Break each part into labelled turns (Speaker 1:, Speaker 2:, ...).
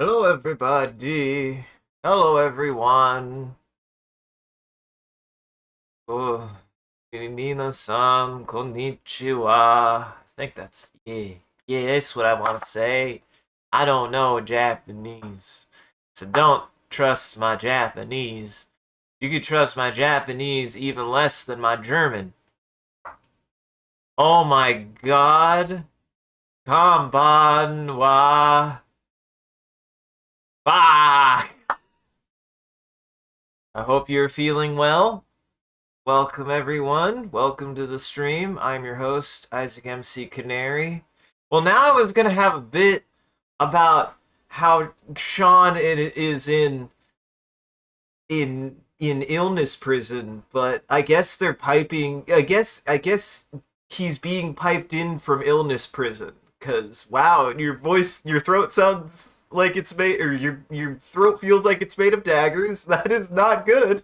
Speaker 1: Hello, everybody. Hello, everyone. Oh, minasan konnichiwa. I think that's what I want to say. I don't know Japanese, so don't trust my Japanese. You could trust my Japanese even less than my German. Oh my God. Konbanwa. Bah! I hope you're feeling well. Welcome, everyone. Welcome to the stream. I'm your host, Isaac MCCanary. Well, now I was going to have a bit about how Sean is in illness prison, but I guess they're piping. I guess he's being piped in from illness prison. Cause wow, your throat sounds like it's made, or your throat feels like it's made of daggers. That is not good.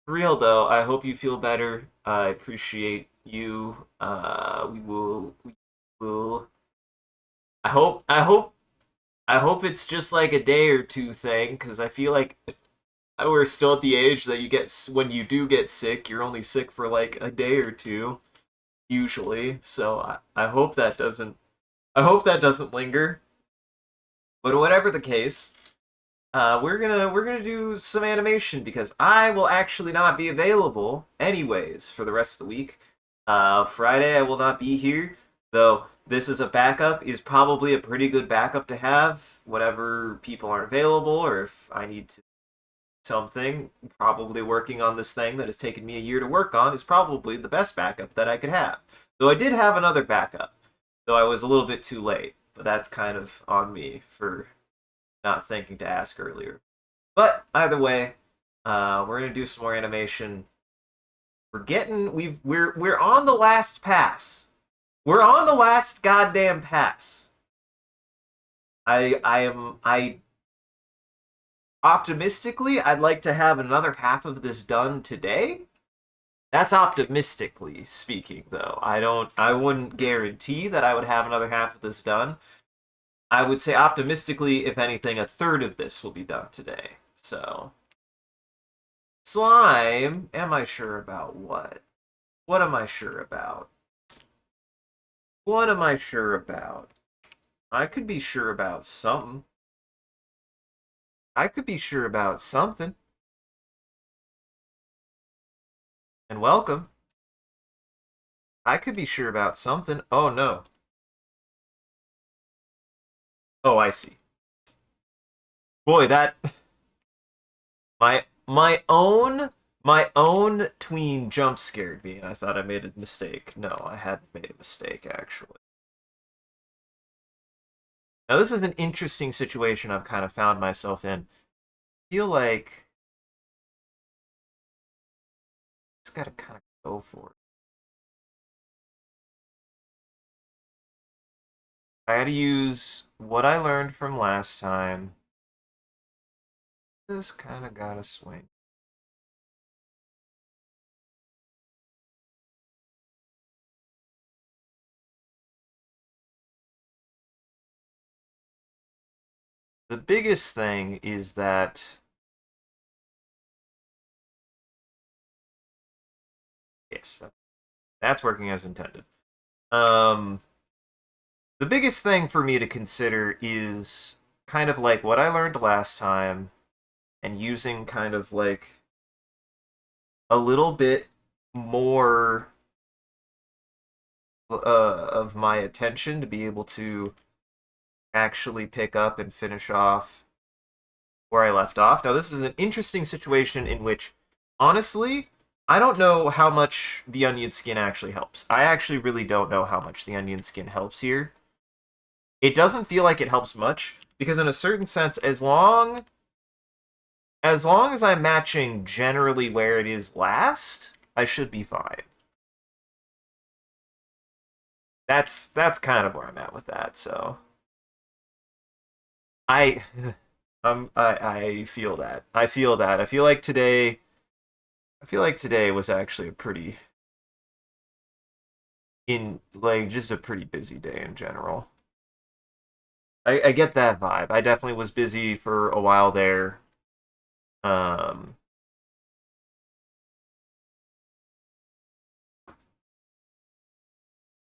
Speaker 1: For real though, I hope you feel better. I appreciate you. We will. I hope it's just like a day or two thing, because I feel like we're still at the age that when you do get sick, you're only sick for like a day or two usually. So I hope that doesn't. I hope that doesn't linger. But whatever the case, we're gonna do some animation because I will actually not be available anyways for the rest of the week. Friday I will not be here, though. This is a backup. Is probably a pretty good backup to have whenever people aren't available or if I need to something. Probably working on this thing that has taken me a year to work on is probably the best backup that I could have. Though I did have another backup, though I was a little bit too late. But that's kind of on me for not thinking to ask earlier. But either way, we're gonna do some more animation. We're on the last pass. We're on the last goddamn pass. I optimistically I'd like to have another half of this done today. That's optimistically speaking though. I wouldn't guarantee that I would have another half of this done. I would say optimistically, if anything, a third of this will be done today. So slime, am I sure about what? What am I sure about? What am I sure about? I could be sure about something. I could be sure about something. And welcome. I could be sure about something. Oh no. Oh, I see. Boy, that my own tween jump scared me, and I thought I made a mistake. No, I hadn't made a mistake actually. Now this is an interesting situation I've kind of found myself in. I feel like I just gotta kind of go for it. I had to use what I learned from last time. Just kind of gotta swing. The biggest thing is that yes, that's working as intended. Um, the biggest thing for me to consider is kind of like what I learned last time and using kind of like a little bit more of my attention to be able to actually pick up and finish off where I left off. Now, this is an interesting situation in which, honestly, I don't know how much the onion skin actually helps. I actually really don't know how much the onion skin helps here. It doesn't feel like it helps much because, in a certain sense, as long as I'm matching generally where it is last, I should be fine. That's kind of where I'm at with that. So I I feel that. I feel that. I feel like today. I feel like today was actually a pretty in like just a pretty busy day in general. I get that vibe. I definitely was busy for a while there. Um,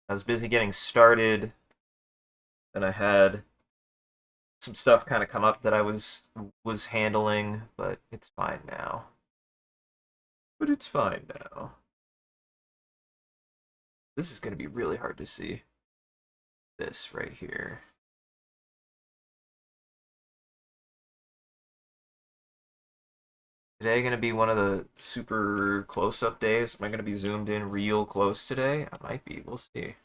Speaker 1: I was busy getting started, and I had some stuff kind of come up that I was handling, but it's fine now. But it's fine now. This is going to be really hard to see. This right here. Today going to be one of the super close-up days. Am I going to be zoomed in real close today? I might be. We'll see.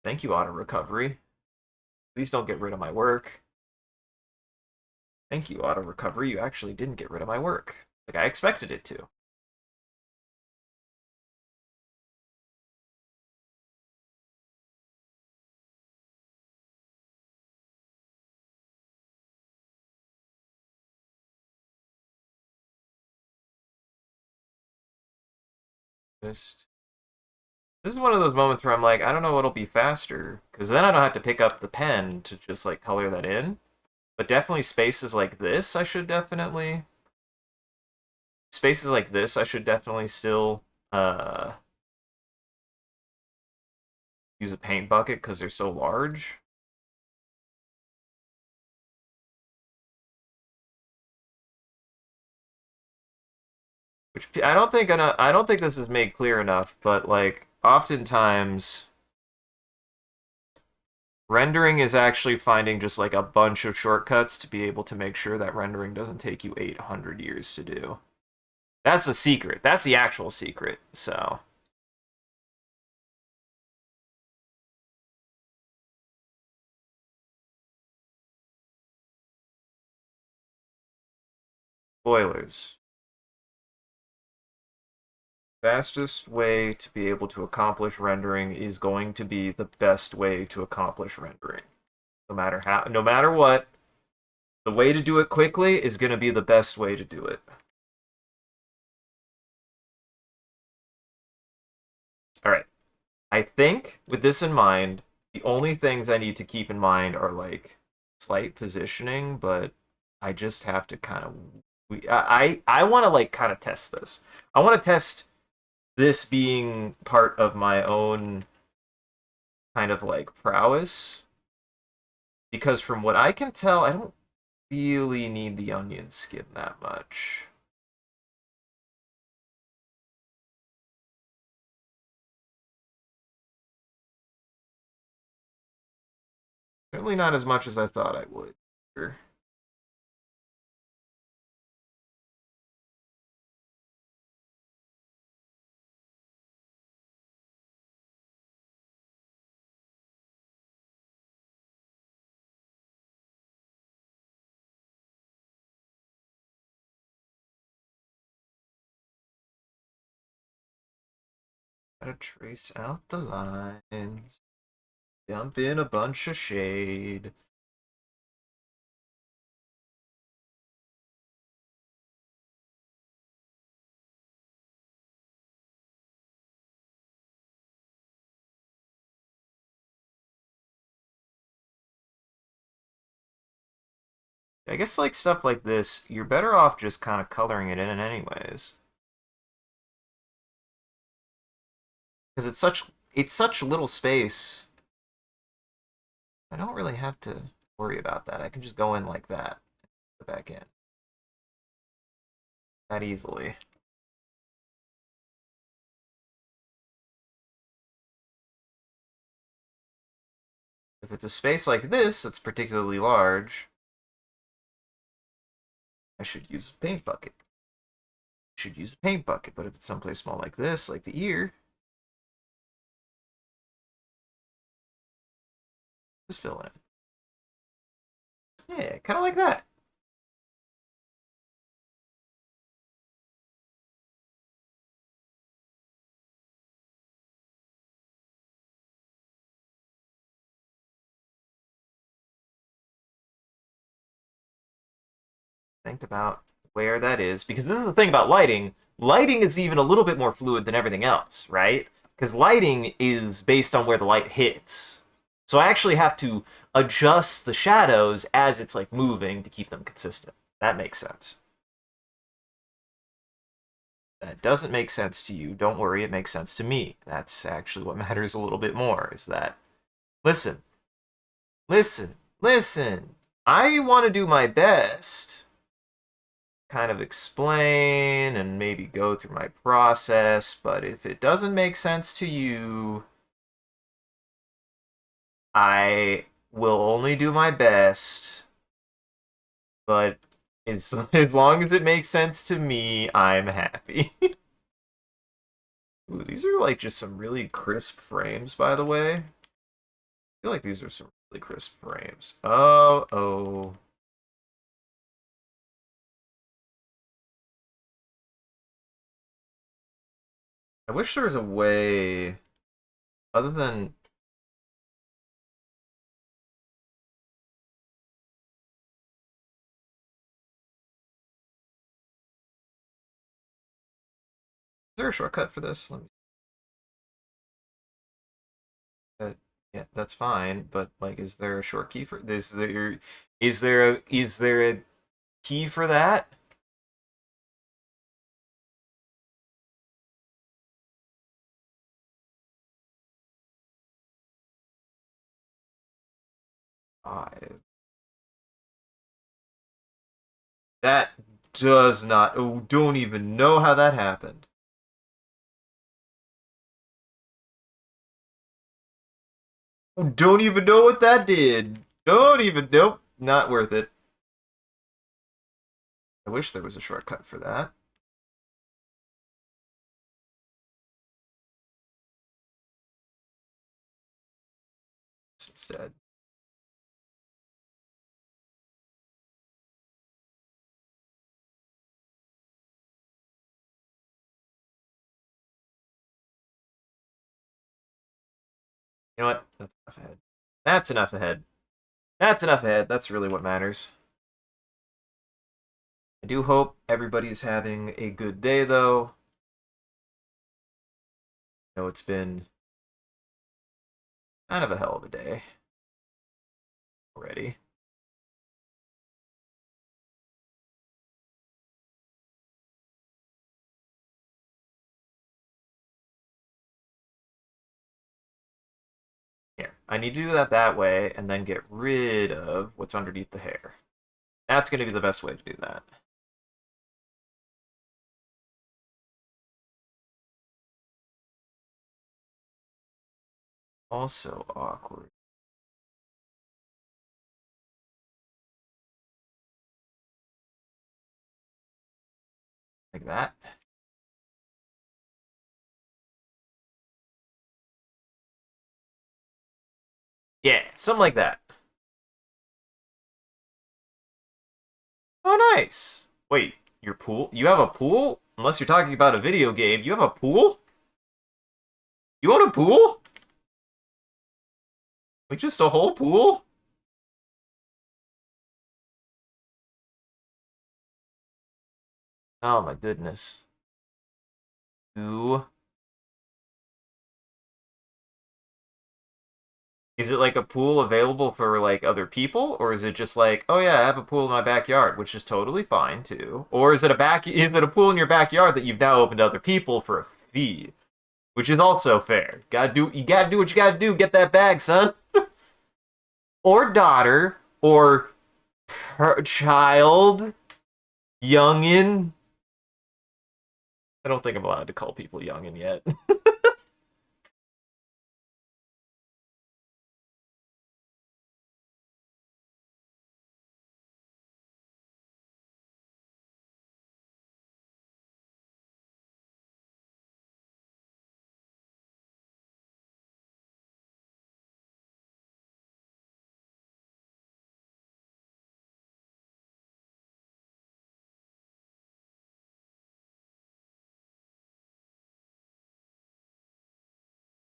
Speaker 1: Thank you, auto recovery. Please don't get rid of my work. Thank you, auto recovery. You actually didn't get rid of my work. Like I expected it to. Just this is one of those moments where I'm like, I don't know what'll be faster, because then I don't have to pick up the pen to just like color that in. But definitely spaces like this, I should definitely still use a paint bucket because they're so large. Which I don't think this is made clear enough, but like oftentimes rendering is actually finding just like a bunch of shortcuts to be able to make sure that rendering doesn't take you 800 years to do. That's the secret. That's the actual secret. So, spoilers. Fastest way to be able to accomplish rendering is going to be the best way to accomplish rendering. No matter what, the way to do it quickly is going to be the best way to do it. All right. I think with this in mind, the only things I need to keep in mind are like slight positioning, but I just have to kind of I want to like kind of test this. I want to test this being part of my own kind of like prowess because from what I can tell, I don't really need the onion skin that much. Certainly not as much as I thought I would. Sure. Gotta trace out the lines. Dump in a bunch of shade. I guess like stuff like this, you're better off just kind of coloring it in anyways. Because it's such little space. I don't really have to worry about that. I can just go in like that. Put back in. That easily. If it's a space like this that's particularly large, I should use a paint bucket. I should use a paint bucket, but if it's someplace small like this, like the ear, just fill in. Yeah, kind of like that. Think about where that is, because this is the thing about lighting. Lighting is even a little bit more fluid than everything else, right? Because lighting is based on where the light hits. So I actually have to adjust the shadows as it's like moving to keep them consistent. That makes sense. That doesn't make sense to you. Don't worry, it makes sense to me. That's actually what matters a little bit more is that listen, listen. I want to do my best, kind of explain and maybe go through my process, but if it doesn't make sense to you, I will only do my best, but as long as it makes sense to me, I'm happy. Ooh, these are like just some really crisp frames, by the way. I feel like these are some really crisp frames. Oh. I wish there was a way other than is there a shortcut for this? Let me uh, yeah, that's fine, but like is there a short key for this? Is there a key for that? 5. That does not. Oh, don't even know how that happened. Oh, don't even know what that did. Don't even. Nope. Not worth it. I wish there was a shortcut for that. Instead. You know what? That's enough ahead. That's enough ahead. That's enough ahead. That's really what matters. I do hope everybody's having a good day, though. I know it's been kind of a hell of a day already. Here, I need to do that way and then get rid of what's underneath the hair. That's going to be the best way to do that. Also awkward. Like that. Yeah, something like that. Oh, nice. Wait, your pool? You have a pool? Unless you're talking about a video game, you have a pool? You own a pool? Like just a whole pool? Oh my goodness. Ooh. Is it like a pool available for like other people, or is it just like, oh yeah, I have a pool in my backyard, which is totally fine too? Or is it a pool in your backyard that you've now opened to other people for a fee, which is also fair. You gotta do what you gotta do. Get that bag, son, or daughter, or child, youngin. I don't think I'm allowed to call people youngin yet.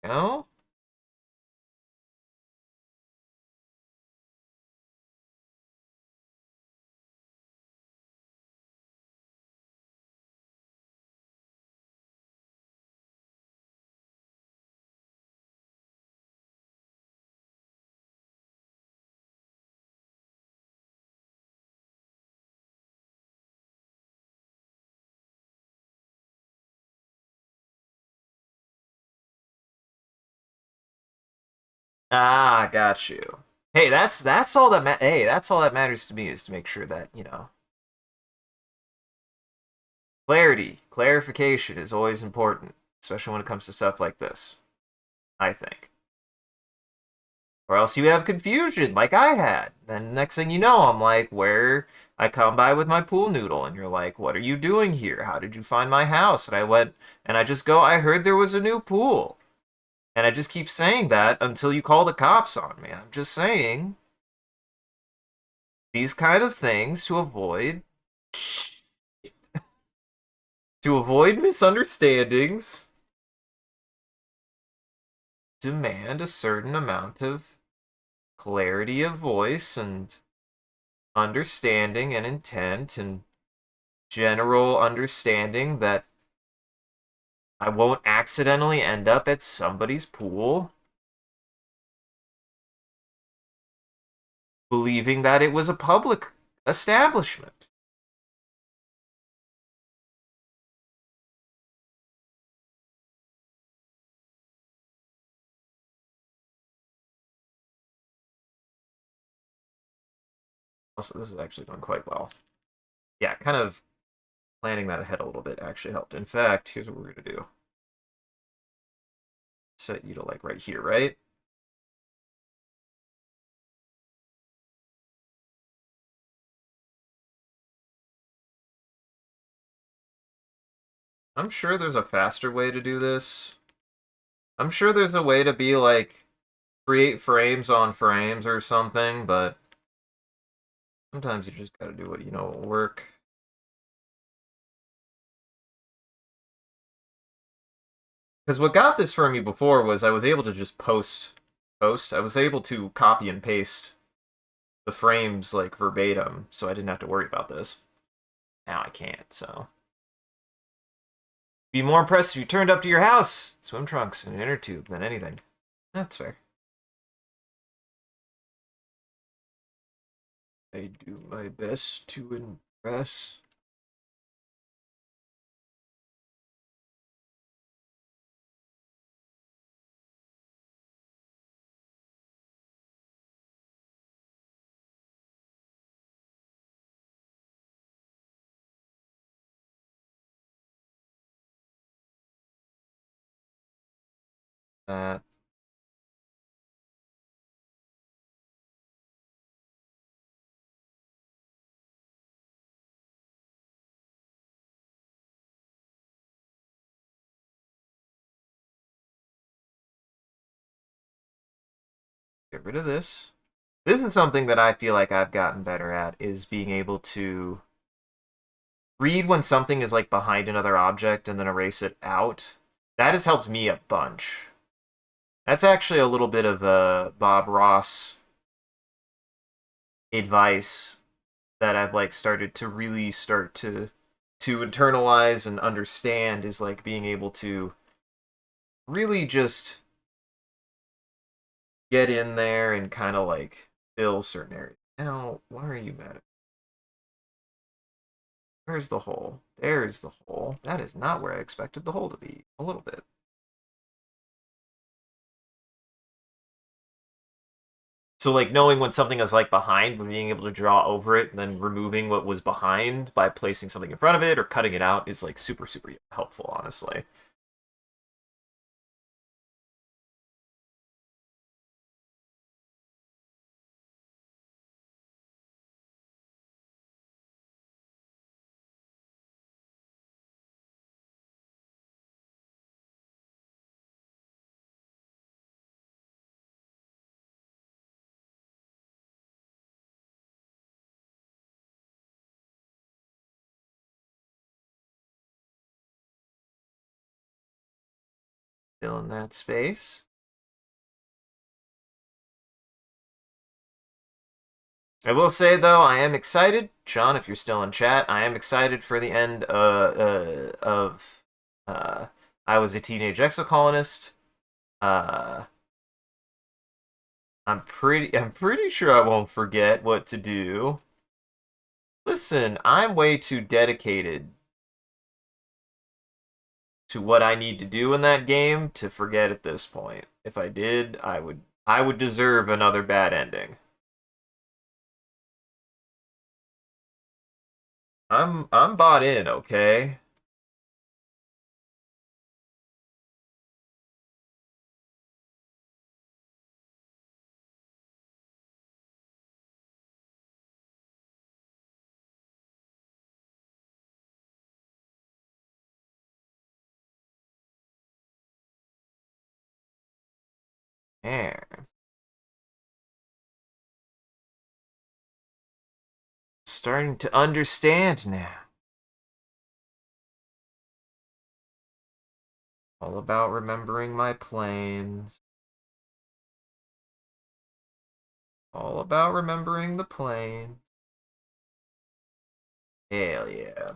Speaker 1: You know? Ah, got you. Hey, that's all that hey, that's all that matters to me is to make sure that, clarification is always important, especially when it comes to stuff like this, I think. Or else you have confusion like I had. Then next thing you know, I'm like, where I come by with my pool noodle and you're like, what are you doing here? How did you find my house? And I went and I just go, I heard there was a new pool. And I just keep saying that until you call the cops on me. I'm just saying these kind of things to avoid misunderstandings demand a certain amount of clarity of voice and understanding and intent and general understanding that I won't accidentally end up at somebody's pool believing that it was a public establishment. Also, this is actually going quite well. Yeah, kind of planning that ahead a little bit actually helped. In fact, here's what we're going to do. Set you to like right here, right? I'm sure there's a faster way to do this. I'm sure there's a way to be like create frames on frames or something, but sometimes you just gotta do what you know will work. Because what got this for me before was I was able to just post. I was able to copy and paste the frames like verbatim, so I didn't have to worry about this. Now I can't, so. Be more impressed if you turned up to your house. Swim trunks and an inner tube than anything. That's fair. I do my best to impress. That get rid of this. This isn't something that I feel like I've gotten better at, is being able to read when something is like behind another object and then erase it out. That has helped me a bunch. That's actually a little bit of Bob Ross advice that I've like started to really start to internalize and understand, is like being able to really just get in there and kind of like fill certain areas. Now, why are you mad at me? Where's the hole? There's the hole. That is not where I expected the hole to be. A little bit. So like knowing when something is like behind, but being able to draw over it, and then removing what was behind by placing something in front of it or cutting it out is like super, super helpful, honestly. Fill in that space. I will say though, I am excited, Sean. If you're still in chat, I am excited for the end of uh, I Was a Teenage Exocolonist. Uh, I'm pretty sure I won't forget what to do. Listen, I'm way too dedicated to what I need to do in that game to forget at this point. If I did, I would I would deserve another bad ending. I'm bought in, okay? Yeah. Starting to understand now. All about remembering my planes. All about remembering the plane. Hell yeah.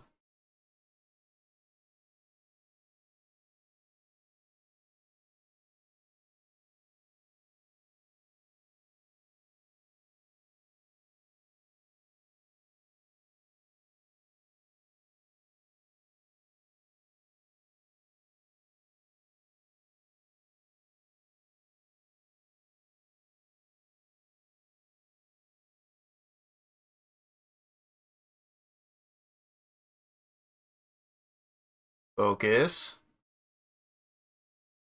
Speaker 1: Focus.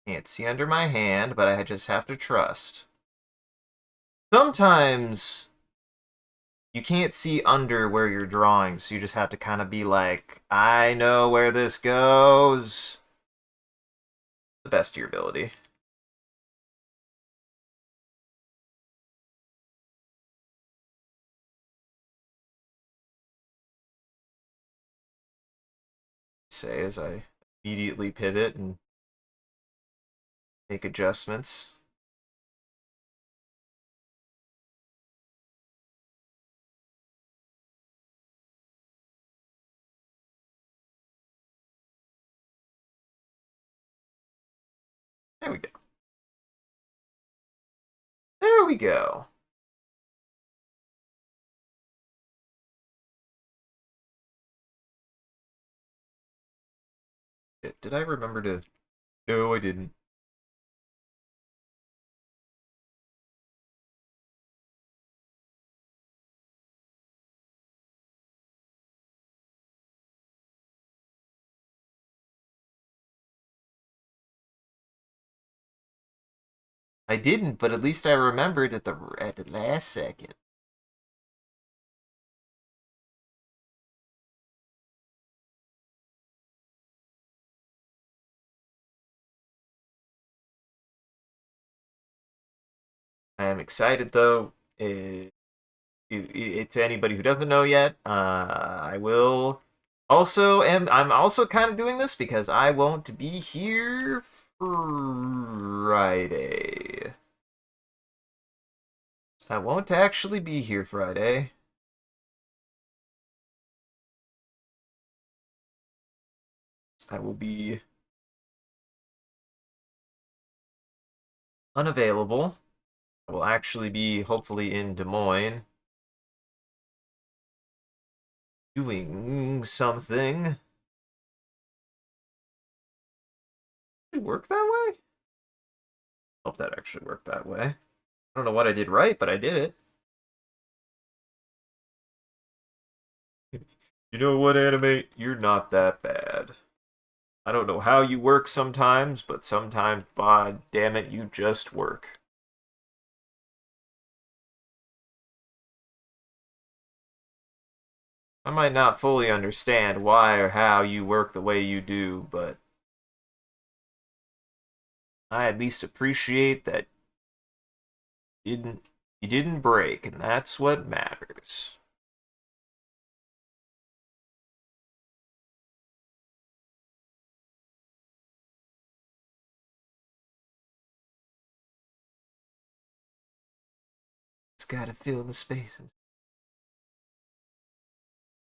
Speaker 1: Can't see under my hand, but I just have to trust. Sometimes you can't see under where you're drawing, so you just have to kind of be like, I know where this goes. The best of your ability. Say as I immediately pivot and make adjustments. There we go. There we go. Did I remember to? No, I didn't. I didn't, but at least I remembered at the last second. I am excited though. To anybody who doesn't know yet, I will also I'm also kind of doing this because I won't be here Friday. I won't actually be here Friday. I will be unavailable. I will actually be hopefully in Des Moines doing something. Did it work that way? Hope that actually worked that way. I don't know what I did right, but I did it. You know what, Animate? You're not that bad. I don't know how you work sometimes, but sometimes, god damn it, you just work. I might not fully understand why or how you work the way you do, but I at least appreciate that you didn't break, and that's what matters. Just gotta fill the spaces.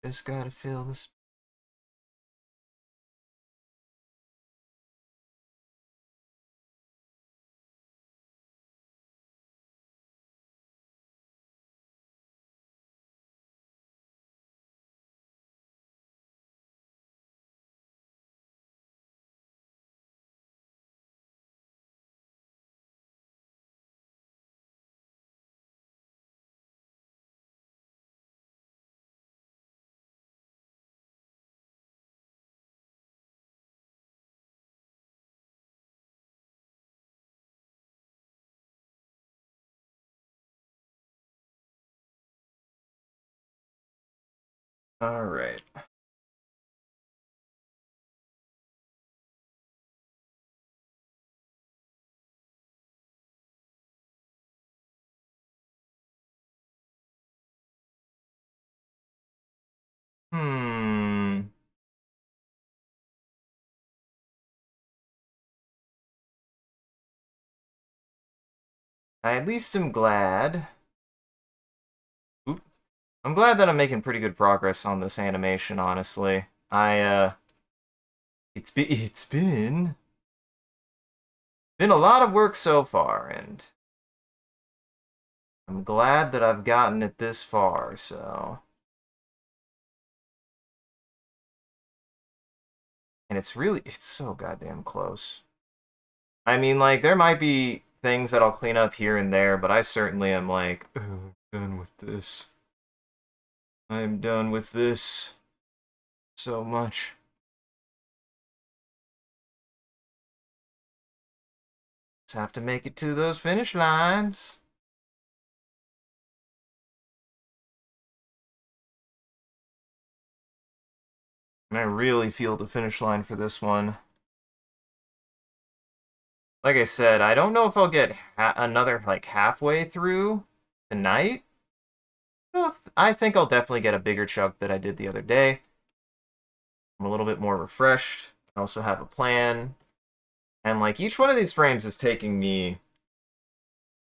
Speaker 1: Just gotta fill the Alright. Hmm. I at least am glad. Oop. I'm glad that I'm making pretty good progress on this animation, honestly. It's been a lot of work so far, and I'm glad that I've gotten it this far, so. And it's so goddamn close. I mean, like, there might be things that I'll clean up here and there, but I certainly am like, oh, I'm done with this. I'm done with this so much. Just have to make it to those finish lines. And I really feel the finish line for this one. Like I said, I don't know if I'll get another, like, halfway through tonight. I think I'll definitely get a bigger chunk than I did the other day. I'm a little bit more refreshed. I also have a plan. And, like, each one of these frames is taking me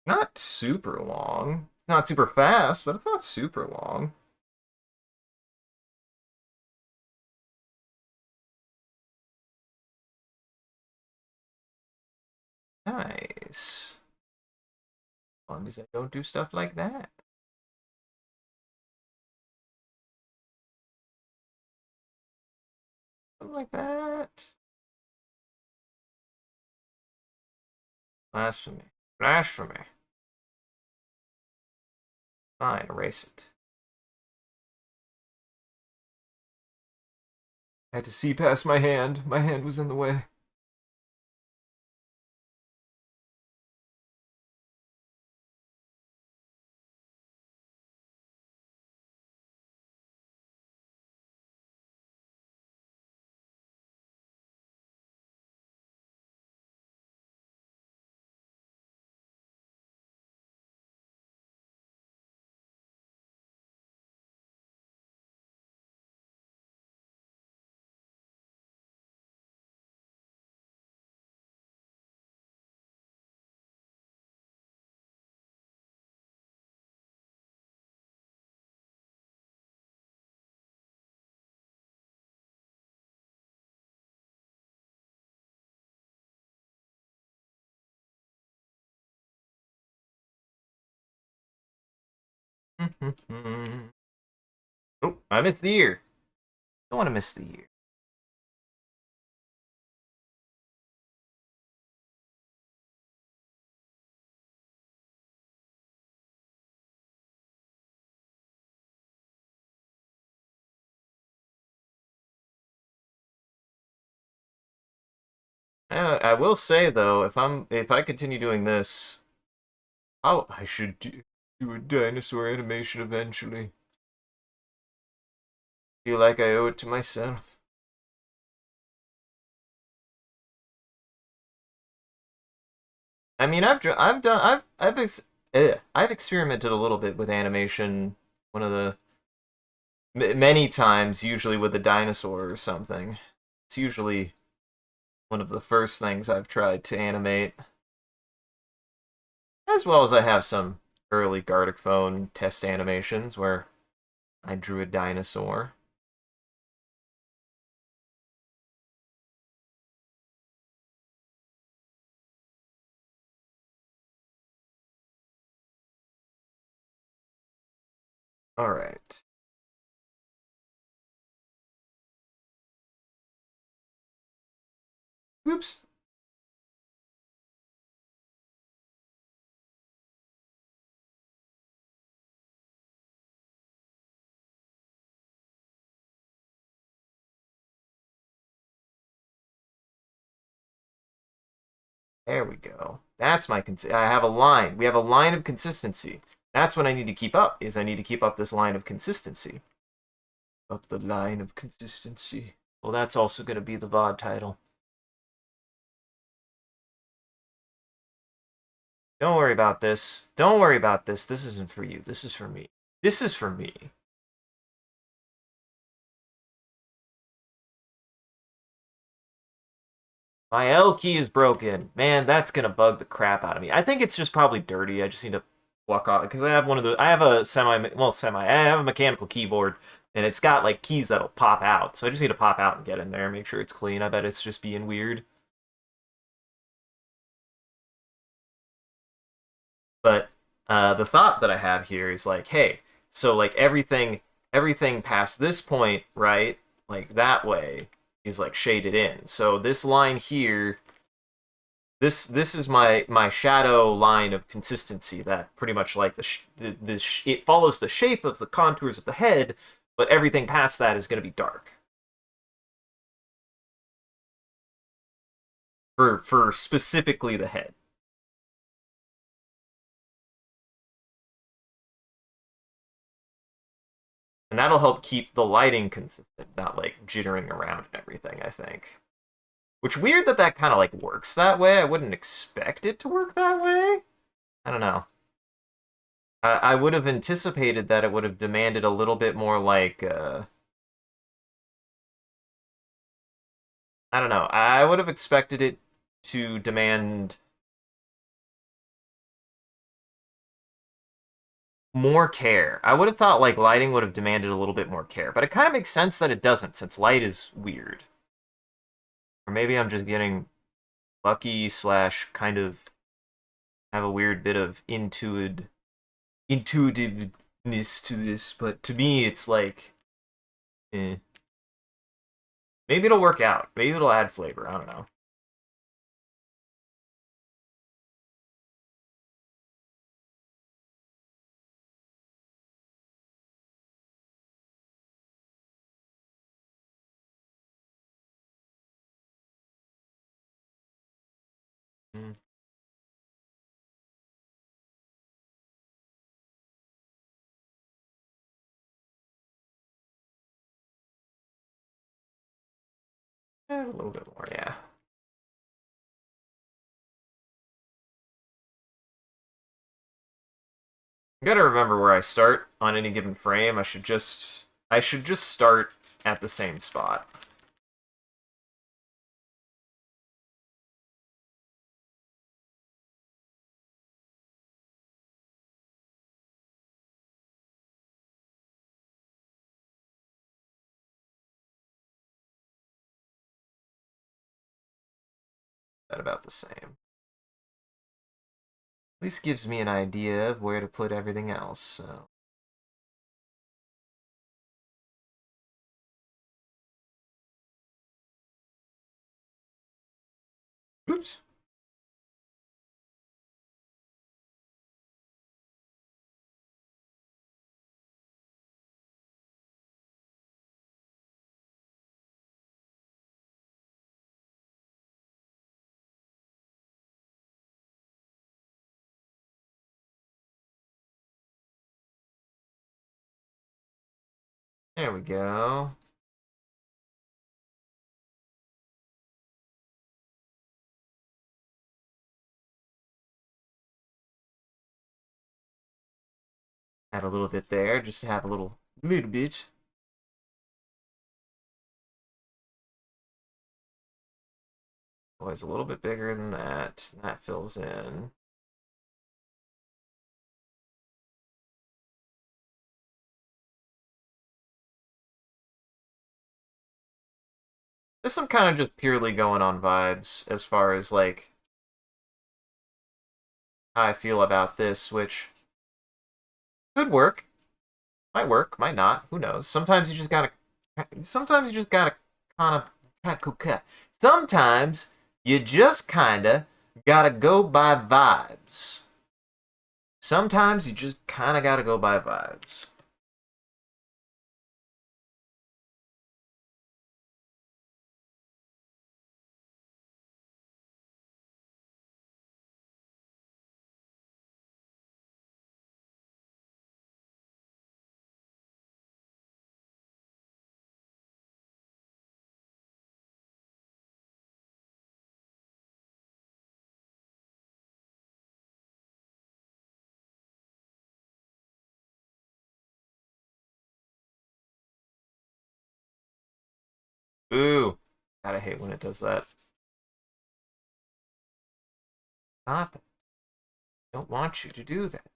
Speaker 1: not super long. It's not super fast, but it's not super long. Nice. As long as I don't do stuff like that. Something like that. Blasphemy. Blasphemy. Fine, erase it. I had to see past my hand. My hand was in the way. Oh, I missed the ear. Don't want to miss the ear. I will say though, if I continue doing this, I should do a dinosaur animation eventually. Feel like I owe it to myself. I mean, I've done I've experimented a little bit with animation. One of the many times, usually with a dinosaur or something. It's usually one of the first things I've tried to animate, as well as I have some early Gartic Phone test animations where I drew a dinosaur. All right. Oops. There we go. That's my I have a line. We have a line of consistency. That's what I need to keep up. I need to keep up this line of consistency. Up the line of consistency. Well, that's also going to be the VOD title. Don't worry about this. Don't worry about this. This isn't for you. This is for me. This is for me. My L key is broken. Man, that's gonna bug the crap out of me. I think it's just probably dirty. I just need to pluck off because I have one of the. I have a I have a mechanical keyboard, and it's got like keys that'll pop out. So I just need to pop out and get in there, make sure it's clean. I bet it's just being weird. But the thought that I have here is like, hey, so like everything past this point, right? Like that way is like shaded in. So this line here, this is my shadow line of consistency that pretty much like it follows the shape of the contours of the head, but everything past that is going to be dark. For specifically the head. And that'll help keep the lighting consistent, not like jittering around and everything, I think. Which weird that that kind of like works that way. I wouldn't expect it to work that way. I don't know. I would have anticipated that it would have demanded a little bit more like I don't know. I would have expected it to demand more care. I would have thought like lighting would have demanded a little bit more care, but it kind of makes sense that it doesn't since light is weird. Or maybe I'm just getting lucky slash kind of have a weird bit of intuitiveness to this, but to me it's like eh. Maybe it'll work out. Maybe it'll add flavor. I don't know. Mm. A little bit more, yeah. I gotta remember where I start on any given frame. I should just start at the same spot. That about the same. At least gives me an idea of where to put everything else. So. Oops. There we go. Add a little bit there, just to have a little bit. Always a little bit bigger than that. That fills in. There's some kind of just purely going on vibes as far as like how I feel about this, which could work, might not. Who knows? Sometimes you just gotta kind of. Sometimes you just kinda gotta go by vibes. Sometimes you just kinda gotta go by vibes. Ooh. God, I hate when it does that. Stop it. I don't want you to do that.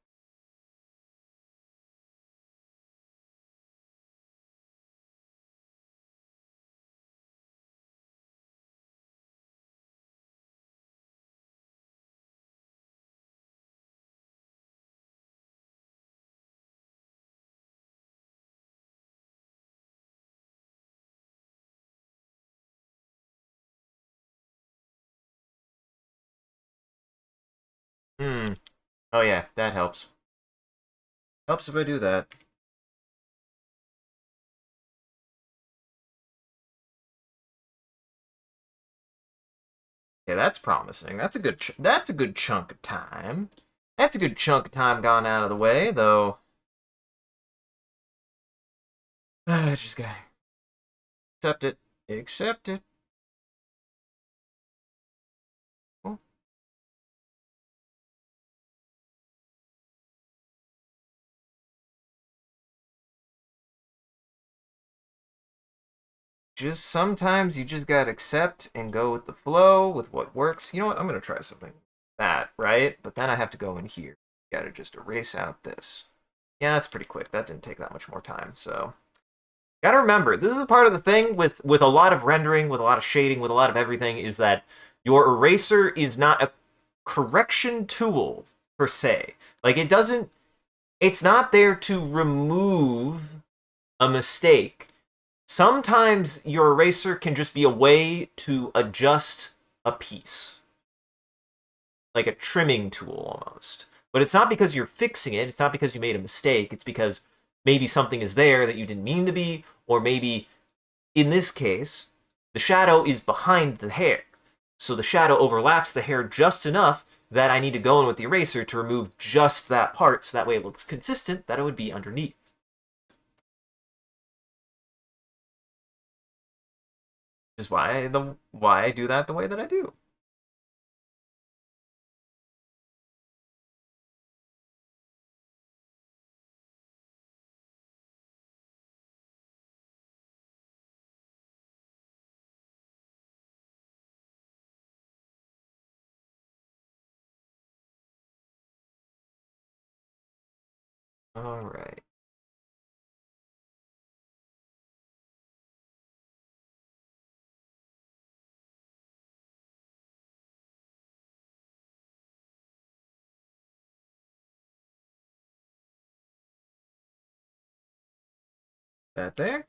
Speaker 1: Hmm. Oh yeah, that helps. Helps if I do that. Yeah, that's promising. That's a good chunk of time. That's a good chunk of time gone out of the way, though. I just gotta accept it. Accept it. Oh, just sometimes you just gotta accept and go with the flow with what works. You know what? I'm gonna try something like that, right? But then I have to go in here. Gotta just erase out this. Yeah, that's pretty quick. That didn't take that much more time. So gotta remember, this is the part of the thing with a lot of rendering, with a lot of shading, with a lot of everything, is that your eraser is not a correction tool per se. Like it doesn't. It's not there to remove a mistake. Sometimes your eraser can just be a way to adjust a piece, like a trimming tool almost. But it's not because you're fixing it, it's not because you made a mistake, it's because maybe something is there that you didn't mean to be, or maybe in this case, the shadow is behind the hair. So the shadow overlaps the hair just enough that I need to go in with the eraser to remove just that part so that way it looks consistent that it would be underneath. Which is why I do that the way that I do. All right. That there.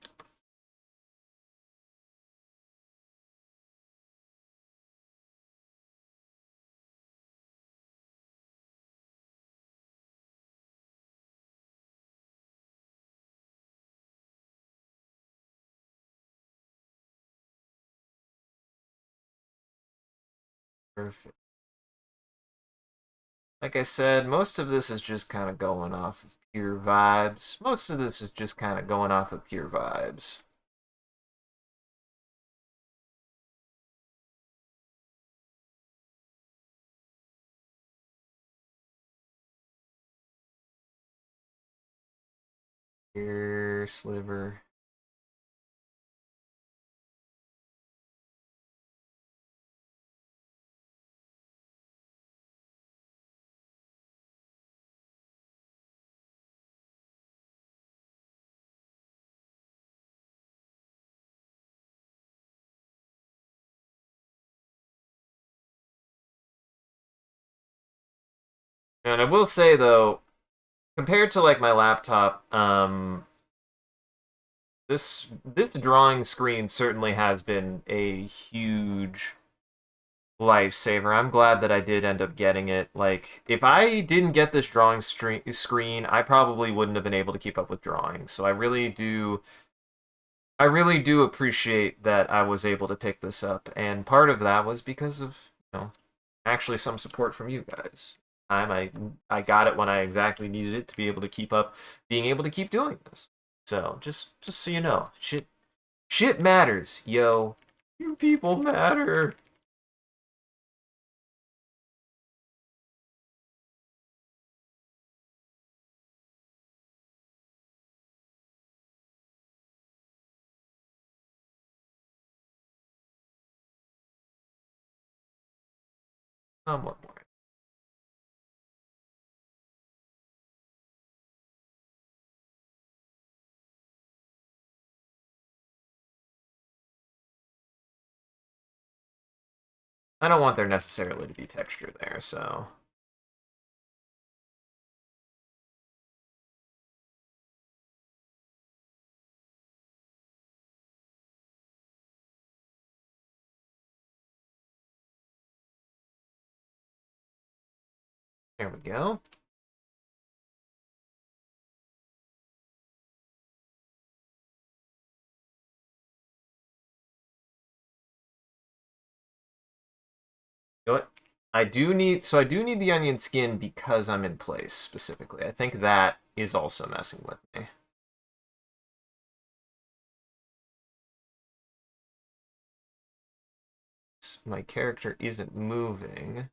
Speaker 1: Perfect. Like I said, most of this is just kind of going off of pure vibes. Most of this is just kind of going off of pure vibes. Pure sliver. And I will say though, compared to like my laptop, this drawing screen certainly has been a huge lifesaver. I'm glad that I did end up getting it. Like, if I didn't get this screen, I probably wouldn't have been able to keep up with drawing. So I really do appreciate that I was able to pick this up, and part of that was because of, actually some support from you guys. I got it when I exactly needed it to be able to keep up, being able to keep doing this. So just so you know, shit matters, yo. You people matter. One more. I don't want there necessarily to be texture there, so... There we go. You know what? I do need the onion skin because I'm in place specifically. I think that is also messing with me. My character isn't moving.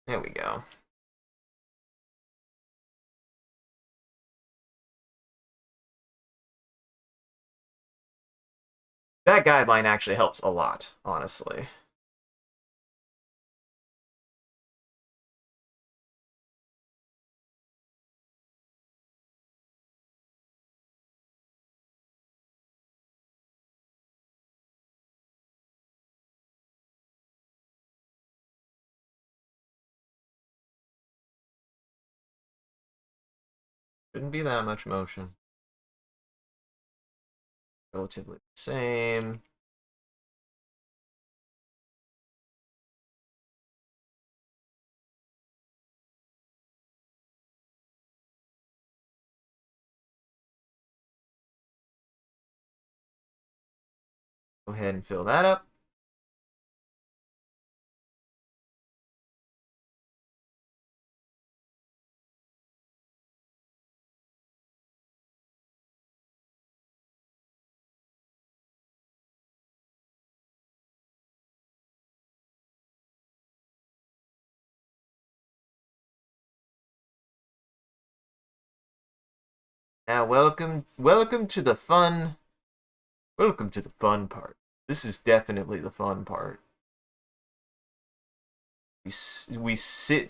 Speaker 1: There we go. That guideline actually helps a lot, honestly. Shouldn't be that much motion. Relatively the same. Go ahead and fill that up. Now, welcome to the fun. Welcome to the fun part. This is definitely the fun part. We sit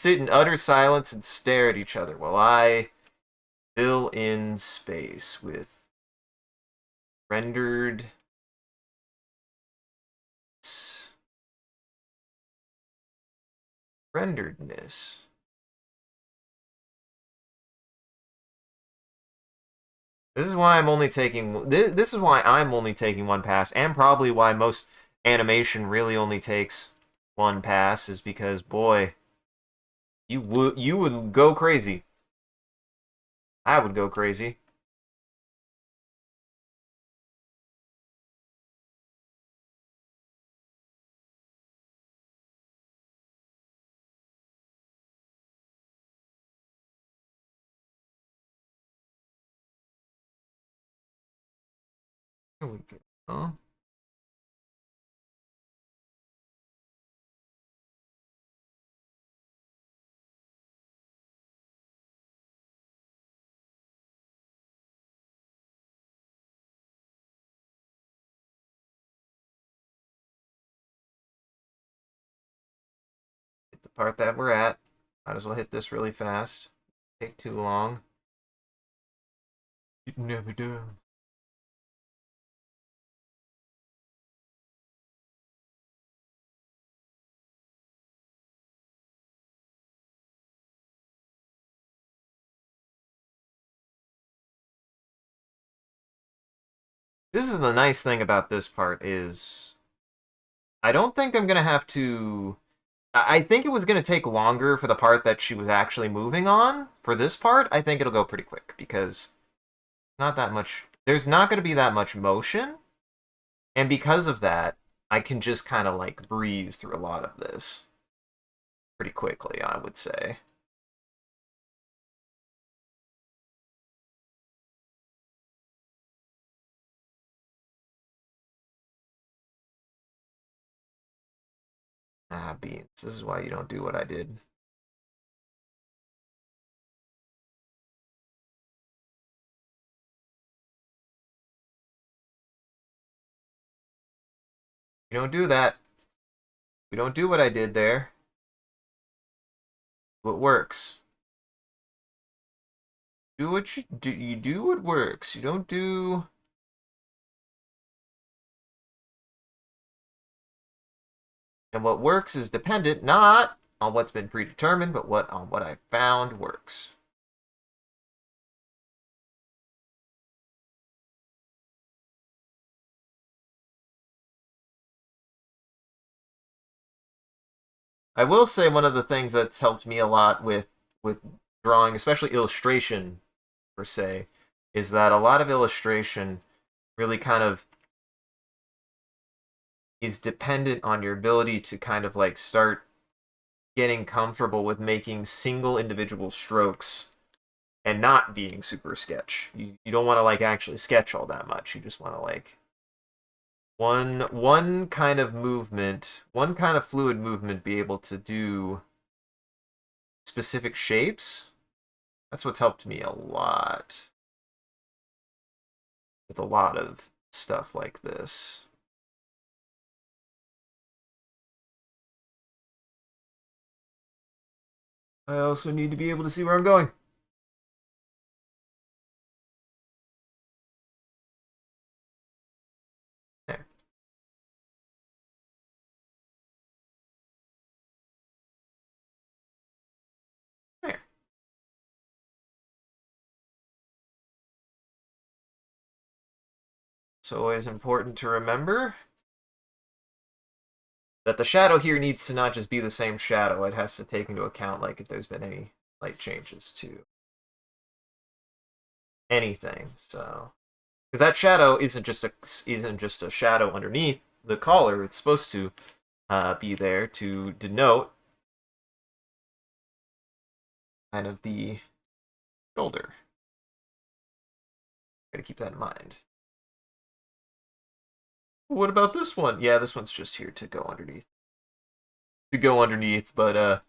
Speaker 1: in utter silence and stare at each other while I fill in space with rendered renderedness. This is why I'm only taking this is why I'm only taking one pass, and probably why most animation really only takes one pass, is because boy, you would go crazy. I would go crazy. Here we go. Hit the part that we're at. Might as well hit this really fast. Take too long. It never does. This is the nice thing about this part is I don't think I'm gonna have to. I think it was gonna take longer for the part that she was actually moving on. For this part, I think it'll go pretty quick because not that much. There's not gonna be that much motion, and because of that, I can just kind of like breeze through a lot of this pretty quickly, I would say. Ah, beans. This is why you don't do what I did. You don't do that. We don't do what I did there. What works. Do what you do. You do what works. You don't do. And what works is dependent not on what's been predetermined, but on what I found works. I will say one of the things that's helped me a lot with drawing, especially illustration per se, is that a lot of illustration really kind of is dependent on your ability to kind of like start getting comfortable with making single individual strokes and not being super sketch. You don't want to like actually sketch all that much. You just want to like one kind of movement, one kind of fluid movement be able to do specific shapes. That's what's helped me a lot with a lot of stuff like this. I also need to be able to see where I'm going. There. There. It's always important to remember that the shadow here needs to not just be the same shadow. It has to take into account like if there's been any light changes to anything. So because that shadow isn't just a shadow underneath the collar. It's supposed to be there to denote kind of the shoulder. Gotta keep that in mind. What about this one? Yeah, this one's just here to go underneath. But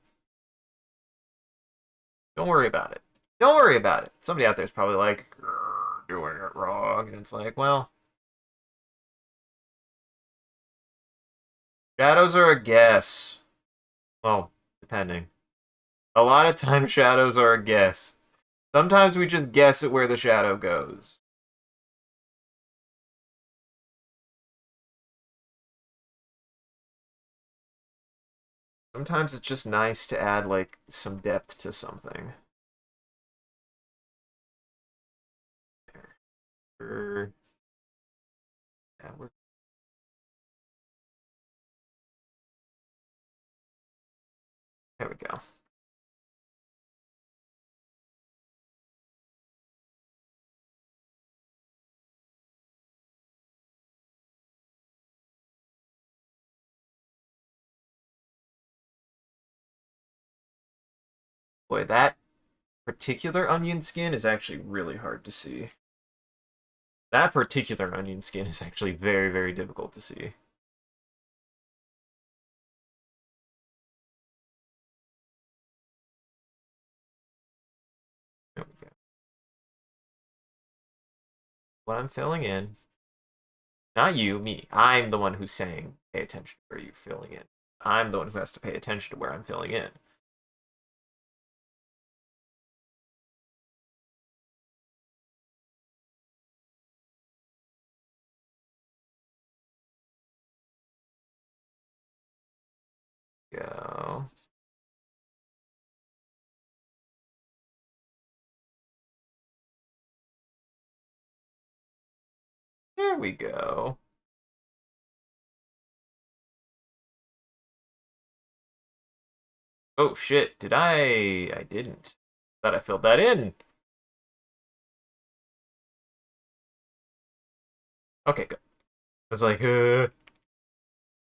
Speaker 1: don't worry about it. Don't worry about it. Somebody out there is probably like doing it wrong, and it's like, well, shadows are a guess. Well, depending. A lot of times shadows are a guess. Sometimes we just guess at where the shadow goes. Sometimes it's just nice to add like some depth to something. There. Yeah, there we go. Boy, that particular onion skin is actually really hard to see. That particular onion skin is actually very, very difficult to see. There we go. What I'm filling in, not you, me. I'm the one who's saying, pay attention to where you're filling in. I'm the one who has to pay attention to where I'm filling in. Go. There we go. Oh shit, did I? I didn't. Thought I filled that in. Okay, good. I was like, can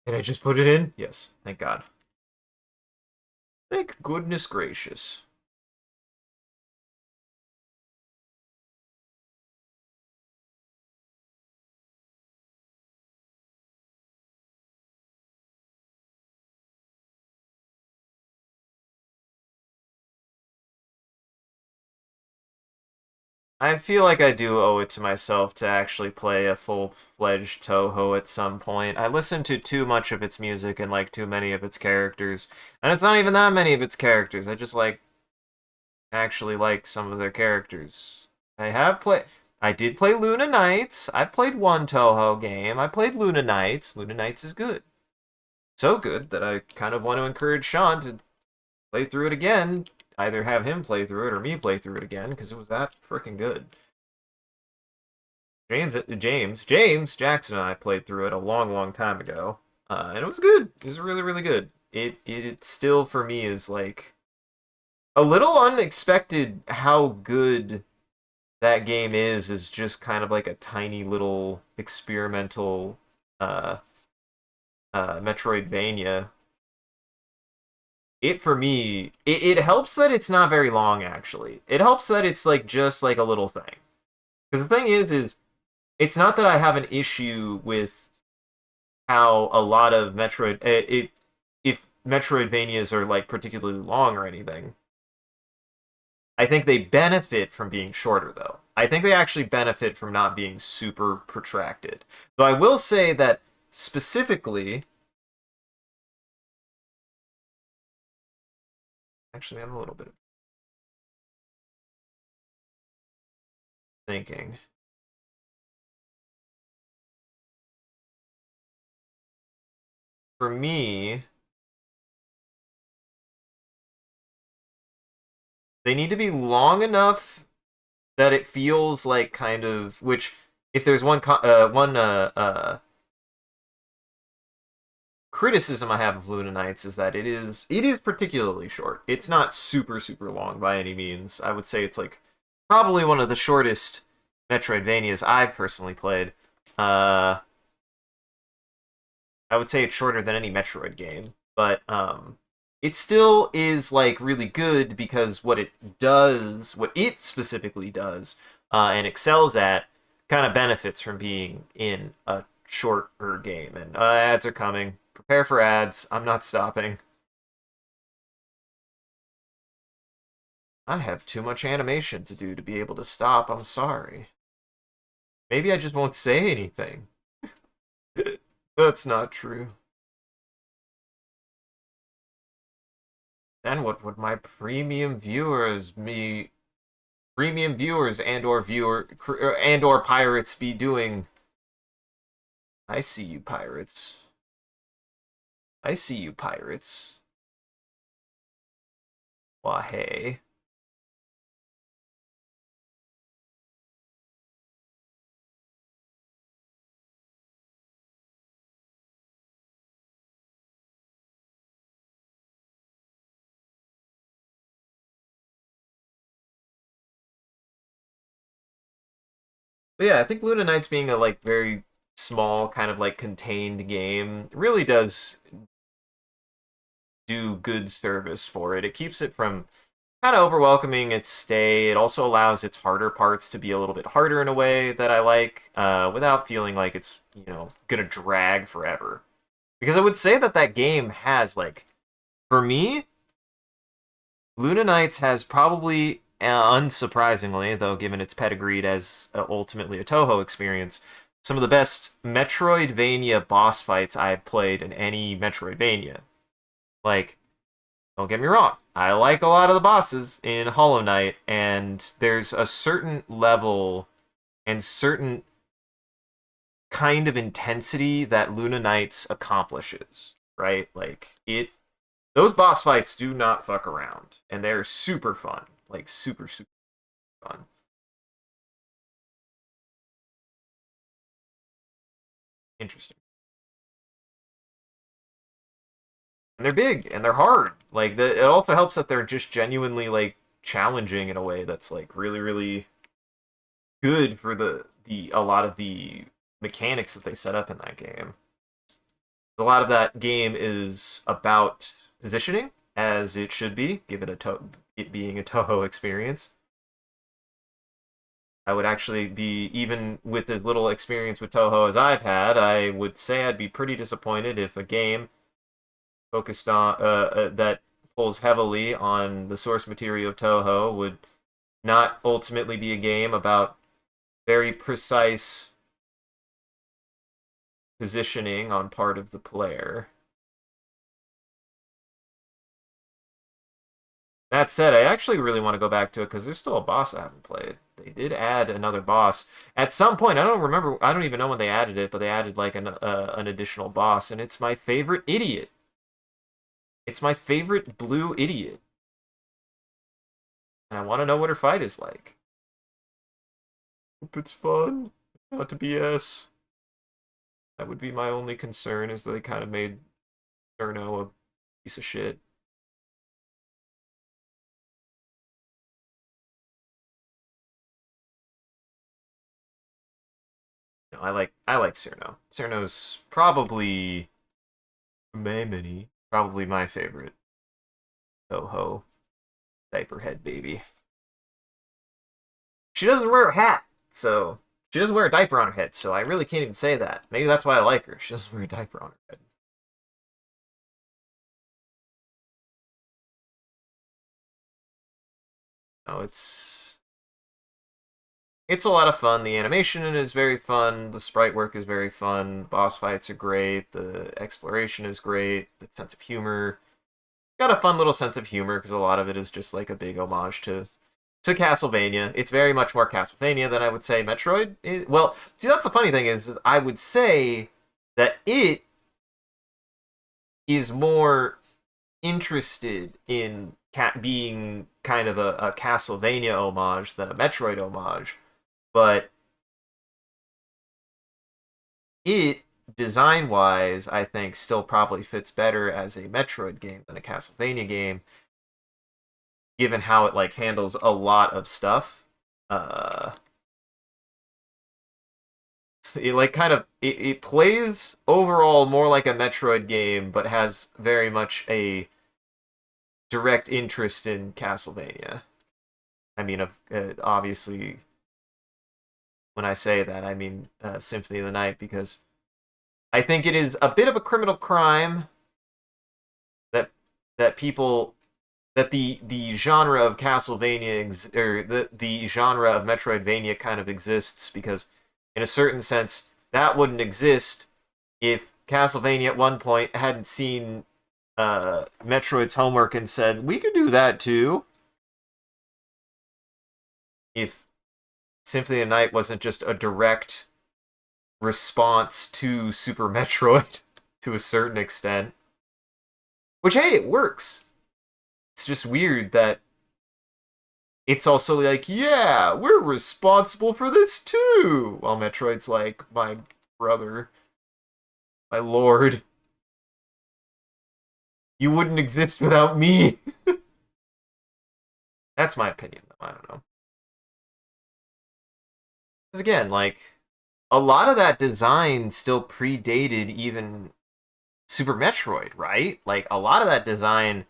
Speaker 1: I just put it in? Yes, thank God. Thank goodness gracious. I feel like I do owe it to myself to actually play a full-fledged Toho at some point. I listen to too much of its music and like too many of its characters. And it's not even that many of its characters. I just like actually like some of their characters. I did play Luna Nights. I played one Toho game. I played Luna Nights. Luna Nights is good. So good that I kind of want to encourage Sean to play through it again. Either have him play through it or me play through it again because it was that freaking good. James Jackson and I played through it a long, long time ago, and it was good. It was really, really good. It still for me is like a little unexpected how good that game is just kind of like a tiny little experimental uh Metroidvania. It for me, it helps that it's not very long actually. It helps that it's like just like a little thing. Because the thing is it's not that I have an issue with how a lot of if Metroidvanias are like particularly long or anything. I think they benefit from being shorter though. I think they actually benefit from not being super protracted. Though I will say that specifically, actually I'm a little bit thinking. For me, they need to be long enough that it feels like kind of which if there's one criticism I have of Luna Nights is that it is particularly short. It's not super super long by any means. I would say it's like probably one of the shortest Metroidvanias I've personally played. Uh, I would say it's shorter than any Metroid game, but it still is like really good because what it specifically does, and excels at, kind of benefits from being in a shorter game. And ads are coming. Prepare for ads. I'm not stopping. I have too much animation to do to be able to stop. I'm sorry. Maybe I just won't say anything. That's not true. Then what would my premium viewers and or pirates be doing? I see you pirates. I see you pirates. Why hey. But yeah, I think Luna Knights being a like very small kind of like contained game really does do good service for it. It keeps it from kind of overwhelming its stay. It also allows its harder parts to be a little bit harder in a way that I like, without feeling like it's gonna drag forever. Because I would say that that game has like, for me, Luna Knights has probably, unsurprisingly, though given its pedigree as ultimately a Toho experience, some of the best Metroidvania boss fights I've played in any Metroidvania. Like, don't get me wrong, I like a lot of the bosses in Hollow Knight, and there's a certain level and certain kind of intensity that Luna Knights accomplishes, right? Like, those boss fights do not fuck around, and they're super fun. Like, super, super fun. Interesting. And they're big, and they're hard. Like, it also helps that they're just genuinely, like, challenging in a way that's, like, really, really good for a lot of the mechanics that they set up in that game. A lot of that game is about positioning, as it should be, given it being a Toho experience. I would actually be, even with as little experience with Toho as I've had, I would say I'd be pretty disappointed if a game focused on that pulls heavily on the source material of Toho would not ultimately be a game about very precise positioning on part of the player. That said, I actually really want to go back to it because there's still a boss I haven't played. They did add another boss at some point. I don't remember. I don't even know when they added it, but they added like an additional boss, and it's my favorite idiot. It's my favorite blue idiot, and I want to know what her fight is like. Hope it's fun, not to BS. That would be my only concern, is that they kind of made Cerno a piece of shit. No, I like Cerno. Cerno's probably probably my favorite Toho diaper head baby. She doesn't wear a hat, so she doesn't wear a diaper on her head, so I really can't even say that. Maybe that's why I like her. She doesn't wear a diaper on her head. No, it's a lot of fun. The animation is very fun. The sprite work is very fun. Boss fights are great. The exploration is great. The sense of humor. Got a fun little sense of humor because a lot of it is just like a big homage to Castlevania. It's very much more Castlevania than I would say Metroid. Well, see, that's the funny thing is I would say that it is more interested in being kind of a Castlevania homage than a Metroid homage, but it design wise, I think, still probably fits better as a Metroid game than a Castlevania game, given how it like handles a lot of stuff. It like kind of it plays overall more like a Metroid game, but has very much a direct interest in Castlevania. I mean, obviously, when I say that, I mean Symphony of the Night, because I think it is a bit of a criminal crime that people that the genre of Castlevania or the genre of Metroidvania kind of exists, because in a certain sense that wouldn't exist if Castlevania at one point hadn't seen Metroid's homework and said we could do that too. If Symphony of the Night wasn't just a direct response to Super Metroid to a certain extent, which hey, it works. It's just weird that it's also like, yeah, we're responsible for this too. While Metroid's like, my brother, my lord, you wouldn't exist without me. That's my opinion, though. I don't know. Because again, like, a lot of that design still predated even Super Metroid, right? Like, a lot of that design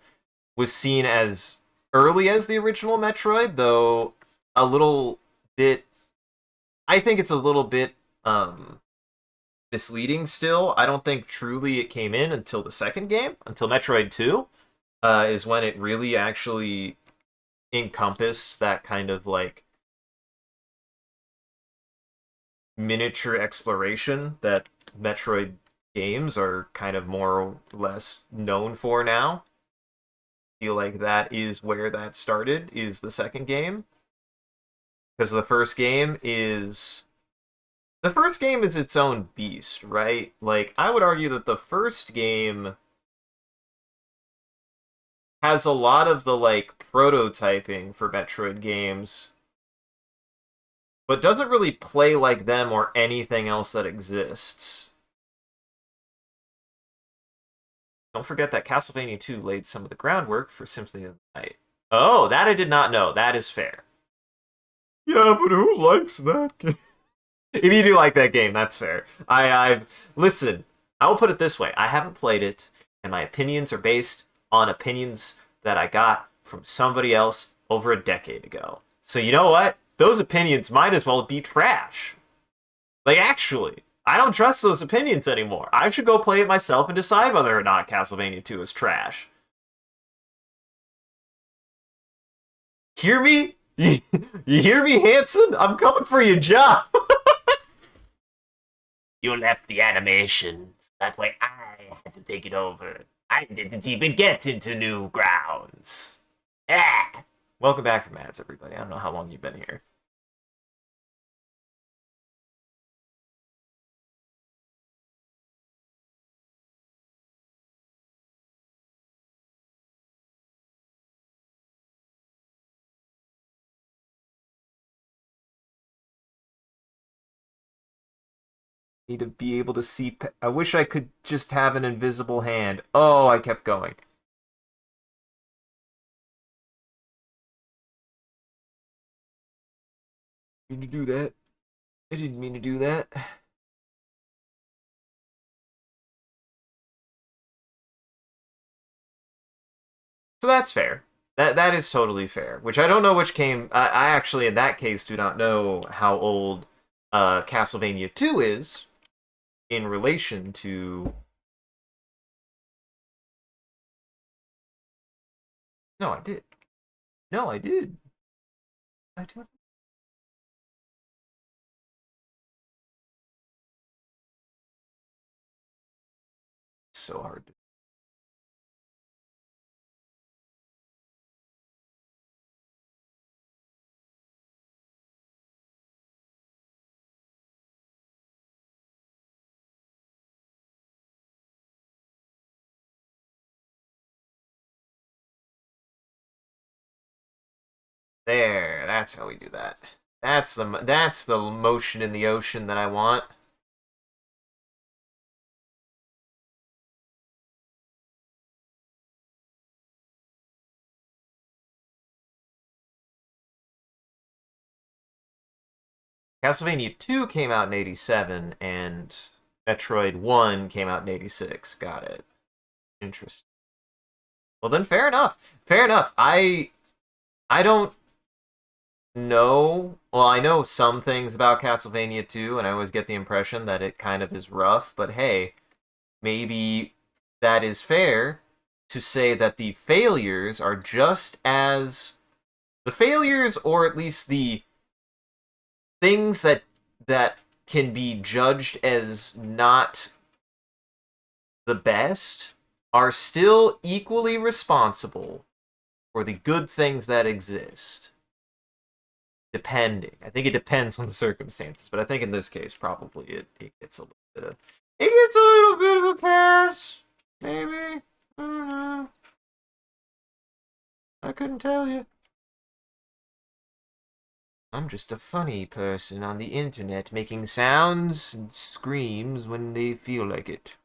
Speaker 1: was seen as early as the original Metroid, though a little bit. I think it's a little bit misleading still. I don't think truly it came in until the second game, until Metroid 2, is when it really actually encompassed that kind of like miniature exploration that Metroid games are kind of more or less known for now. I feel like that is where that started, is the second game. Because the first game is its own beast, right? Like, I would argue that the first game has a lot of the like prototyping for Metroid games, but doesn't really play like them or anything else that exists. Don't forget that Castlevania 2 laid some of the groundwork for Symphony of the Night. Oh, that I did not know. That is fair. Yeah, but who likes that game? If you do like that game, that's fair. I've listen. I will put it this way: I haven't played it, and my opinions are based on opinions that I got from somebody else over a decade ago. So you know what? Those opinions might as well be trash. Like, actually, I don't trust those opinions anymore. I should go play it myself and decide whether or not Castlevania 2 is trash. Hear me? You, you hear me, Hanson? I'm coming for your job. You left the animation. That way I had to take it over. I didn't even get into new grounds. Ah! Welcome back from ads, everybody. I don't know how long you've been here. Need to be able to see. I wish I could just have an invisible hand. Oh, I kept going. Mean to do that. I didn't mean to do that. So that's fair. That is totally fair. Which I don't know which came. I actually, in that case, do not know how old Castlevania 2 is in relation to. No, I did. No, I did. I did. It's so hard. There. That's how we do that. That's the motion in the ocean that I want. Castlevania 2 came out in 87 and Metroid 1 came out in 86. Got it. Interesting. Well then fair enough. Fair enough. I don't know. Well, I know some things about Castlevania 2 and I always get the impression that it kind of is rough, but hey, maybe that is fair to say that the failures are just as the failures or at least the things that can be judged as not the best are still equally responsible for the good things that exist. Depending. I think it depends on the circumstances, but I think in this case probably it gets a little bit of it gets a little bit of a pass. Maybe. I don't know. I couldn't tell you. I'm just a funny person on the internet making sounds and screams when they feel like it.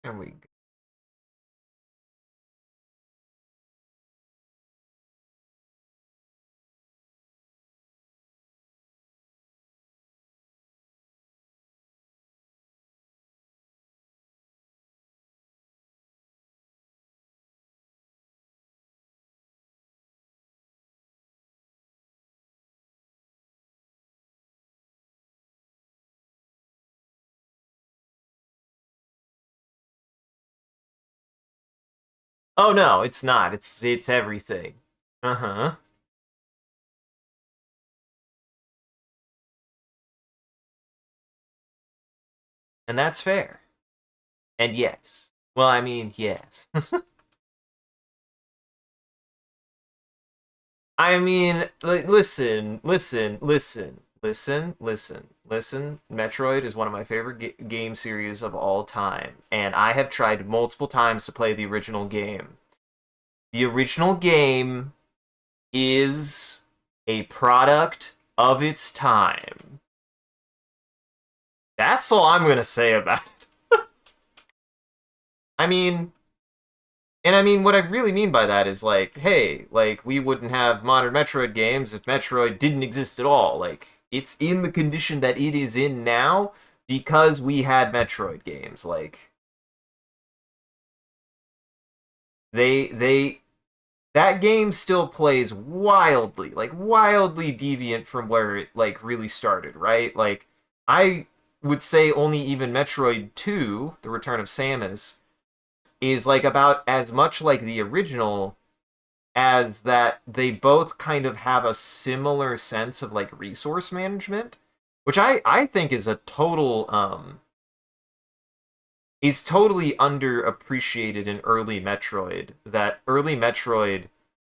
Speaker 1: There we go. Oh no, it's not. It's everything. Uh-huh. And that's fair. And yes. Well, I mean, yes. I mean, listen. Metroid is one of my favorite game series of all time, and I have tried multiple times to play the original game. The original game is a product of its time. That's all I'm gonna say about it. I mean, and I mean, what I really mean by that is like, hey, like we wouldn't have modern Metroid games if Metroid didn't exist at all. Like, it's in the condition that it is in now because we had Metroid games. Like, They that game still plays wildly, like wildly deviant from where it like really started, right? Like I would say only even Metroid 2, The Return of Samus, is like about as much like the original as that they both kind of have a similar sense of like resource management, which I think is totally underappreciated in early Metroid. That early Metroid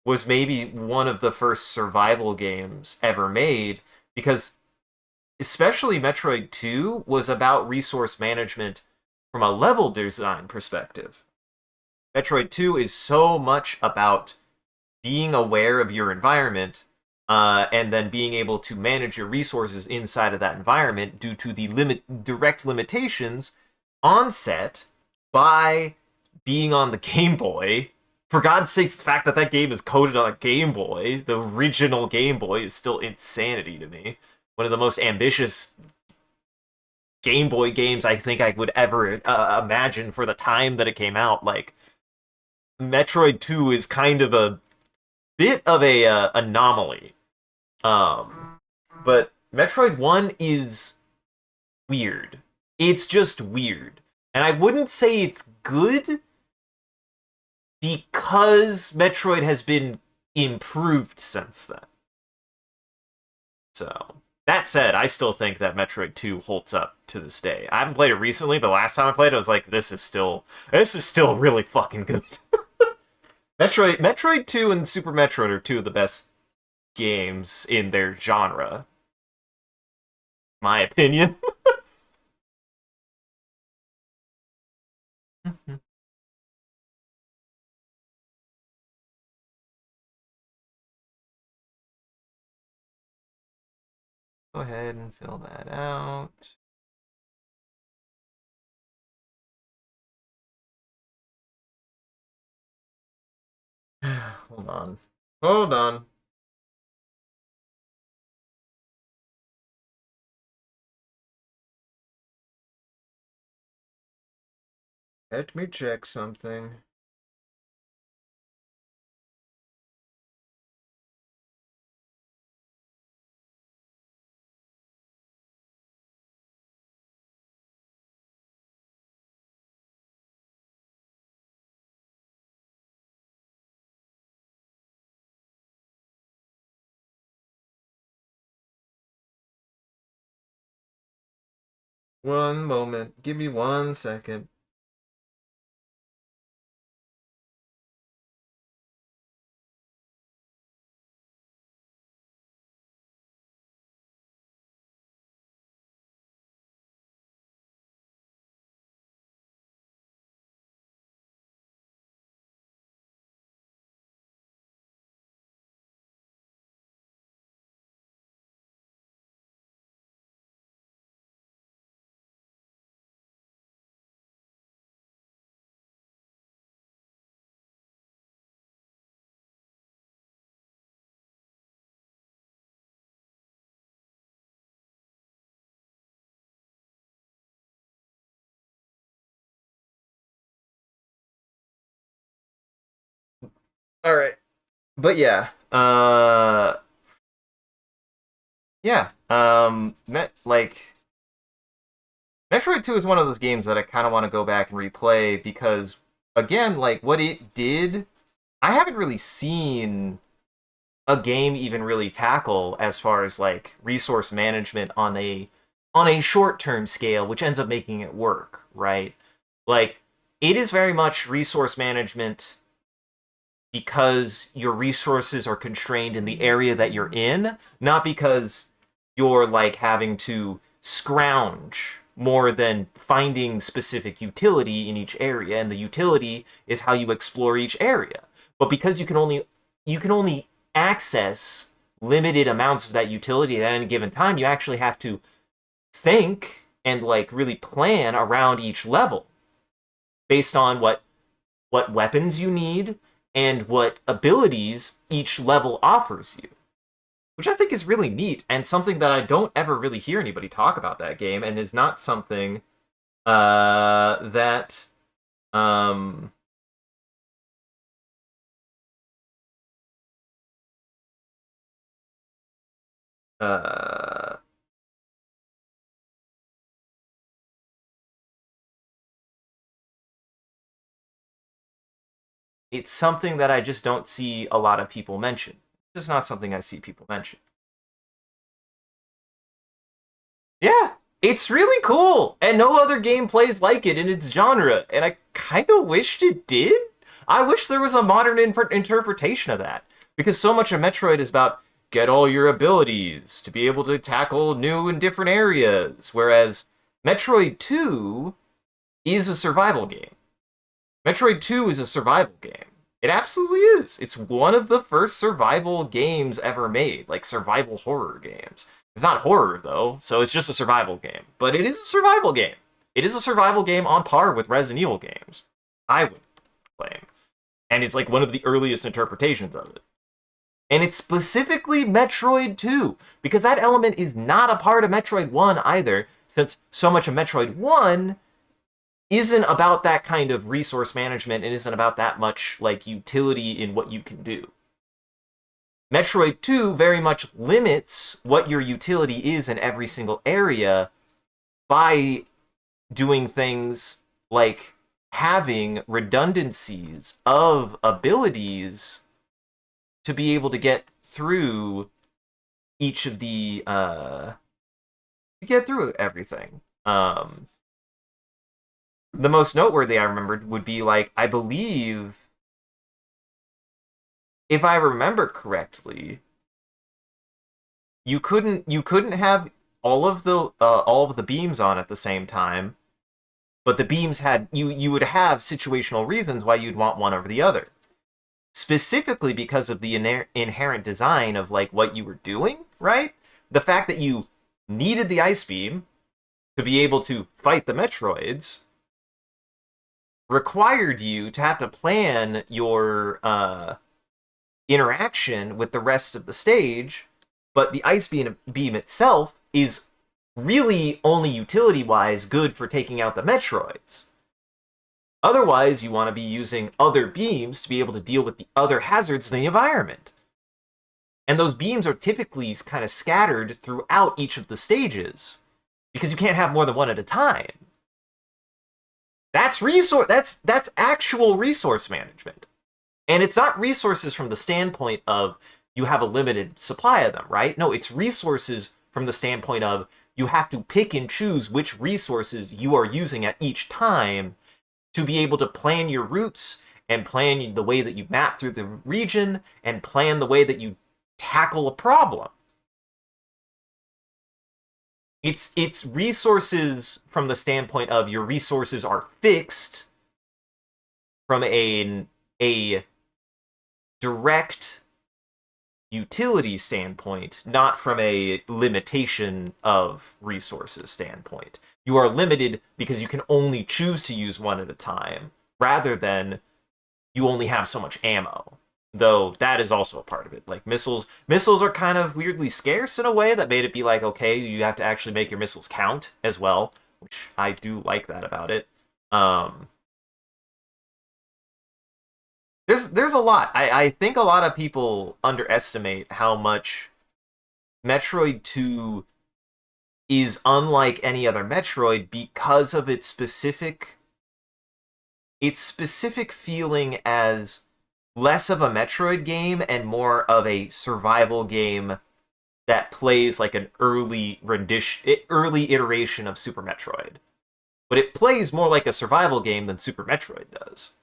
Speaker 1: was maybe one of the first survival games ever made because especially Metroid 2 was about resource management from a level design perspective. Metroid 2 is so much about being aware of your environment and then being able to manage your resources inside of that environment due to the direct limitations onset by being on the Game Boy. For God's sakes, the fact that that game is coded on a Game Boy, the original Game Boy, is still insanity to me. One of the most ambitious Game Boy games I think I would ever imagine for the time that it came out. Like, Metroid 2 is kind of a bit of a anomaly. But Metroid 1 is weird. It's just weird. And I wouldn't say it's good because Metroid has been improved since then. So, that said, I still think that Metroid 2 holds up to this day. I haven't played it recently, but last time I played it, I was like, this is still really fucking good. Metroid 2 and Super Metroid are two of the best games in their genre, my opinion. Go ahead and fill that out. Hold on. Hold on. Let me check something. One moment. Give me 1 second. All right. But yeah. Yeah. Metroid 2 is one of those games that I kind of want to go back and replay because again, like what it did, I haven't really seen a game even really tackle as far as like resource management on a short-term scale, which ends up making it work, right? Like it is very much resource management because your resources are constrained in the area that you're in, not because you're like having to scrounge more than finding specific utility in each area, and the utility is how you explore each area. But because you can only access limited amounts of that utility at any given time, you actually have to think and like really plan around each level based on what weapons you need and what abilities each level offers you, which I think is really neat and something that I don't ever really hear anybody talk about that game, and is not something that um Uh, it's something that I just don't see a lot of people mention. It's just not something I see people mention. Yeah, it's really cool, and no other game plays like it in its genre, and I kind of wished it did. I wish there was a modern interpretation of that, because so much of Metroid is about get all your abilities to be able to tackle new and different areas, whereas Metroid 2 is a survival game. Metroid 2 is a survival game. It absolutely is. It's one of the first survival games ever made, like survival horror games. It's not horror, though, so it's just a survival game. But it is a survival game. It is a survival game on par with Resident Evil games, I would claim. And it's like one of the earliest interpretations of it. And it's specifically Metroid 2, because that element is not a part of Metroid 1 either, since so much of Metroid 1 isn't about that kind of resource management and isn't about that much like utility in what you can do. Metroid 2 very much limits what your utility is in every single area by doing things like having redundancies of abilities to be able to get through each of the to get through everything. The most noteworthy I remembered would be like I believe if I remember correctly, you couldn't have all of the beams on at the same time, but the beams had you would have situational reasons why you'd want one over the other. Specifically because of the inherent design of like what you were doing, right? The fact that you needed the ice beam to be able to fight the Metroids required you to have to plan your interaction with the rest of the stage, but the ice beam itself is really only utility wise good for taking out the Metroids. Otherwise, you want to be using other beams to be able to deal with the other hazards in the environment. And those beams are typically kind of scattered throughout each of the stages because you can't have more than one at a time. That's actual resource management. And it's not resources from the standpoint of you have a limited supply of them, right? No, it's resources from the standpoint of you have to pick and choose which resources you are using at each time to be able to plan your routes and plan the way that you map through the region and plan the way that you tackle a problem. It's resources from the standpoint of your resources are fixed from a direct utility standpoint, not from a limitation of resources standpoint. You are limited because you can only choose to use one at a time, rather than you only have so much ammo. Though that is also a part of it. Like missiles are kind of weirdly scarce in a way that made it be like, okay, you have to actually make your missiles count as well, which I do like that about it. Um, there's a lot. I think a lot of people underestimate how much Metroid 2 is unlike any other Metroid because of its specific feeling as less of a Metroid game and more of a survival game that plays like an early iteration of Super Metroid. But it plays more like a survival game than Super Metroid does.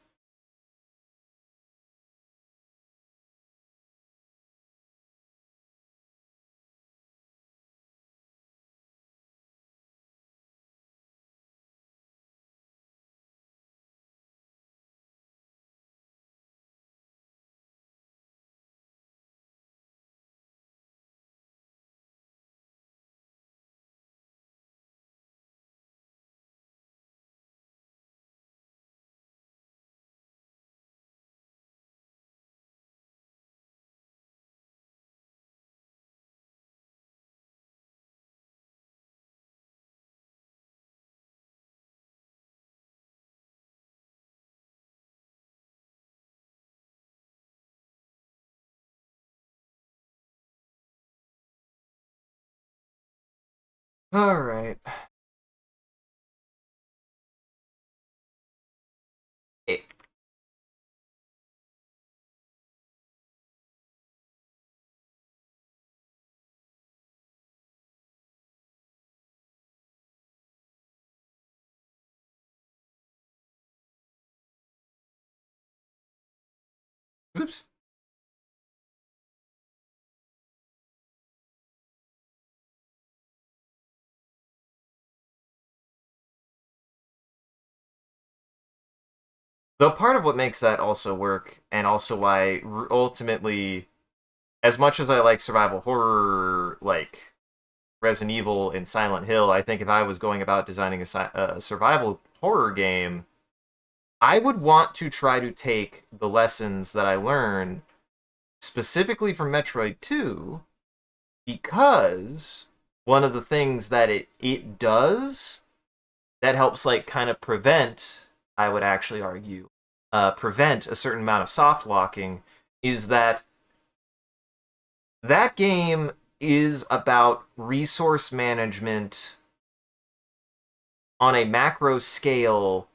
Speaker 1: All right. Eh, Oops. Though part of what makes that also work, and also why ultimately, as much as I like survival horror, like Resident Evil and Silent Hill, I think if I was going about designing a survival horror game, I would want to try to take the lessons that I learned specifically from Metroid 2, because one of the things that it does that helps like kind of prevent, I would actually argue, prevent a certain amount of soft locking is that that game is about resource management on a macro scale,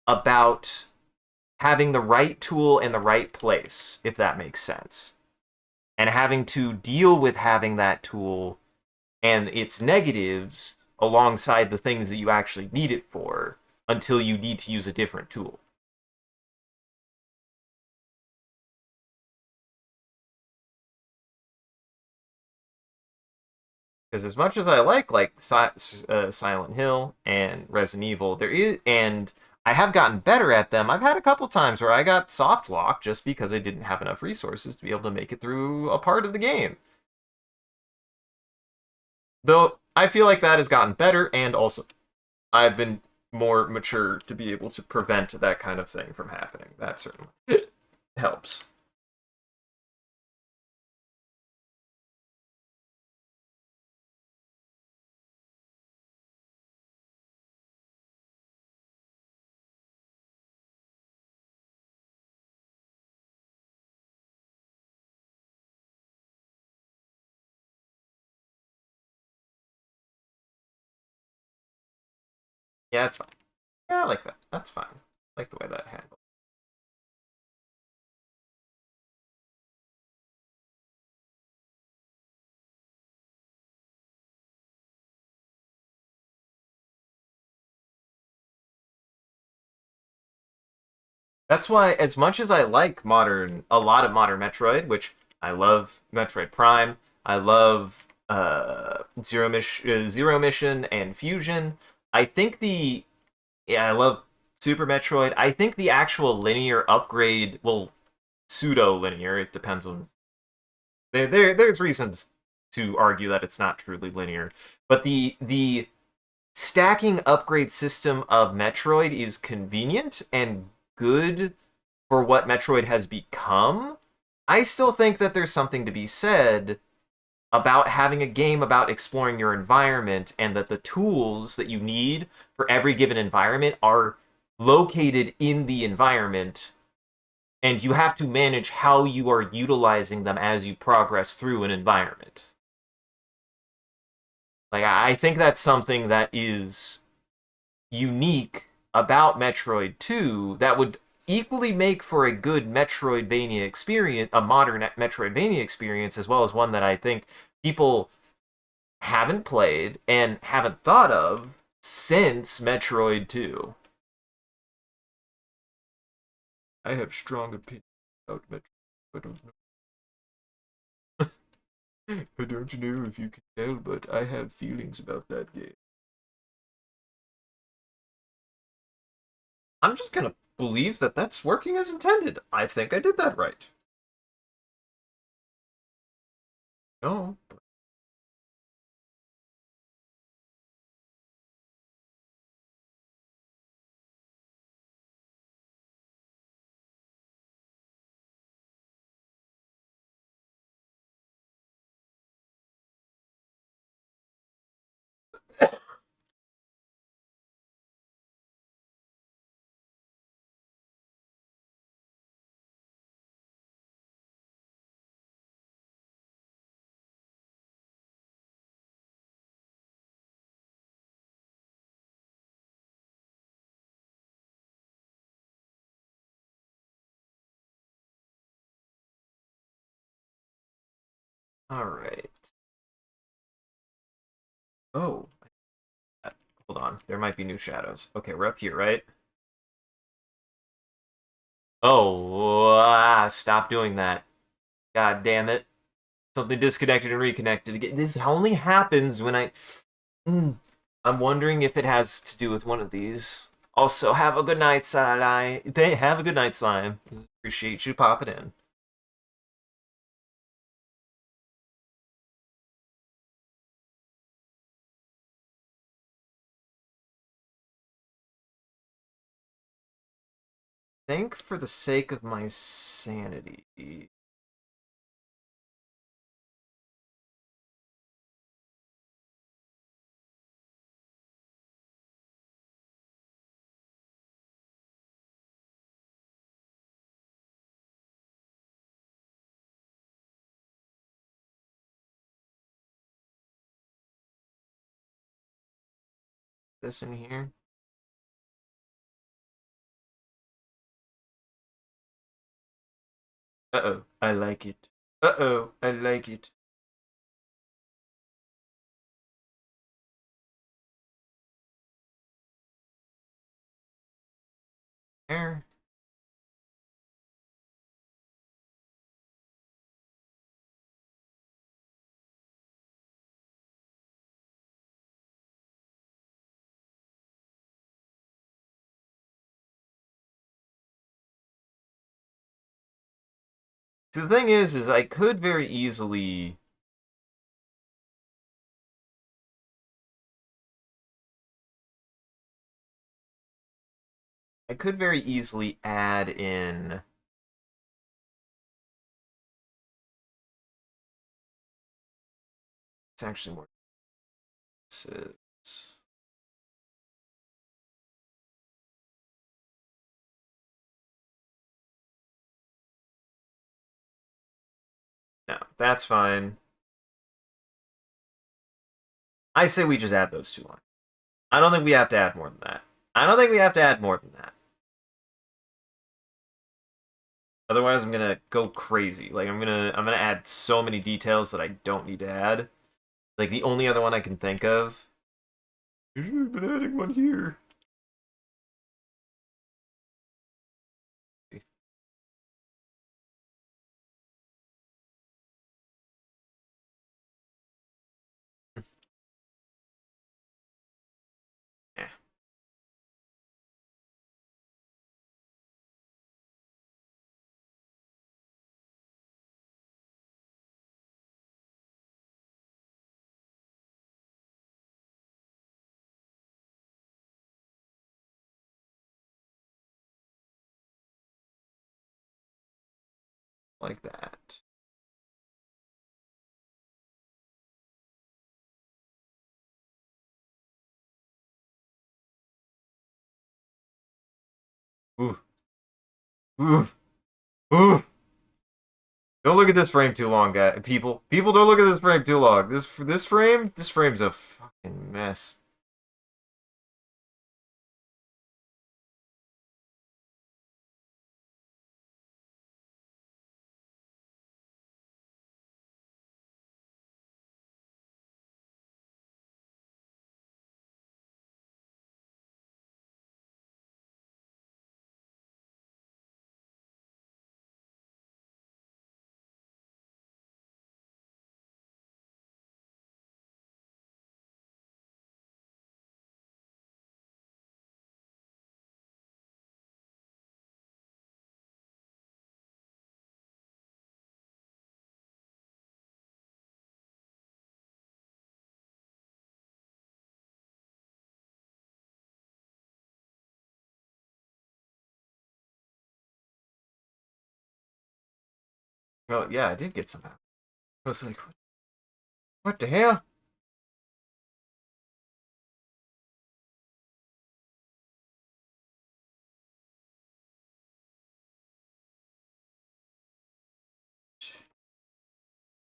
Speaker 1: about having the right tool in the right place, if that makes sense, and having to deal with having that tool and its negatives alongside the things that you actually need it for until you need to use a different tool. Because as much as I like Silent Hill and Resident Evil, there is, and I have gotten better at them. I've had a couple times where I got soft locked just because I didn't have enough resources to be able to make it through a part of the game. Though I feel like that has gotten better, and also I've been more mature to be able to prevent that kind of thing from happening. That certainly helps. Yeah, that's fine. Yeah, I like that. That's fine. I like the way that handled. That's why, as much as I like a lot of modern Metroid, which I love Metroid Prime, I love Zero Mission and Fusion. I think I love Super Metroid. I think the actual linear upgrade, well, pseudo linear. It depends on there's reasons to argue that it's not truly linear, but the stacking upgrade system of Metroid is convenient and good for what Metroid has become. I still think that there's something to be said about having a game about exploring your environment, and that the tools that you need for every given environment are located in the environment, and you have to manage how you are utilizing them as you progress through an environment. Like, I think that's something that is unique about Metroid 2 that would equally make for a good Metroidvania experience, a modern Metroidvania experience, as well as one that I think people haven't played and haven't thought of since Metroid 2. I have strong opinions about Metroid. I don't know. I don't know if you can tell, but I have feelings about that game. I'm just gonna believe that that's working as intended. I think I did that right. No, All right. Oh, hold on. There might be new shadows. Okay, we're up here, right? Oh, stop doing that. God damn it. Something disconnected and reconnected again. This only happens when I. Mm. I'm wondering if it has to do with one of these. Also, have a good night, Slime. They have a good night, Slime. Appreciate you popping in. Think for the sake of my sanity. This in here. Uh-oh, I like it. Uh-oh, I like it. There. So the thing is I could very easily. I could very easily add in. It's actually more. This is. No, that's fine. I say we just add those two lines. I don't think we have to add more than that. I don't think we have to add more than that. Otherwise, I'm gonna go crazy. Like I'm gonna add so many details that I don't need to add. Like the only other one I can think of. You should have been adding one here. Yeah, like that. Ooh, ooh, ooh. Don't look at this frame too long, guys. People, don't look at this frame too long. This frame's a fucking mess. Well, yeah, I did get some. I was like, what the hell?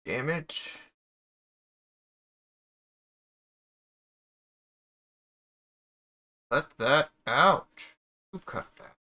Speaker 1: Damn it. Cut that out. Who cut that?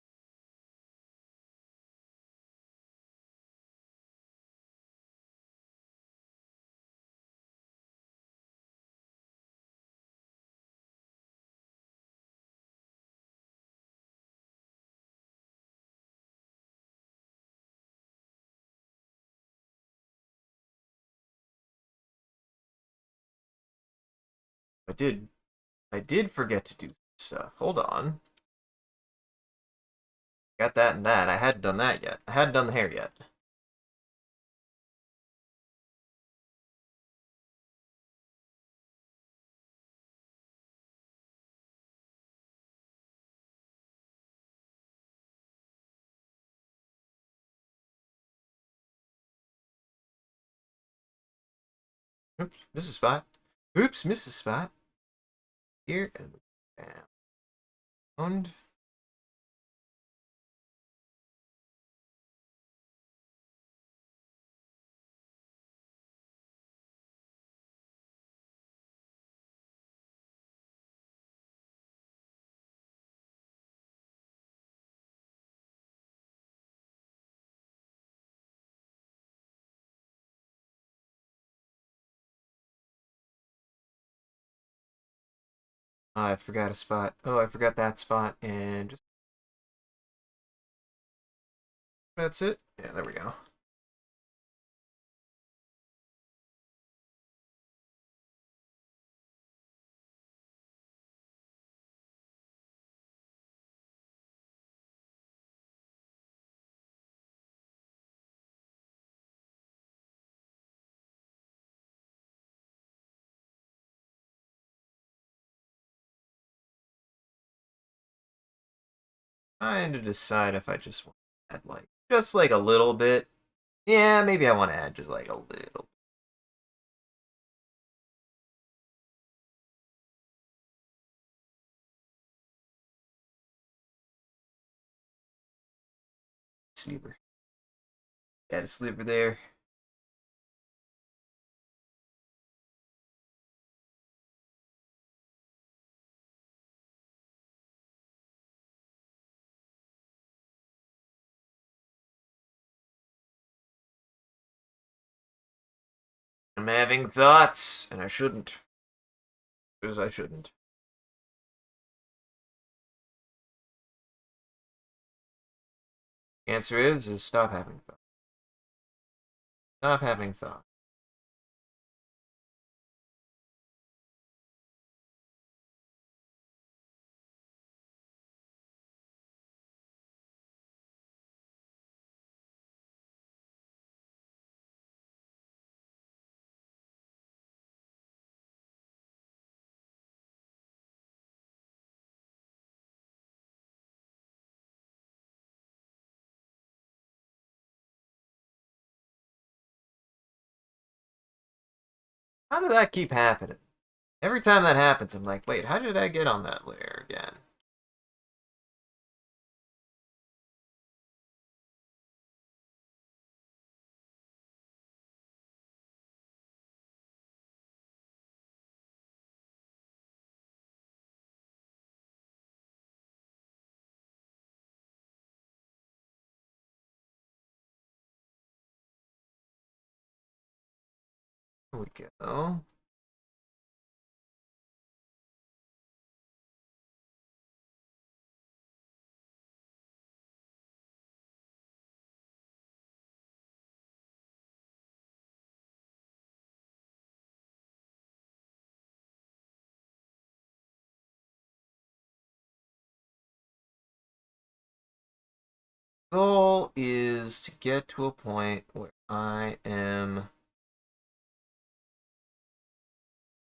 Speaker 1: I did forget to do stuff. Hold on. Got that and that. I hadn't done that yet. I hadn't done the hair yet. Oops, miss a spot. Oops, miss a spot. Here and I forgot a spot. Oh, I forgot that spot. And just that's it. Yeah, there we go. I had to decide if I just want to add like just like a little bit. Yeah, maybe I want to add just like a little. Sleeper. Add a sleeper there. I'm having thoughts, and I shouldn't. Because I shouldn't. Answer is stop having thoughts. Stop having thoughts. How did that keep happening? Every time that happens, I'm like, wait, how did I get on that layer again? Here we go. Goal is to get to a point where I am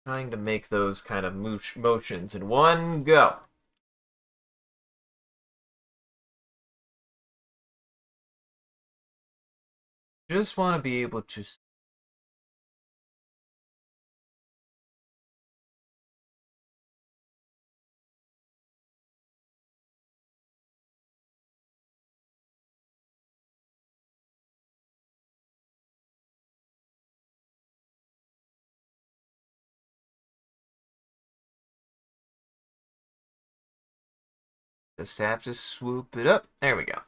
Speaker 1: trying to make those kind of motions in one go. Just want to be able to. Just have to swoop it up. There we go.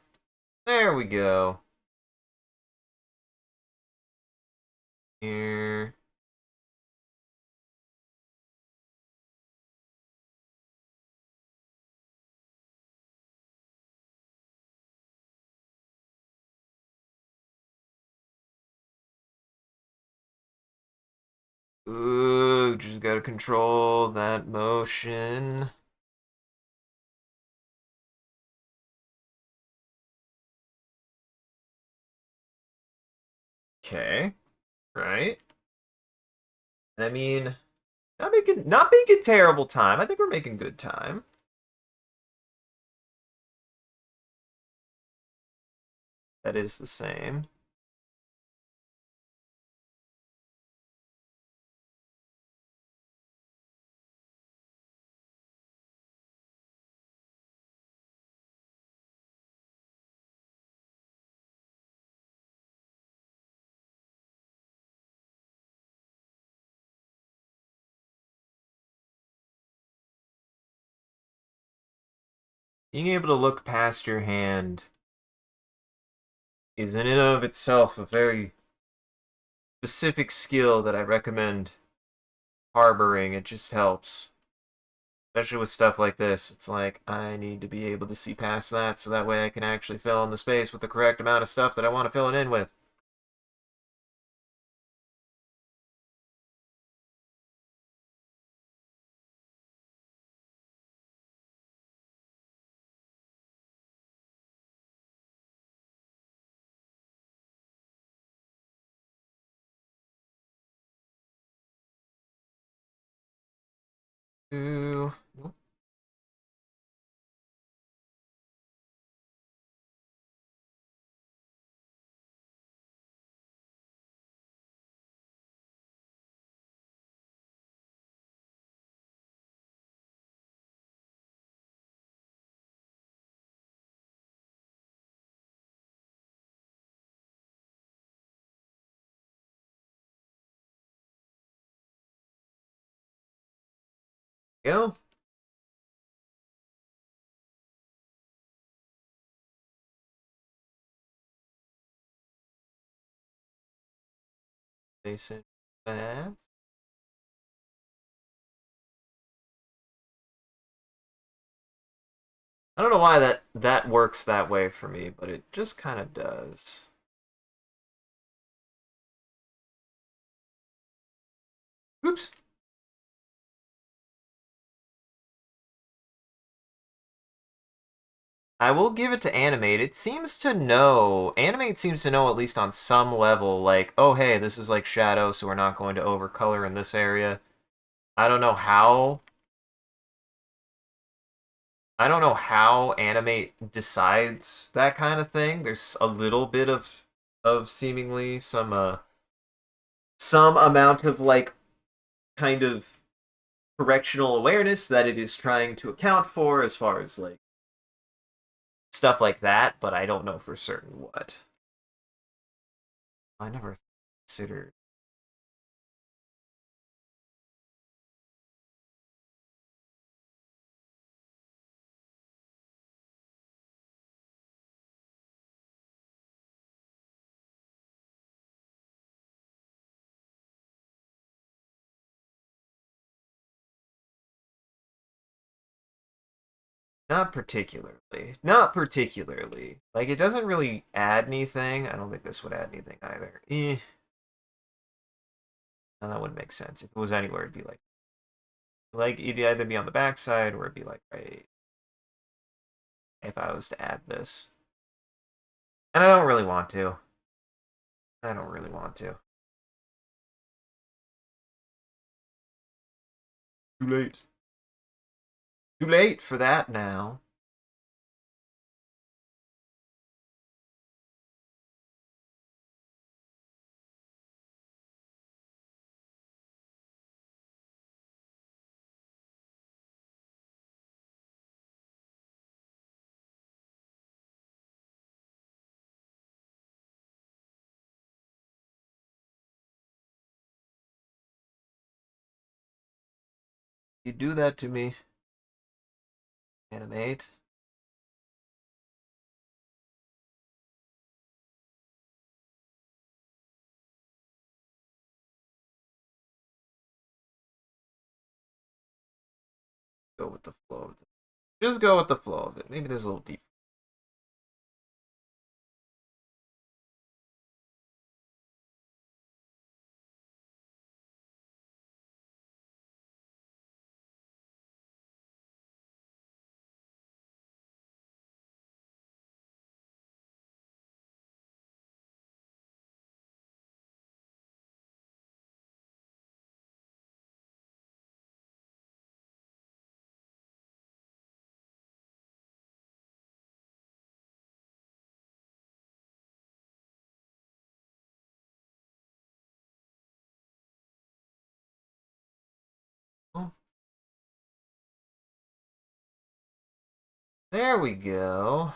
Speaker 1: There we go. Here. Ooh, just gotta gotta control that motion. Okay, right. I mean, not making terrible time. I think we're making good time. That is the same. Being able to look past your hand is in and of itself a very specific skill that I recommend harboring. It just helps. Especially with stuff like this. It's like, I need to be able to see past that so that way I can actually fill in the space with the correct amount of stuff that I want to fill it in with. Ooh. Go. Basic fast. I don't know why that works that way for me, but it just kind of does. Oops. I will give it to Animate. It seems to know, Animate seems to know at least on some level, like, oh hey, this is like shadow, so we're not going to overcolor in this area. I don't know how. I don't know how Animate decides that kind of thing. There's a little bit of seemingly some amount of like kind of correctional awareness that it is trying to account for as far as like stuff like that, but I don't know for certain what. I never considered. Not particularly. Not particularly. Like, it doesn't really add anything. I don't think this would add anything either. And that wouldn't make sense. If it was anywhere, it'd be like it'd either be on the backside or it'd be like right if I was to add this. And I don't really want to. I don't really want to. Too late. Too late for that now. You do that to me, animate. Go with the flow of it. Just go with the flow of it. Maybe there's a little deep. There we go.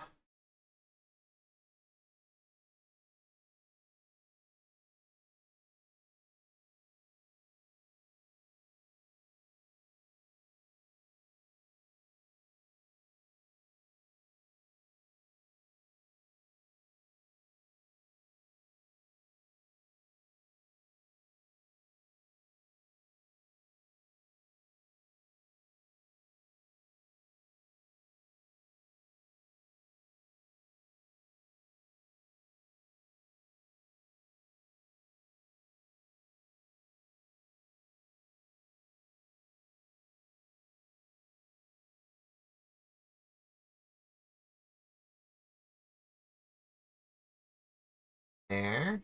Speaker 1: There.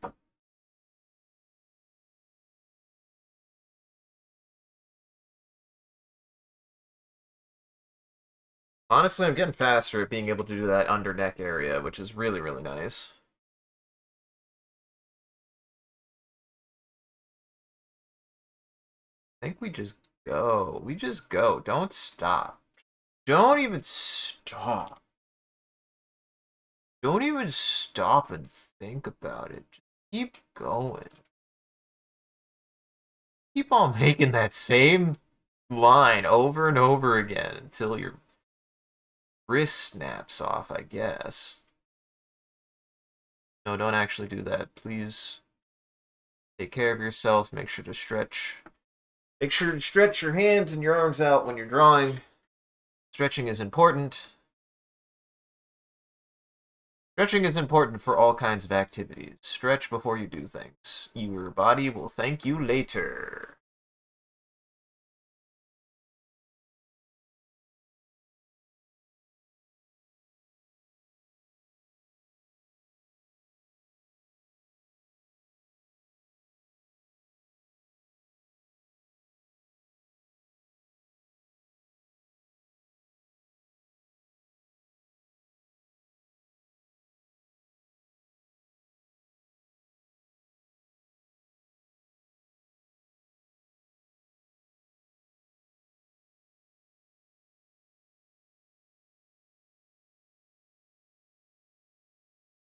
Speaker 1: Honestly, I'm getting faster at being able to do that under neck area, which is really, really nice. I think we just go. We just go. Don't stop. Don't even stop. Don't even stop and think about it. Just keep going. Keep on making that same line over and over again until your wrist snaps off, I guess. No, don't actually do that. Please take care of yourself. Make sure to stretch. Make sure to stretch your hands and your arms out when you're drawing. Stretching is important. Stretching is important for all kinds of activities. Stretch before you do things. Your body will thank you later.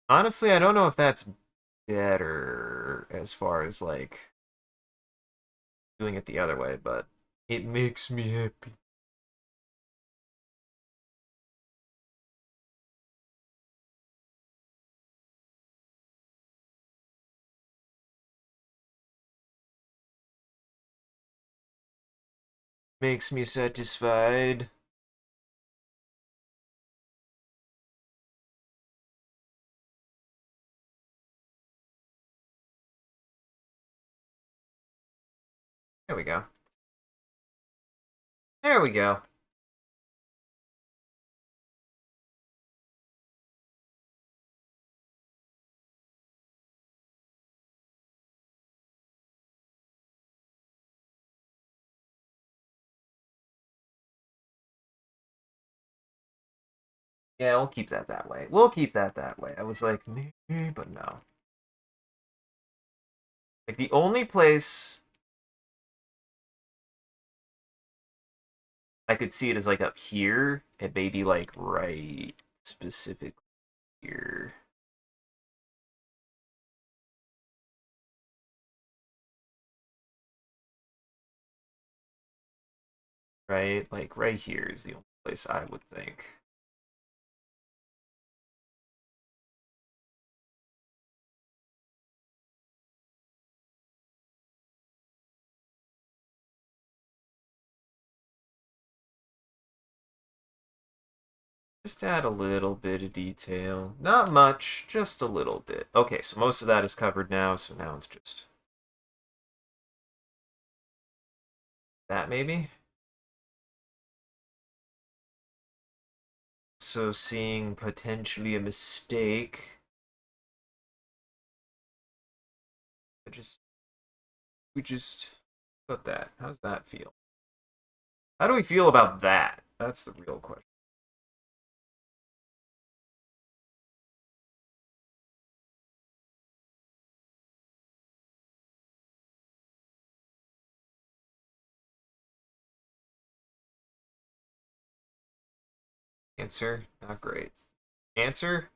Speaker 1: Honestly, I don't know if that's better as far as like doing it the other way, but it makes me happy. Makes me satisfied. There we go. There we go. Yeah, we'll keep that way. We'll keep that way. I was like, maybe, but no. Like the only place I could see it is like up here, and maybe like right specific here. Right? Like right here is the only place I would think. Just add a little bit of detail. Not much, just a little bit. Okay, so most of that is covered now, so now it's just that maybe? So seeing potentially a mistake. I just we just put that. How's that feel? How do we feel about that? That's the real question. Answer, not great. Answer?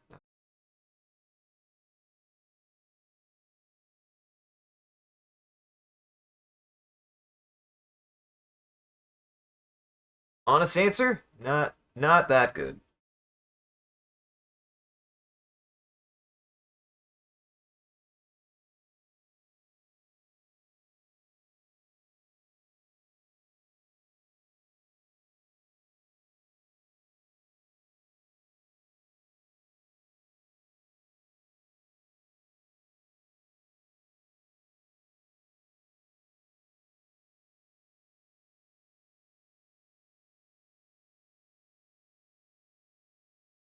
Speaker 1: Honest answer? Not that good.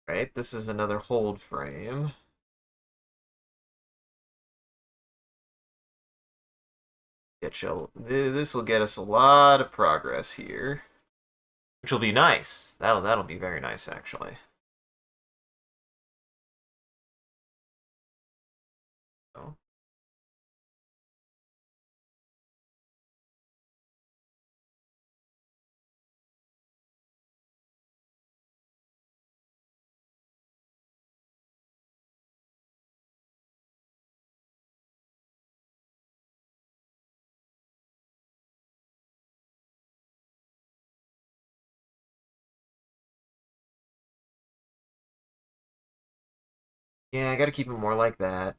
Speaker 1: Right, this is another hold frame. This will get us a lot of progress here, which will be nice. That'll be very nice actually. Oh. Yeah, I gotta keep it more like that.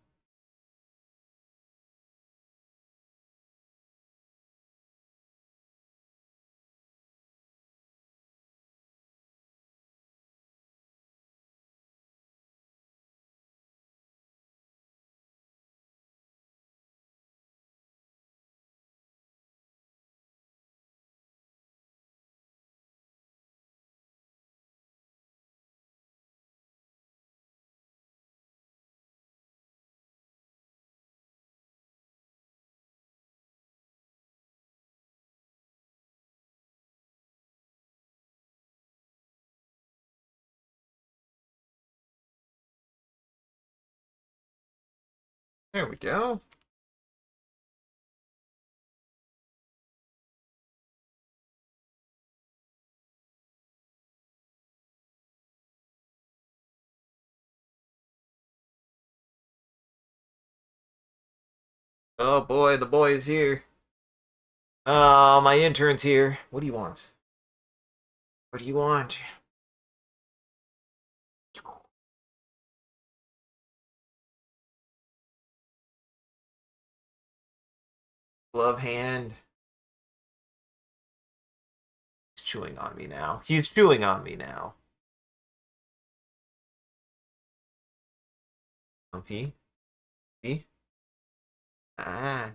Speaker 1: There we go. Oh boy, the boy is here. Oh, my intern's here. What do you want? What do you want? Glove hand. He's chewing on me now. He's chewing on me now. Comfy. See? Ah.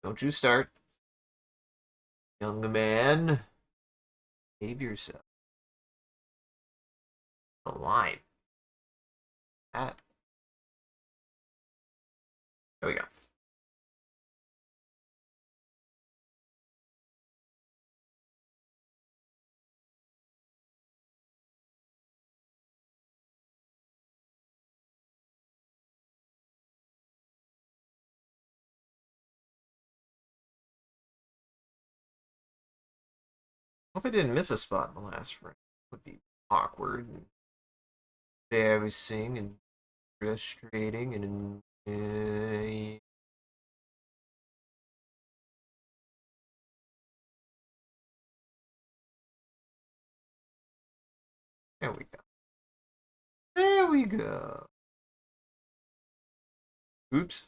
Speaker 1: Don't you start. Young man. Behave yourself. The line. Ah. There we go. Hope I didn't miss a spot in the last frame. Would be awkward and embarrassing and frustrating and there we go. There we go. Oops.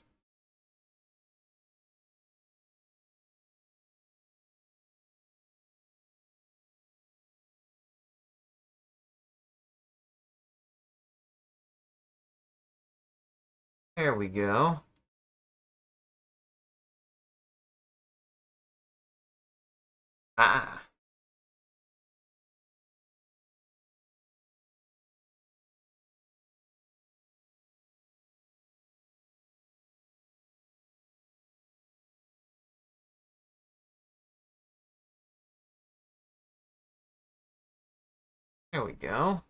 Speaker 1: There we go. Ah. There we go.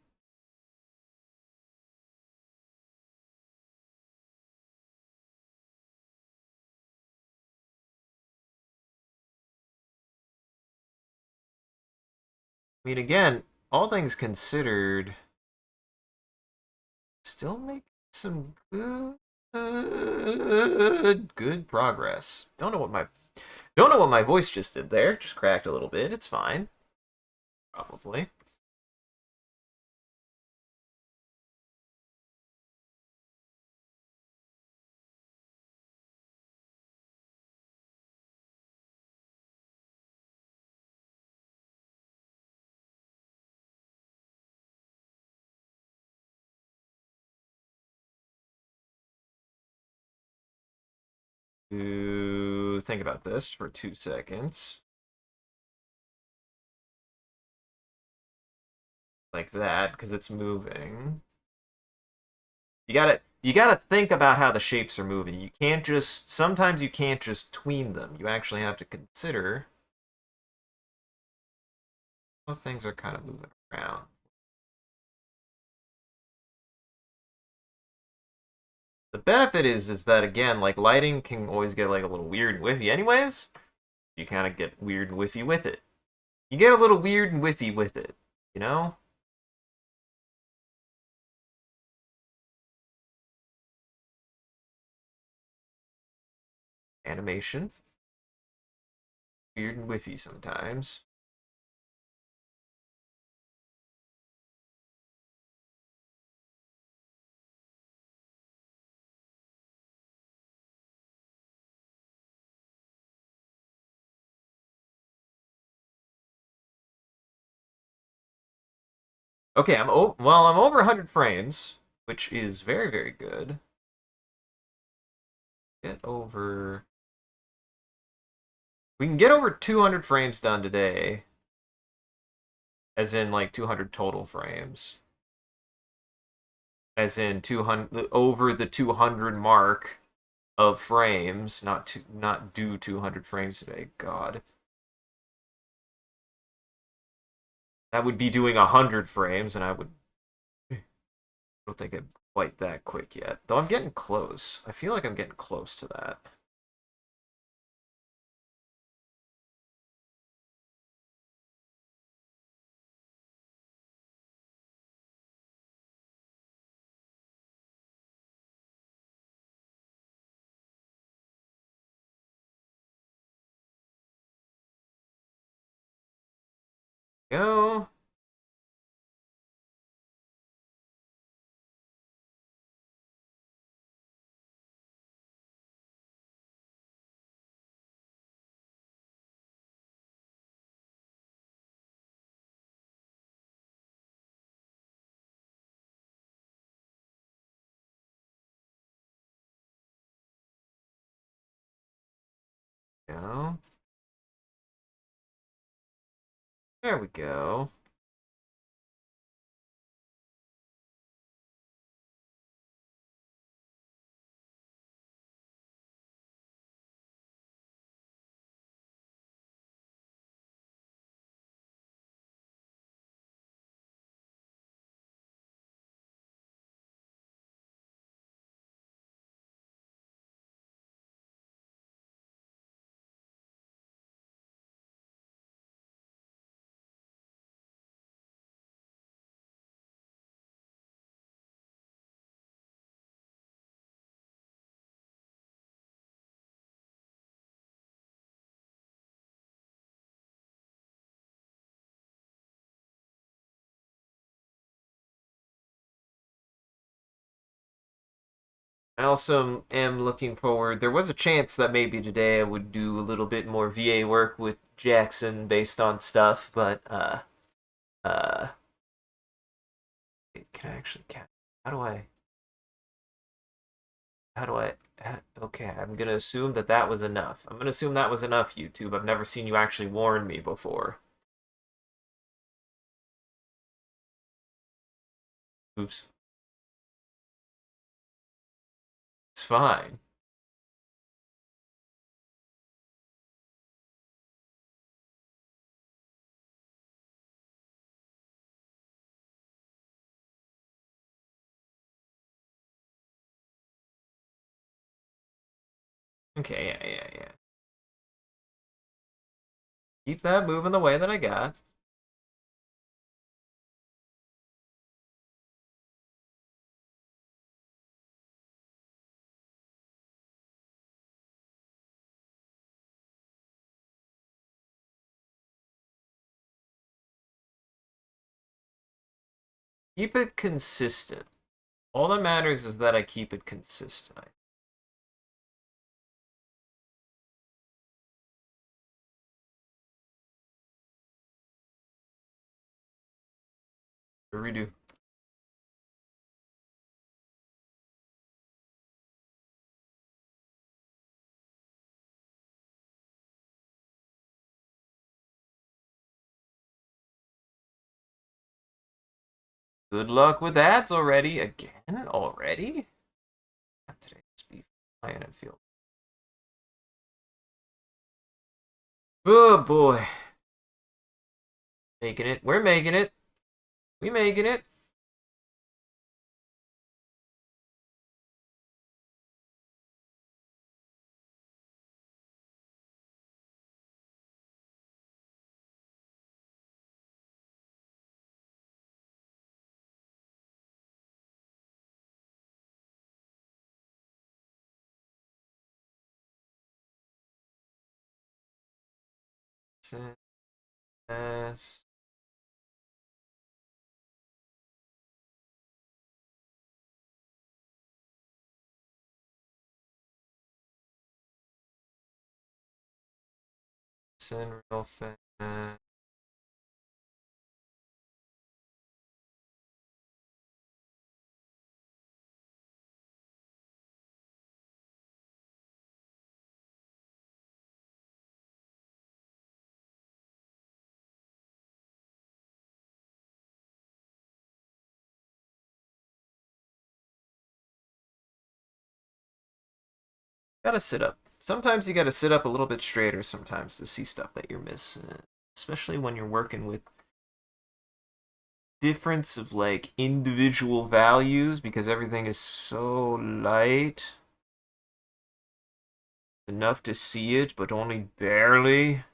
Speaker 1: I mean, again, all things considered, still making some good progress. Don't know what my voice just did there. Just cracked a little bit. It's fine. Probably. To think about this for 2 seconds. Like that, because it's moving. You gotta think about how the shapes are moving. You can't just sometimes you can't just tween them. You actually have to consider how things are kind of moving around. The benefit is that again, like lighting can always get like a little weird and whiffy anyways. You kind of get weird and whiffy with it. You get a little weird and whiffy with it, you know? Animation, weird and whiffy sometimes. Okay, I'm over 100 frames, which is very, very good. Get over We can get over 200 frames done today, as in like 200 total frames. As in 200 over the 200 mark of frames, not do 200 frames today. God. That would be doing 100 frames and I don't think I'm quite that quick yet. Though I'm getting close. I feel like I'm getting close to that. Go. Go. There we go. I also am looking forward. There was a chance that maybe today I would do a little bit more VA work with Jackson based on stuff, but uh can I actually count? How do I how do I okay, I'm gonna assume that that was enough. I'm gonna assume that was enough, YouTube. I've never seen you actually warn me before. Oops. It's fine. Okay, yeah. Keep that moving the way that I got. Keep it consistent. All that matters is that I keep it consistent. Redo. Good luck with ads already. Again? Already? Not today. Just be flying and feel. Oh boy. Making it. We're making it. We making it. Yes. Send real fast. Gotta sit up. Sometimes you gotta sit up a little bit straighter sometimes to see stuff that you're missing. Especially when you're working with difference of like individual values because everything is so light. Enough to see it, but only barely.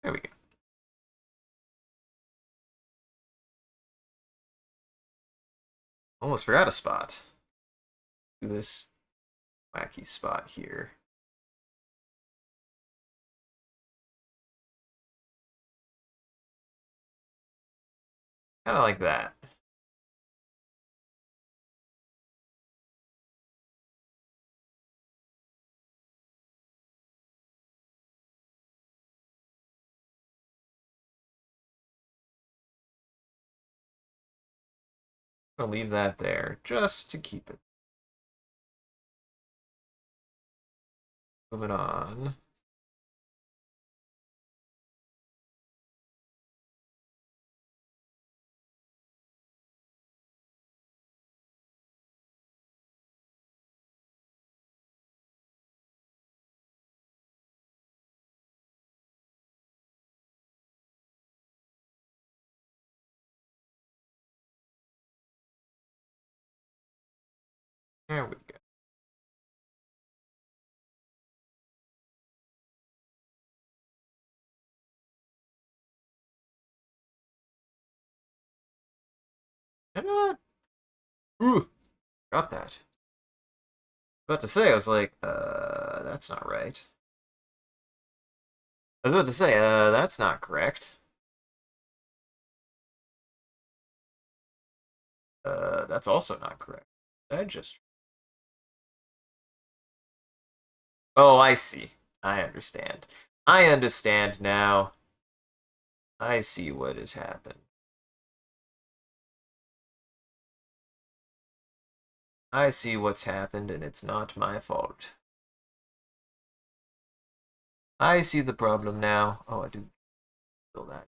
Speaker 1: There we go. Almost forgot a spot. Do this wacky spot here. Kind of like that. I'll leave that there just to keep it. Moving on. There we go. Ooh, got that. About to say, I was like, that's not right. I was about to say, that's not correct. That's also not correct. I just. Oh, I see. I understand. I understand now. I see what has happened. I see what's happened, and it's not my fault. I see the problem now. Oh, I do feel that.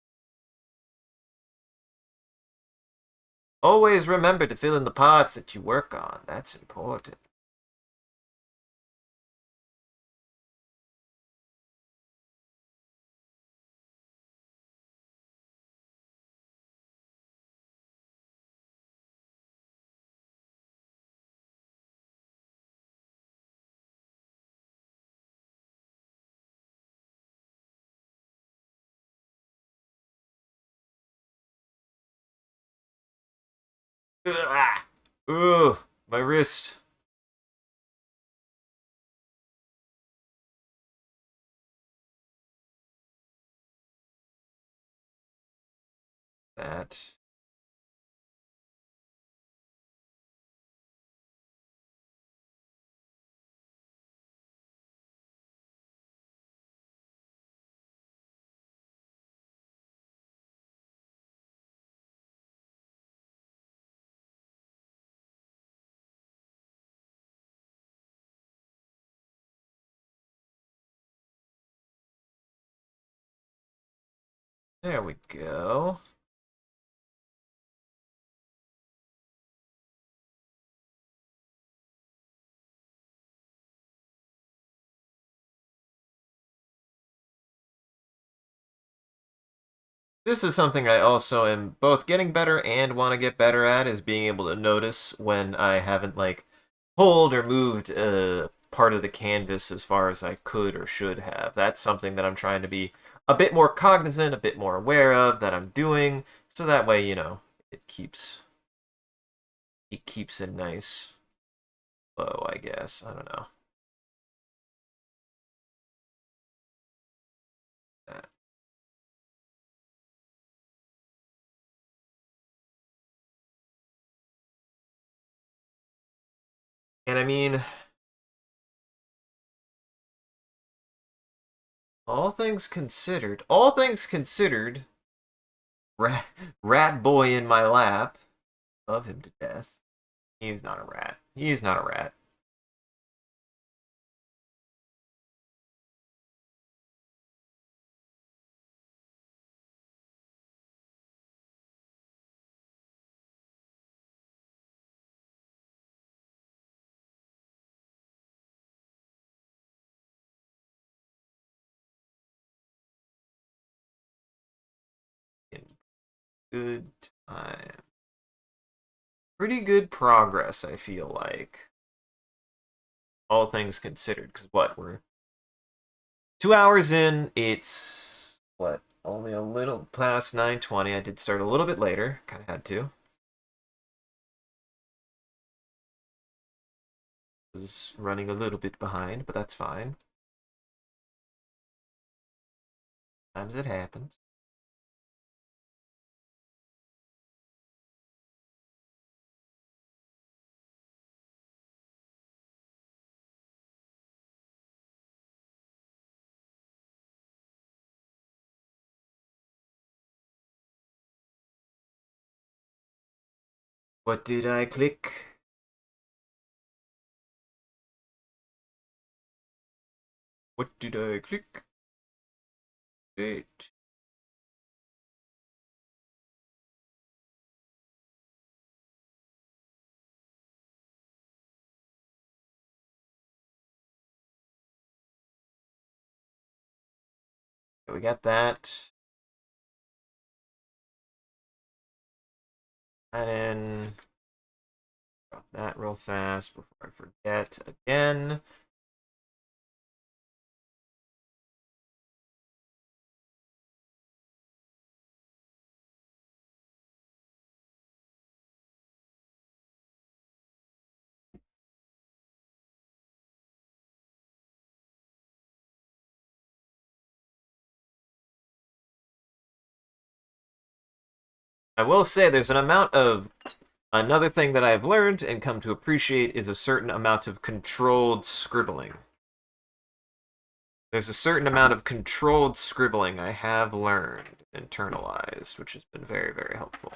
Speaker 1: Always remember to fill in the parts that you work on. That's important. Ugh. Ugh, my wrist. That. There we go. This is something I also am both getting better and want to get better at, is being able to notice when I haven't like pulled or moved part of the canvas as far as I could or should have. That's something that I'm trying to be a bit more cognizant, a bit more aware of that I'm doing, so that way, it keeps a nice flow, I guess. I don't know. And I mean, all things considered, rat, rat boy in my lap, love him to death. He's not a rat. He's not a rat. In good time. Pretty good progress, I feel like. All things considered. Because what? We're 2 hours in. It's, what? Only a little past 9:20. I did start a little bit later. Kind of had to. Was running a little bit behind, but that's fine. Sometimes it happens. What did I click? What did I click? Wait. Okay, we got that. And then drop that real fast before I forget again. I will say there's an amount of another thing that I've learned and come to appreciate is a certain amount of controlled scribbling. There's a certain amount of controlled scribbling I have learned, internalized, which has been very, very helpful.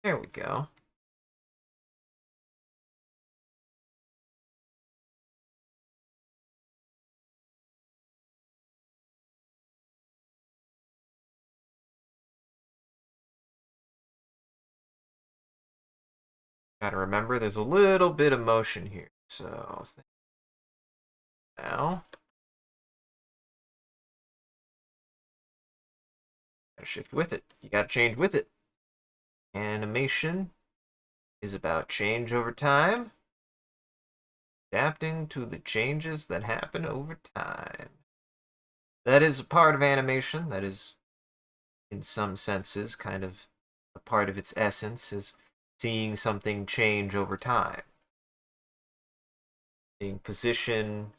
Speaker 1: There we go. Gotta remember there's a little bit of motion here. So now, gotta shift with it. You gotta change with it. Animation is about change over time. adapting to the changes that happen over time. That is a part of animation. That is, in some senses, kind of a part of its essence is seeing something change over time. Seeing position,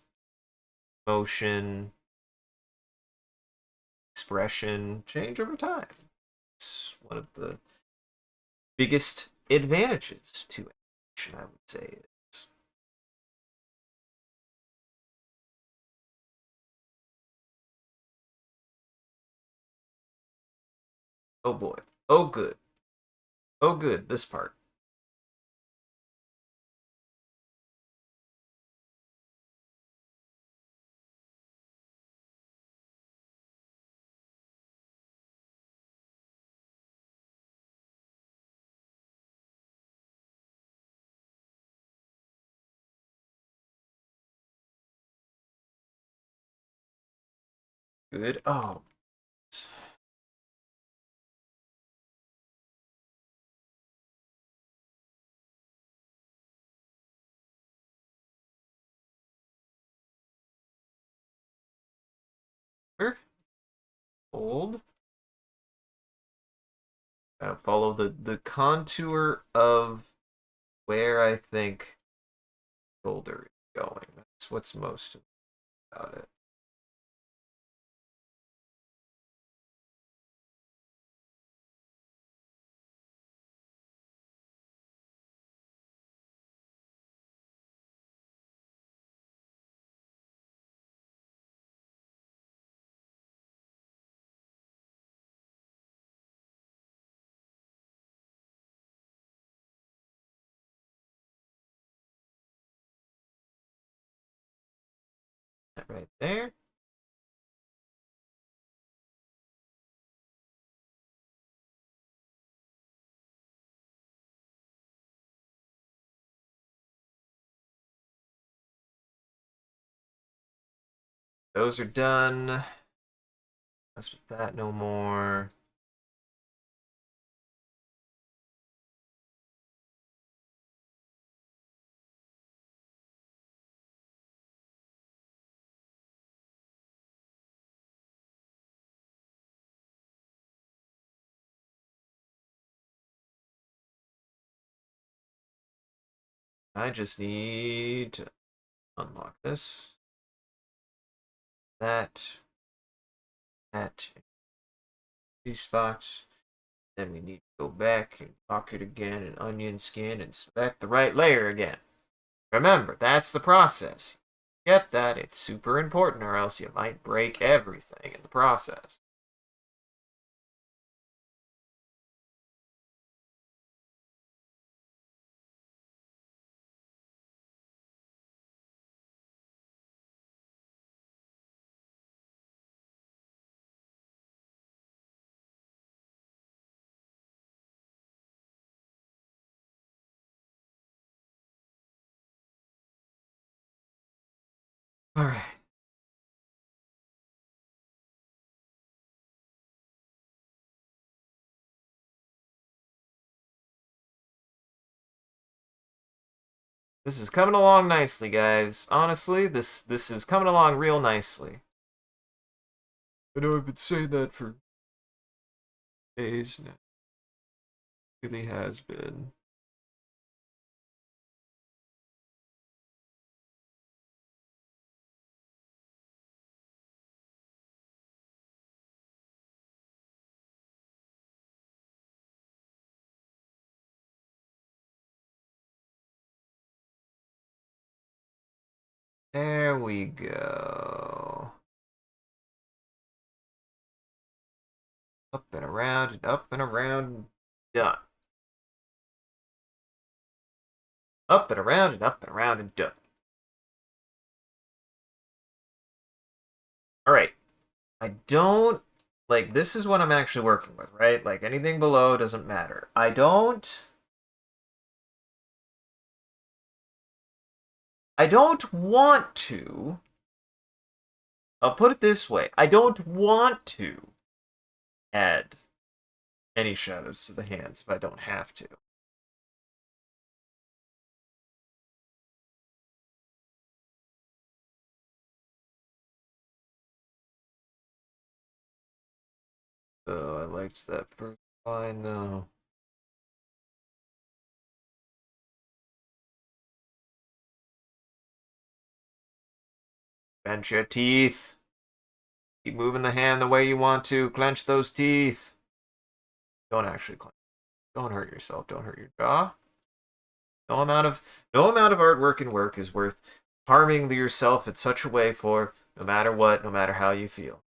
Speaker 1: motion, expression change over time. It's one of the biggest advantages to animation, I would say. Is oh boy. Oh good. Oh good, this part. Good. Oh. Hold. Follow the contour of where I think shoulder is going. That's what's most about it. That right there. Those are done. Mess with that no more. I just need to unlock this. That. That. These spots. Then we need to go back and lock it again and onion skin and select the right layer again. Remember, that's the process. Get that, it's super important or else you might break everything in the process. Alright. This is coming along nicely, guys. Honestly, this is coming along real nicely. I know I've been saying that for days now. It really has been. There we go. Up and around and up and around. Done. Up and around and up and around and done. Alright. I don't like this is what I'm actually working with, right? Like anything below doesn't matter. I don't want to. I'll put it this way. I don't want to add any shadows to the hands if I don't have to. Oh, I liked that first line though. Clench your teeth. Keep moving the hand the way you want to. Clench those teeth. Don't actually clench. Don't hurt yourself. Don't hurt your jaw. No amount of artwork and work is worth harming yourself in such a way for no matter what, no matter how you feel.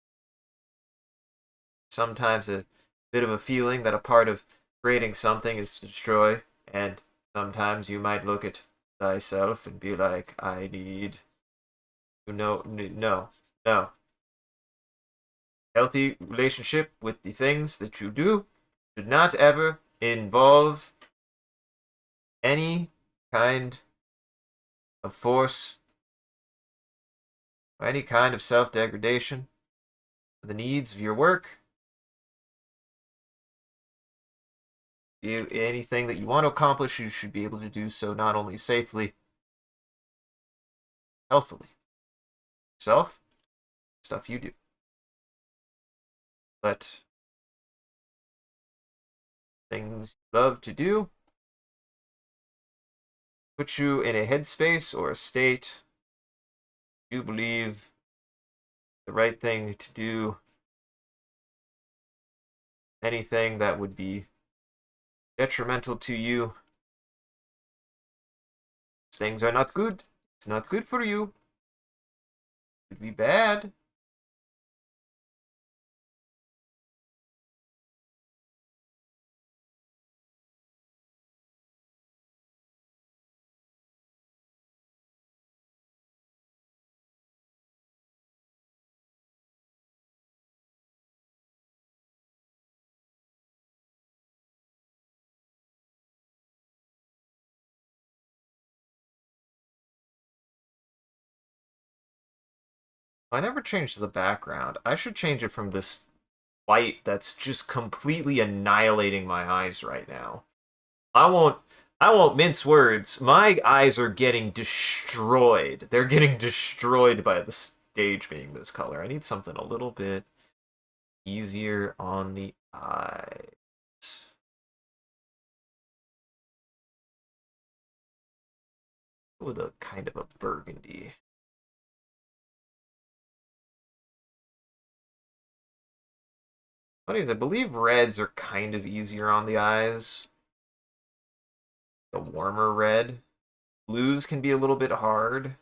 Speaker 1: Sometimes a bit of a feeling that a part of creating something is to destroy, and sometimes you might look at thyself and be like, I need to know, no, no. Healthy relationship with the things that you do should not ever involve any kind of force or any kind of self-degradation for the needs of your work. Anything that you want to accomplish, you should be able to do so not only safely, healthily. Self, stuff you do. But things you love to do put you in a headspace or a state you believe the right thing to do. Anything that would be detrimental to you. Things are not good. It's not good for you. It would be bad. I never changed the background. I should change it from this white that's just completely annihilating my eyes right now. I won't I won't mince words. My eyes are getting destroyed. They're getting destroyed by the stage being this color. I need something a little bit easier on the eyes. With a kind of a burgundy. Funny is, I believe reds are kind of easier on the eyes. The warmer red. Blues can be a little bit hard.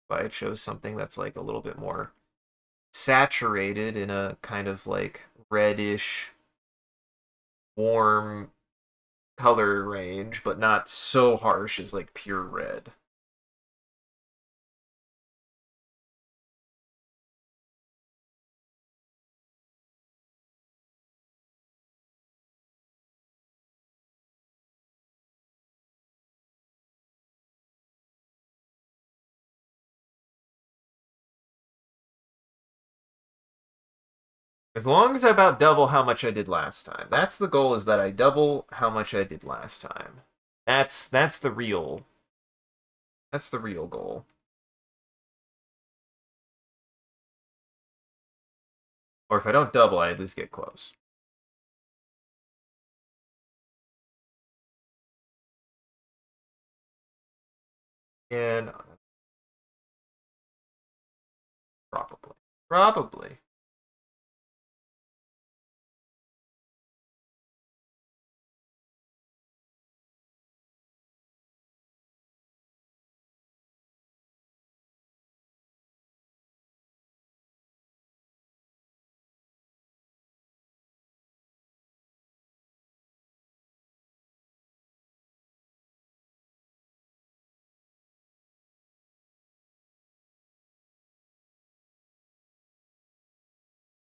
Speaker 1: But I chose something that's like a little bit more saturated in a kind of like reddish, warm color range, but not so harsh as like pure red. As long as I about double how much I did last time. That's the goal, is that I double how much I did last time. That's the real goal. Or if I don't double, I at least get close. And probably. Probably.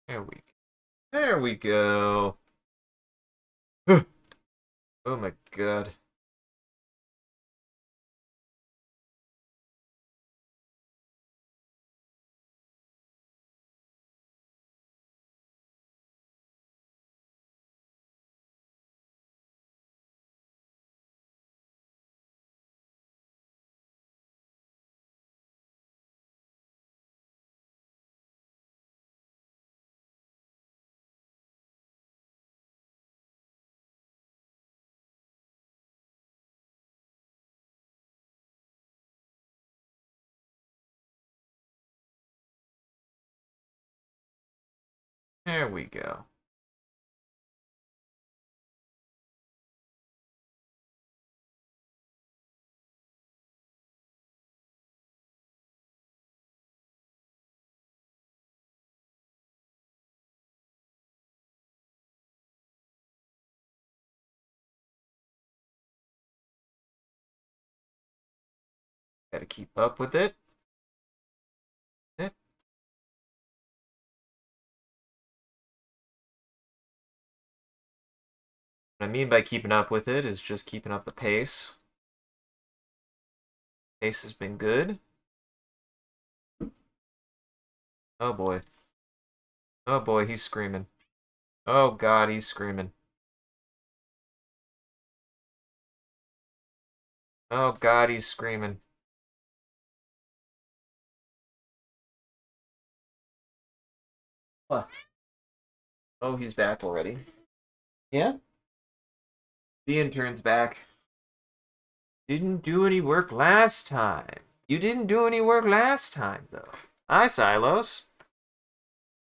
Speaker 1: There we go. There we go. Oh my god. There we go. Gotta keep up with it. What I mean by keeping up with it is just keeping up the pace. Pace has been good. Oh boy. Oh boy, he's screaming. Oh god, he's screaming. Oh god, he's screaming. What? Oh, he's back already. Yeah? The intern's back. Didn't do any work last time. You didn't do any work last time, though. Hi, Silos.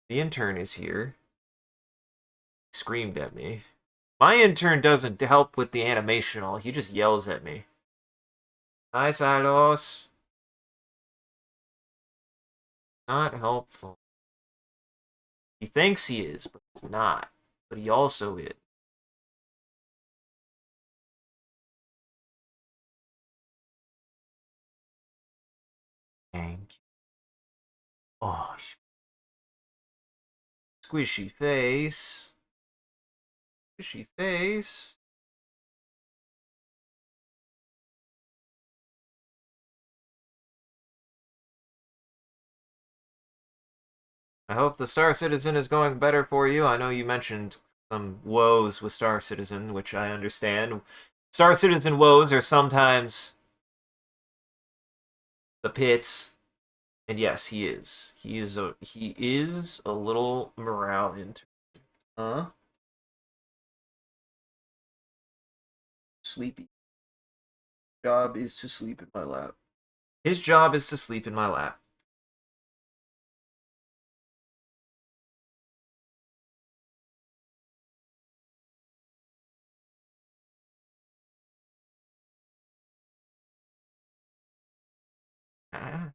Speaker 1: The intern is here. He screamed at me. My intern doesn't help with the animation all. He just yells at me. Hi, Silos. Not helpful. He thinks he is, but he's not. But he also is. Thank you. Oh, squishy face. Squishy face. I hope the Star Citizen is going better for you. I know you mentioned some woes with Star Citizen, which I understand. Star Citizen woes are sometimes the pits, and yes, he is. He is a little morale intern. Huh? Sleepy. Job is to sleep in my lap. His job is to sleep in my lap. Ah,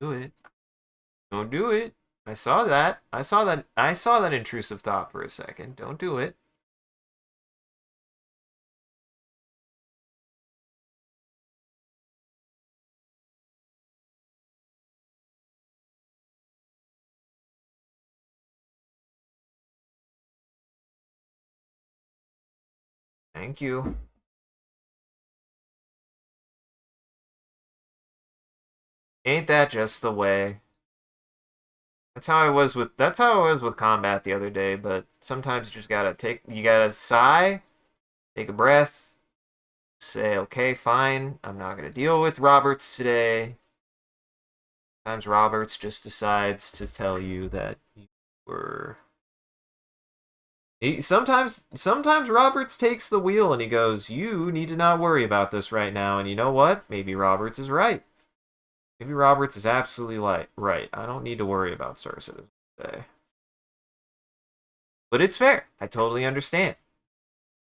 Speaker 1: do it. Don't do it. I saw that. I saw that intrusive thought for a second. Don't do it. Thank you. Ain't that just the way? That's how I was with combat the other day, but sometimes you just gotta sigh, take a breath, say, okay, fine, I'm not gonna deal with Roberts today. Sometimes Roberts just decides to tell you that you were sometimes Roberts takes the wheel and he goes, "You need to not worry about this right now." And you know what? Maybe Roberts is right. Maybe Roberts is absolutely right. I don't need to worry about Star Citizen today. But it's fair. I totally understand.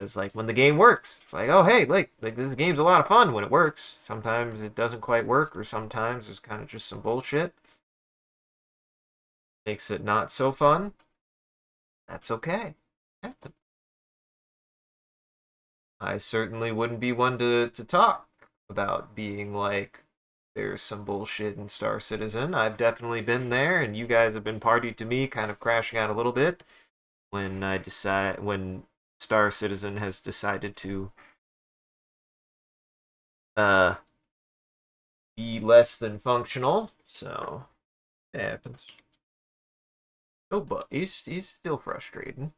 Speaker 1: It's like when the game works, it's like, oh hey, like this game's a lot of fun when it works. Sometimes it doesn't quite work, or sometimes there's kind of just some bullshit. Makes it not so fun. That's okay. I certainly wouldn't be one to talk about being like there's some bullshit in Star Citizen. I've definitely been there, and you guys have been party to me, kind of crashing out a little bit when Star Citizen has decided to uh be less than functional. So it happens. Oh, but he's still frustrated.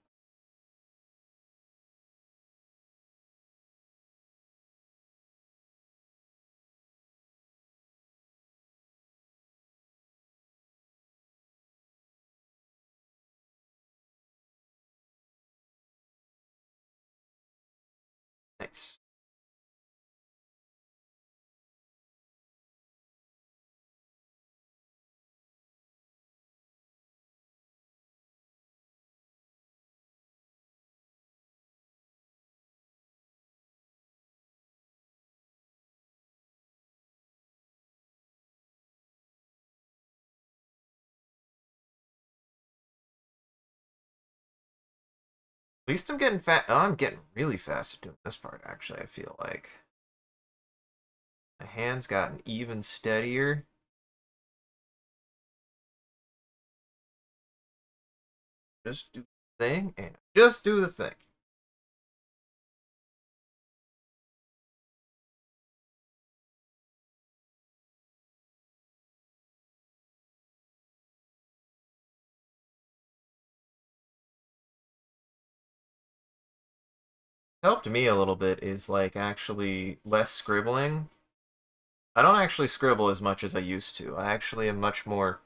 Speaker 1: nice. At least I'm getting fat. Oh, I'm getting really fast at doing this part, actually, I feel like. My hand's gotten even steadier. Just do the thing, and just do the thing. Helped me a little bit is like actually less scribbling. I don't actually scribble as much as I used to. I actually am much more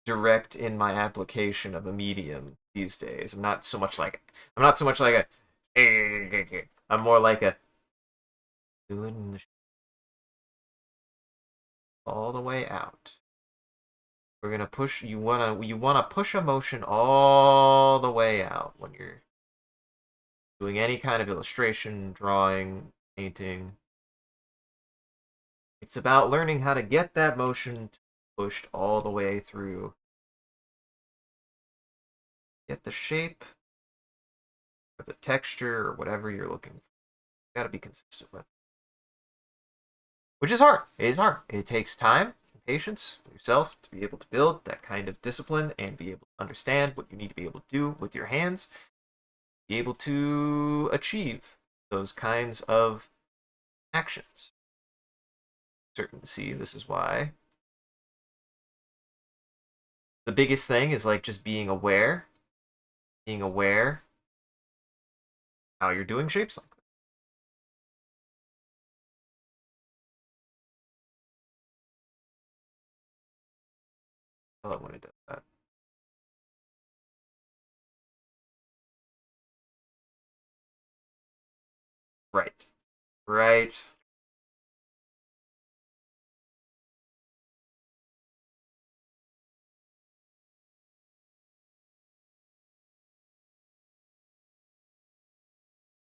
Speaker 1: direct in my application of a medium these days. I'm not so much like a I'm more like a doing the all the way out. We're gonna push you wanna push a motion all the way out when you're doing any kind of illustration, drawing, painting. It's about learning how to get that motion pushed all the way through. Get the shape or the texture or whatever you're looking for. You gotta be consistent with. Which is hard. It is hard. It takes time and patience with yourself to be able to build that kind of discipline and be able to understand what you need to be able to do with your hands, be able to achieve those kinds of actions. Certain to see this is why the biggest thing is like just being aware how you're doing shapes like that. I love when it does that. Right. Right.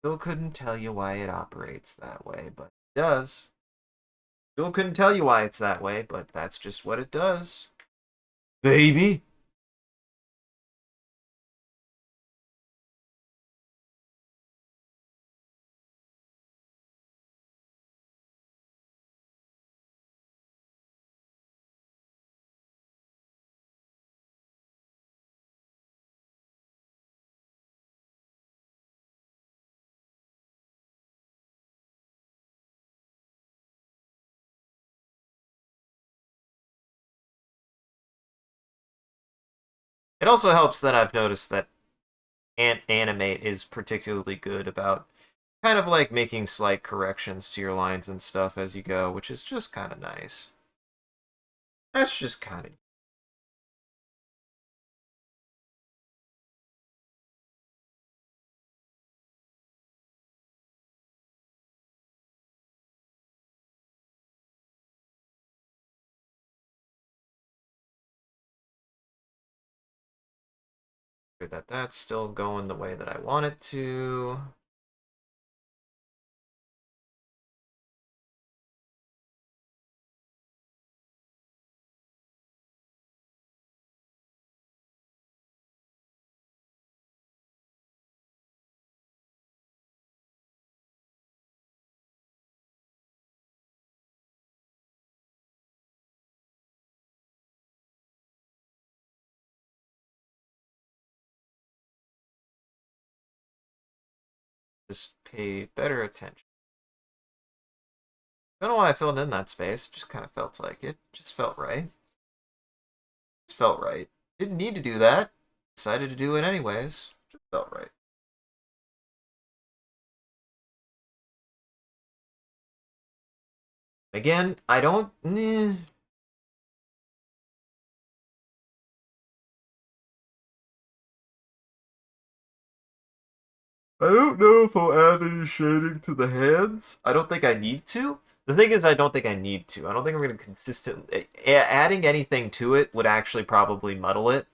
Speaker 1: Still couldn't tell you why it operates that way, but it does. Still couldn't tell you why it's that way, but that's just what it does. Baby. It also helps that I've noticed that Animate is particularly good about kind of like making slight corrections to your lines and stuff as you go, which is just kind of nice. That's just kind of good that that's still going the way that I want it to. Just pay better attention. I don't know why I filled in that space. It just kind of felt like it. Just felt right. Just felt right. Didn't need to do that. Decided to do it anyways. Just felt right. Again, I don't. I don't know if I'll add any shading to the hands. I don't think I need to. The thing is, I don't think I need to. I don't think I'm going to consistently... Adding anything to it would actually probably muddle it.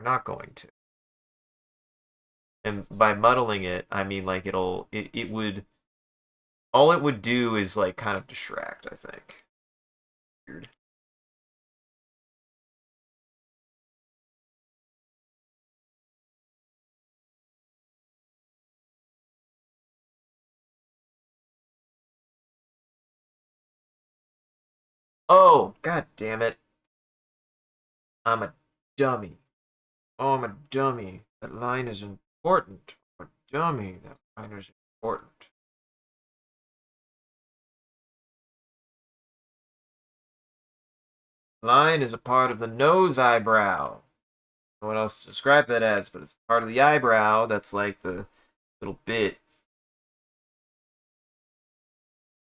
Speaker 1: We're not going to. And by muddling it, I mean, like, it would... All it would do is, like, kind of distract, I think. Weird. Oh, god damn it. I'm a dummy. Oh, I'm a dummy. That line is important. I'm a dummy. That line is important. Line is a part of the nose eyebrow. I don't know what else to describe that as, but it's part of the eyebrow that's like the little bit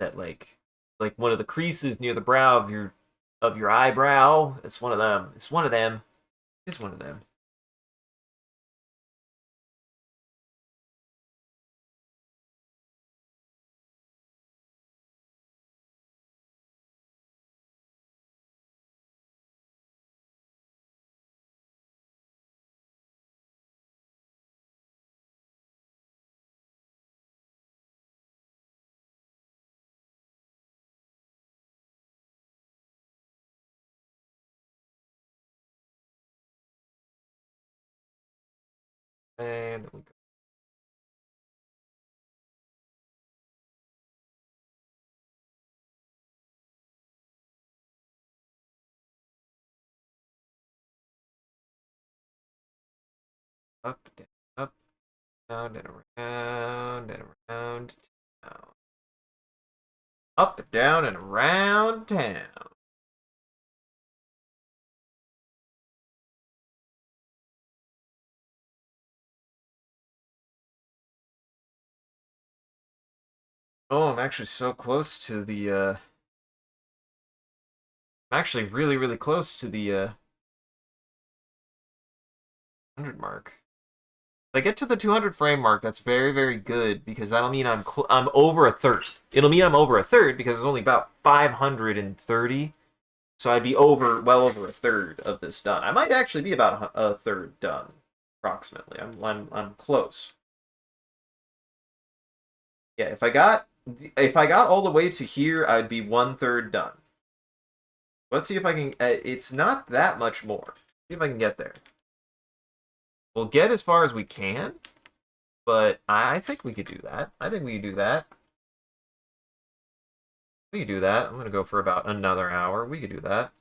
Speaker 1: that like one of the creases near the brow of your eyebrow. It's one of them. It's one of them. It's one of them. And then we go up, down, up, down, and around, and around, down. Up, down, and around town. Oh, I'm actually so close to the I'm actually really, really close to the 100 mark. If I get to the 200 frame mark, that's very, very good because that'll mean I'm over a third. It'll mean I'm over a third because it's only about 530, so I'd be well over a third of this done. I might actually be about a third done, approximately. I'm close. Yeah, if I got all the way to here, I'd be one third done. Let's see if I can. It's not that much more. See if I can get there. We'll get as far as we can, but I think we could do that. I think we could do that. We could do that. I'm gonna go for about another hour. We could do that.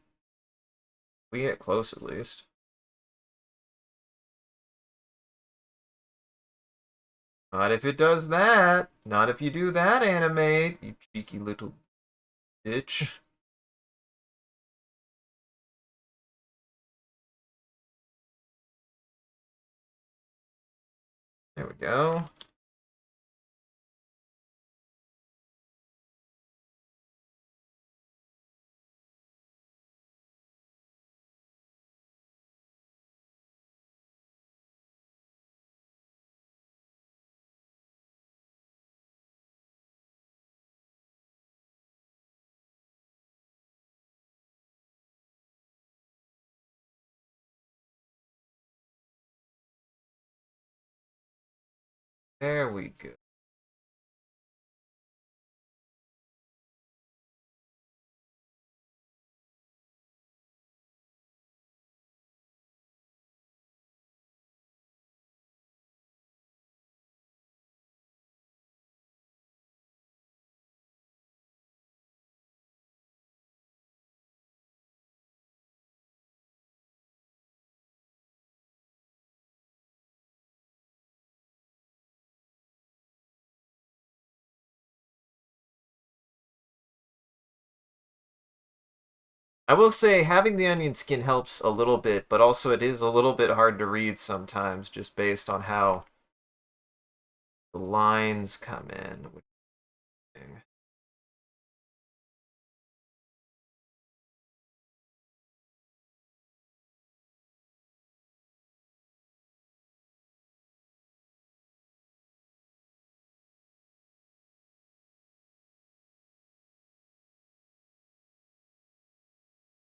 Speaker 1: We get close at least. Not if it does that. Not if you do that, animate. You cheeky little bitch. There we go. There we go. I will say having the onion skin helps a little bit, but also it is a little bit hard to read sometimes just based on how the lines come in.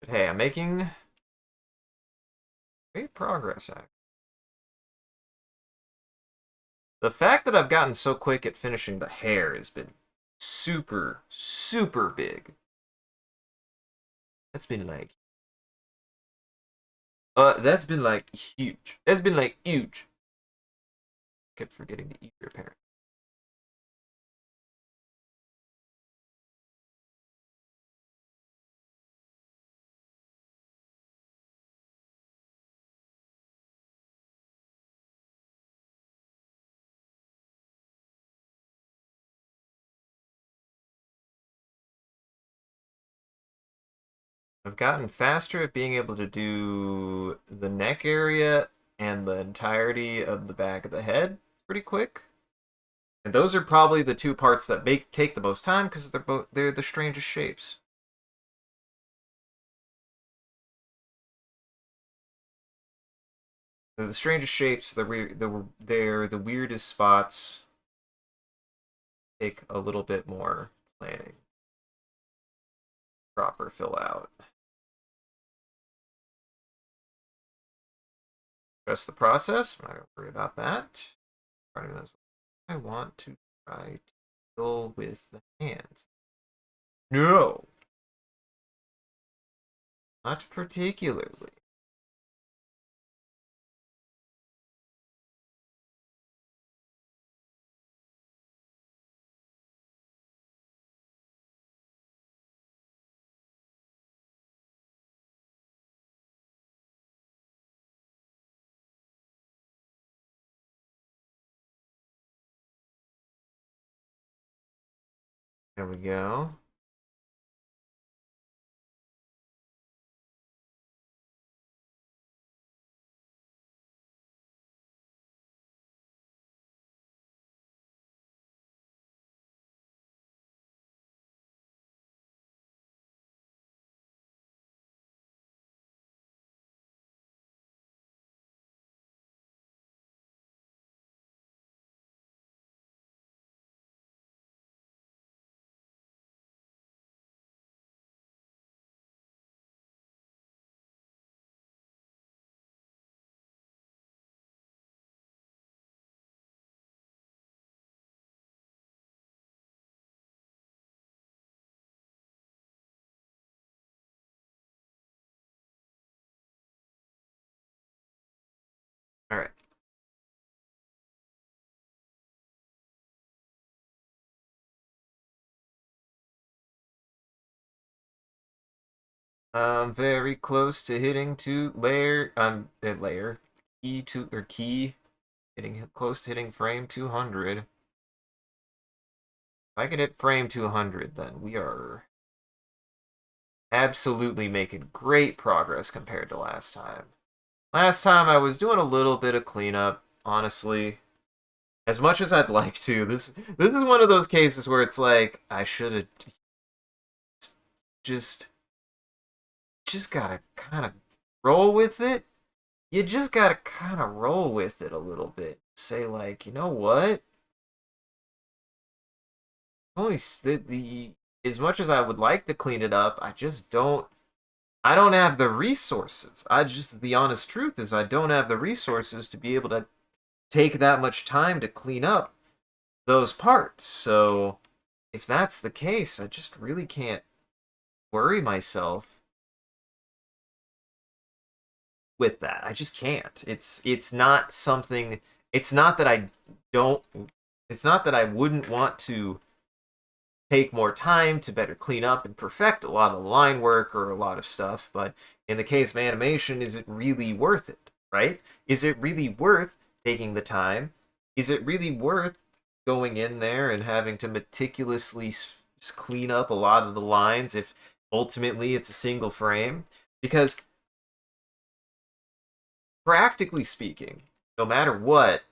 Speaker 1: But hey, I'm making great progress, actually. The fact that I've gotten so quick at finishing the hair has been super, super big. That's been like, that's been like huge. That's been like huge. Kept forgetting to eat your parent. I've gotten faster at being able to do the neck area and the entirety of the back of the head pretty quick. And those are probably the two parts that take the most time because they're the strangest shapes. They're the strangest shapes. They're the weirdest spots. Take a little bit more planning. Proper fill out. Trust the process. I'm not gonna worry about that. I want to try to fill with the hands. No, not particularly. There we go. All right. I'm very close to hitting to layer key to or key hitting close to hitting frame 200. If I can hit frame 200, then we are absolutely making great progress compared to last time. Last time I was doing a little bit of cleanup, honestly. As much as I'd like to, this is one of those cases where it's like I should have just just gotta kind of roll with it. You just gotta kind of roll with it a little bit. Say like, you know what? Only the as much as I would like to clean it up, I just don't. I don't have the resources. The honest truth is I don't have the resources to be able to take that much time to clean up those parts. So if that's the case, I just really can't worry myself with that. I just can't. It's not something. It's not that I don't. It's not that I wouldn't want to take more time to better clean up and perfect a lot of line work or a lot of stuff, but in the case of animation, is it really worth it, right? Is it really worth taking the time? Is it really worth going in there and having to meticulously clean up a lot of the lines if ultimately it's a single frame? Because practically speaking, no matter what,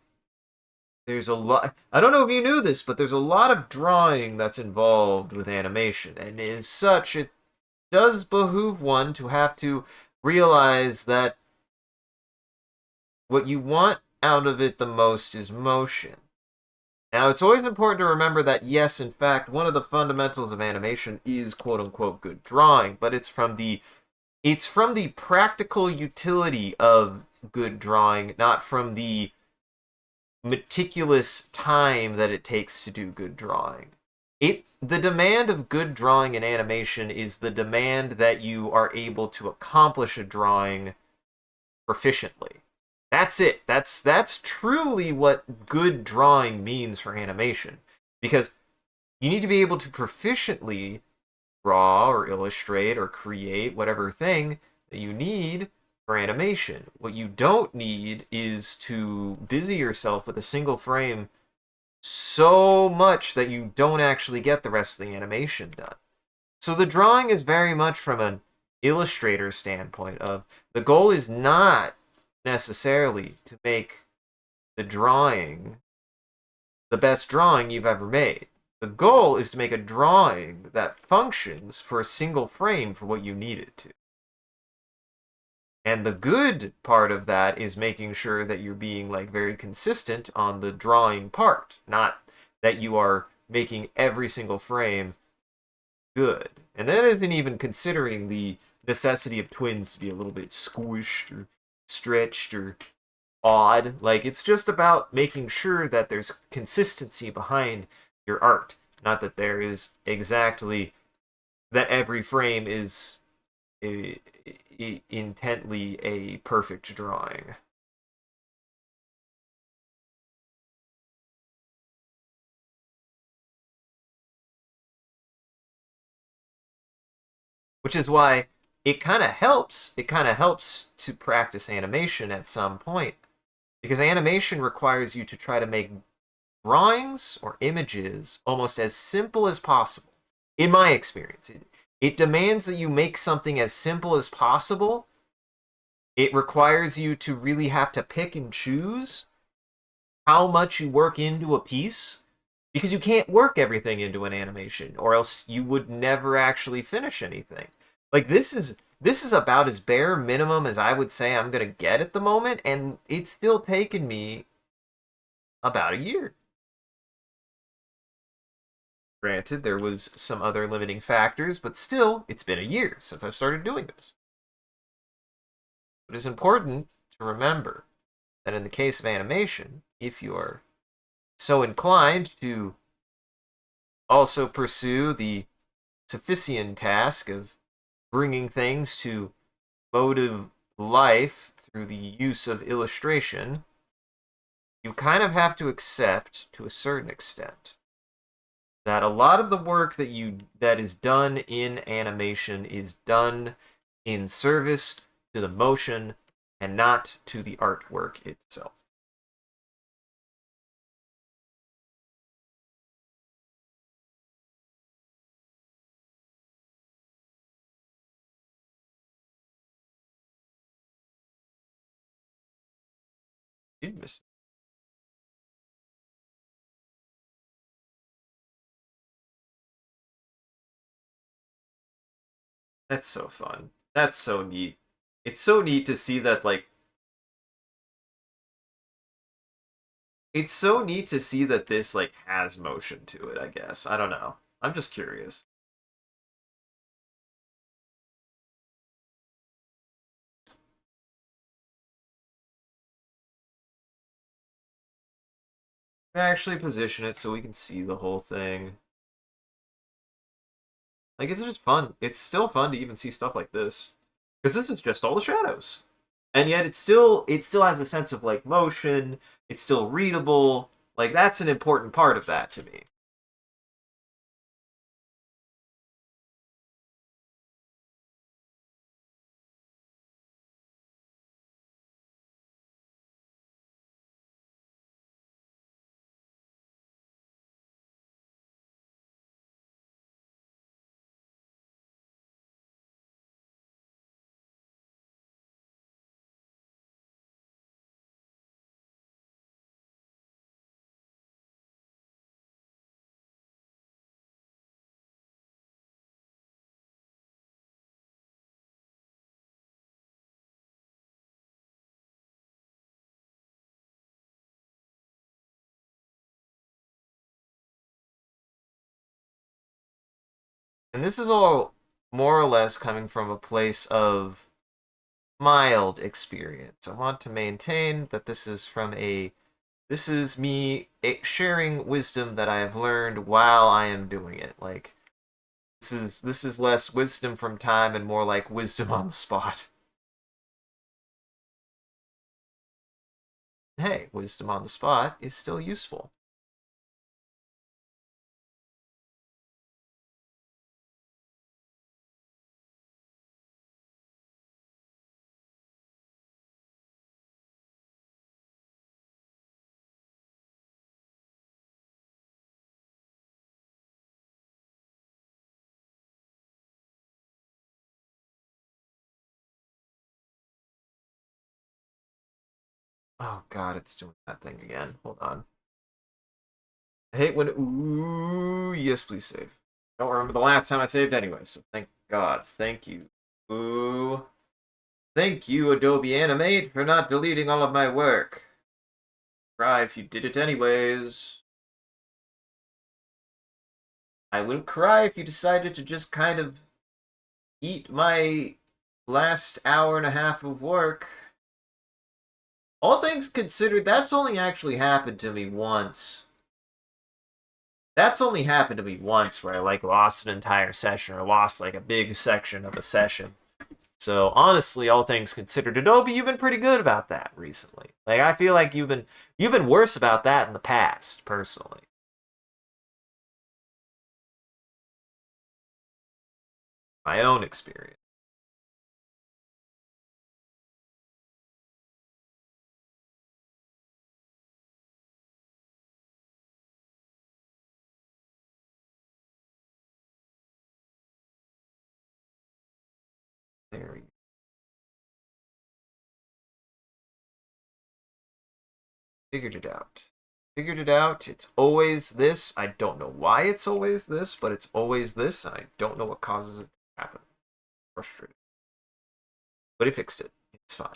Speaker 1: there's a lot. I don't know if you knew this, but there's a lot of drawing that's involved with animation, and as such, it does behoove one to have to realize that what you want out of it the most is motion. Now, it's always important to remember that, yes, in fact, one of the fundamentals of animation is quote unquote good drawing, but it's from the It's from the practical utility of good drawing, not from the meticulous time that it takes to do good drawing. The demand of good drawing and animation is the demand that you are able to accomplish a drawing proficiently. That's it. That's truly what good drawing means for animation. Because you need to be able to proficiently draw or illustrate or create whatever thing that you need for animation. What you don't need is to busy yourself with a single frame so much that you don't actually get the rest of the animation done. So the drawing is very much from an illustrator standpoint of the goal is not necessarily to make the drawing the best drawing you've ever made. The goal is to make a drawing that functions for a single frame for what you need it to. And the good part of that is making sure that you're being like very consistent on the drawing part, not that you are making every single frame good. And that isn't even considering the necessity of twins to be a little bit squished or stretched or odd. Like, it's just about making sure that there's consistency behind your art. Not that there is exactly that every frame is intently a perfect drawing. Which is why it kind of helps. It kind of helps to practice animation at some point. Because animation requires you to try to make drawings or images almost as simple as possible. In my experience, it demands that you make something as simple as possible. It requires you to really have to pick and choose how much you work into a piece because you can't work everything into an animation or else you would never actually finish anything. Like this is about as bare minimum as I would say I'm going to get at the moment, and it's still taken me about a year. Granted, there was some other limiting factors, but still, it's been a year since I've started doing this. It is important to remember that in the case of animation, if you are so inclined to also pursue the Sisyphean task of bringing things to motive life through the use of illustration, you kind of have to accept, to a certain extent, that a lot of the work that is done in animation is done in service to the motion and not to the artwork itself. Did miss. That's so fun. That's so neat. It's so neat to see that like it's so neat to see that this like has motion to it, I guess. I don't know. I'm just curious. Actually position it so we can see the whole thing. Like it's just fun. It's still fun to even see stuff like this. Because this is just all the shadows. And yet it still has a sense of like motion, it's still readable. Like that's an important part of that to me. And this is all more or less coming from a place of mild experience. I want to maintain that this is me sharing wisdom that I have learned while I am doing it. Like this is less wisdom from time and more like wisdom on the spot. Hey, wisdom on the spot is still useful. Oh god, it's doing that thing again. Hold on. I hate when ooh, yes, please save. Don't remember the last time I saved anyway, so thank God. Thank you. Ooh. Thank you, Adobe Animate, for not deleting all of my work. Cry if you did it anyways. I will cry if you decided to just kind of eat my last hour and a half of work. All things considered, that's only actually happened to me once. That's only happened to me once where I like lost an entire session or lost like a big section of a session. So honestly, all things considered, Adobe, you've been pretty good about that recently. Like I feel like you've been worse about that in the past, personally. My own experience. There you figured it out. Figured it out. It's always this. I don't know why it's always this, but it's always this, and I don't know what causes it to happen. Frustrated. But he fixed it. It's fine.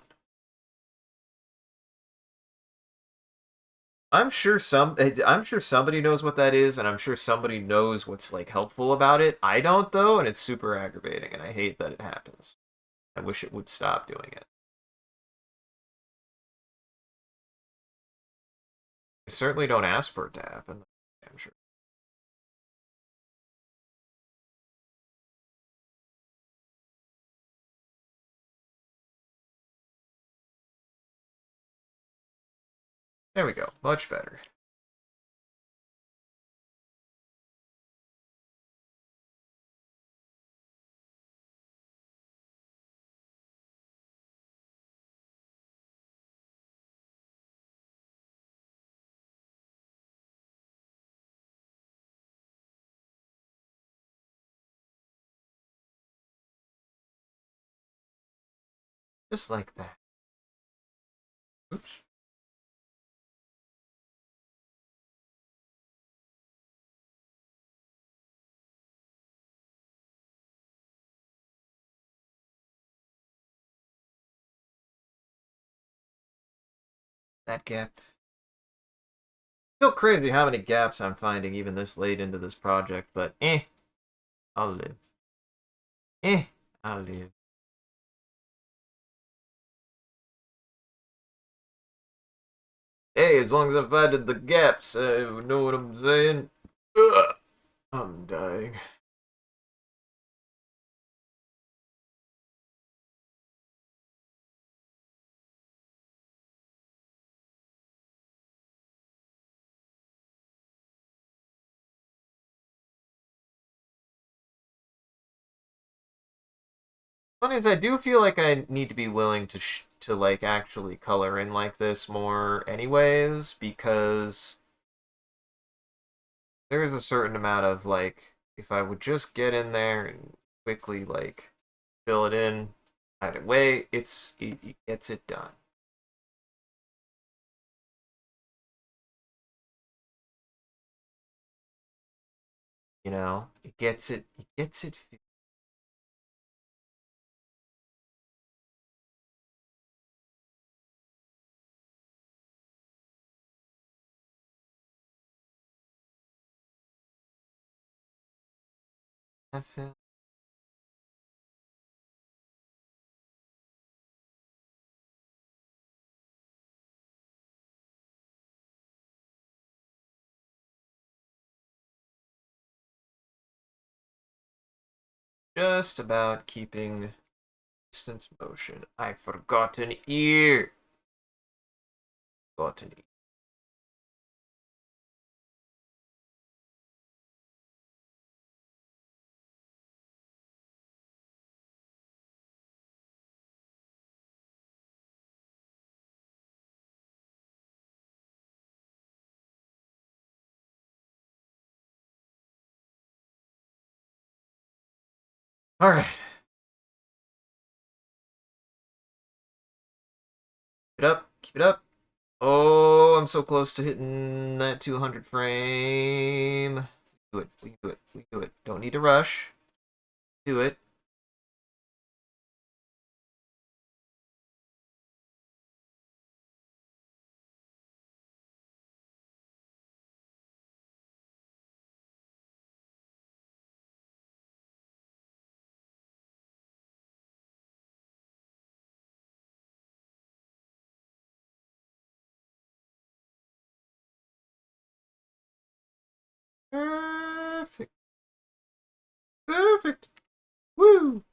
Speaker 1: I'm sure somebody knows what that is, and I'm sure somebody knows what's like helpful about it. I don't though, and it's super aggravating, and I hate that it happens. I wish it would stop doing it. I certainly don't ask for it to happen. I'm sure. There we go. Much better. Just like that. Oops. That gap. Still crazy how many gaps I'm finding even this late into this project, but I'll live. Eh, I'll live. Hey, as long as I'm finding the gaps, you know what I'm saying? Ugh, I'm dying. Funny is, I do feel like I need to be willing to like actually color in like this more, anyways, because there's a certain amount of like, if I would just get in there and quickly like fill it in, either way, it gets it done. You know, it gets it. I feel just about keeping distance motion. I forgot an ear. Forgot an ear. All right. Keep it up. Keep it up. Oh, I'm so close to hitting that 200 frame. Do it. We can do it. We can do it. Don't need to rush. Do it. Perfect. Perfect. Woo.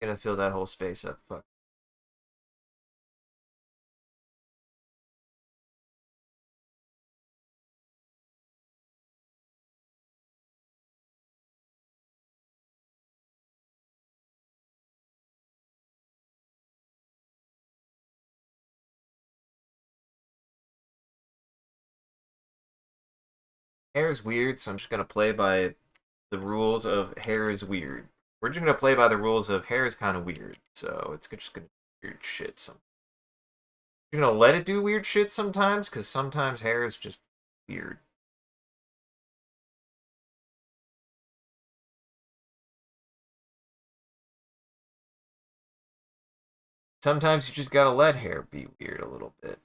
Speaker 1: Gonna fill that whole space up. Fuck. Hair is weird, so I'm just gonna play by the rules of hair is weird. We're just gonna play by the rules of hair is kind of weird, so it's just gonna do weird shit. You're gonna let it do weird shit sometimes, because sometimes hair is just weird. Sometimes you just gotta let hair be weird a little bit.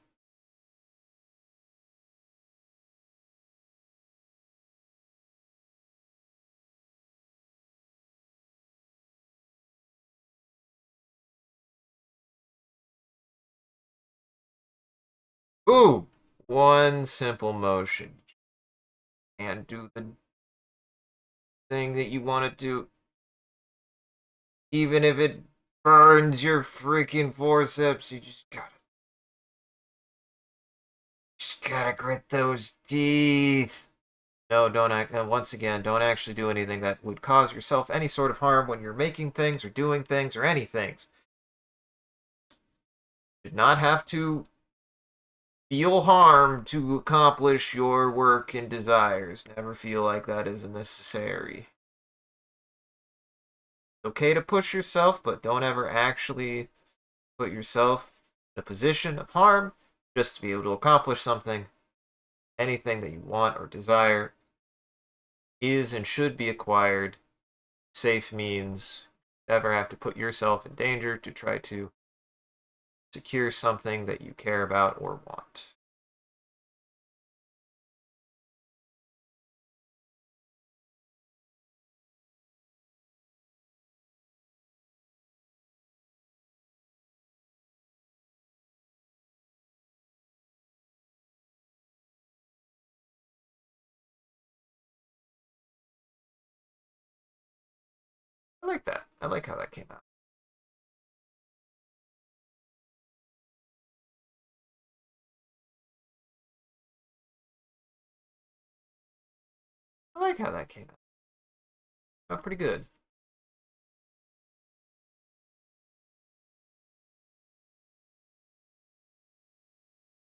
Speaker 1: Ooh, one simple motion and do the thing that you want to do, even if it burns your freaking forceps. You just gotta grit those teeth. No, don't act. Once again, don't actually do anything that would cause yourself any sort of harm when you're making things or doing things or anything. You should not have to feel harm to accomplish your work and desires. Never feel like that is necessary. It's okay to push yourself, but don't ever actually put yourself in a position of harm just to be able to accomplish something. Anything that you want or desire is and should be acquired. Safe means never have to put yourself in danger to try to secure something that you care about or want. I like that. I like how that came out. I like how that came out. Felt pretty good.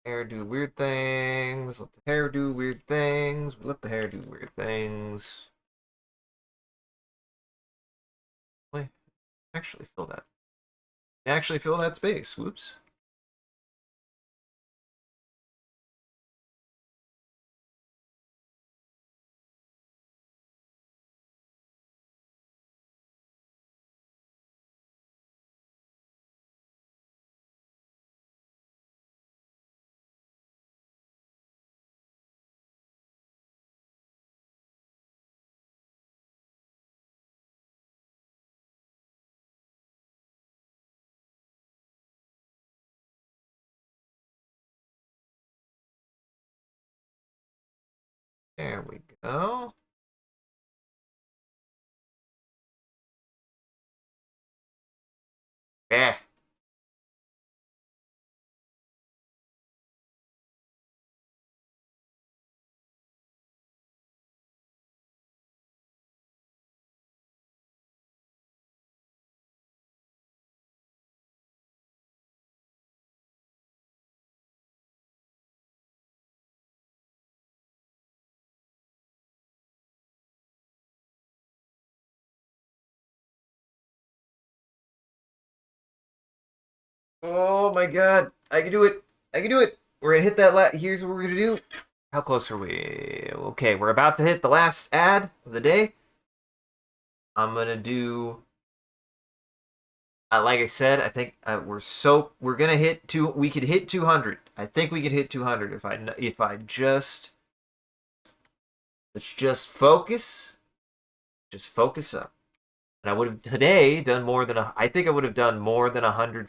Speaker 1: Hair do weird things. Let the hair do weird things. Let the hair do weird things. Wait, actually fill that. Actually fill that space. Whoops. There we go. Yeah. Oh my god. I can do it. I can do it. We're gonna hit that here's what we're gonna do. How close are we? Okay, we're about to hit the last ad of the day. I'm gonna do like I said, I think we're gonna hit two. We could hit 200. I think we could hit 200 if I just let's just focus, up. And I would have today done more than I think I would have done more than 100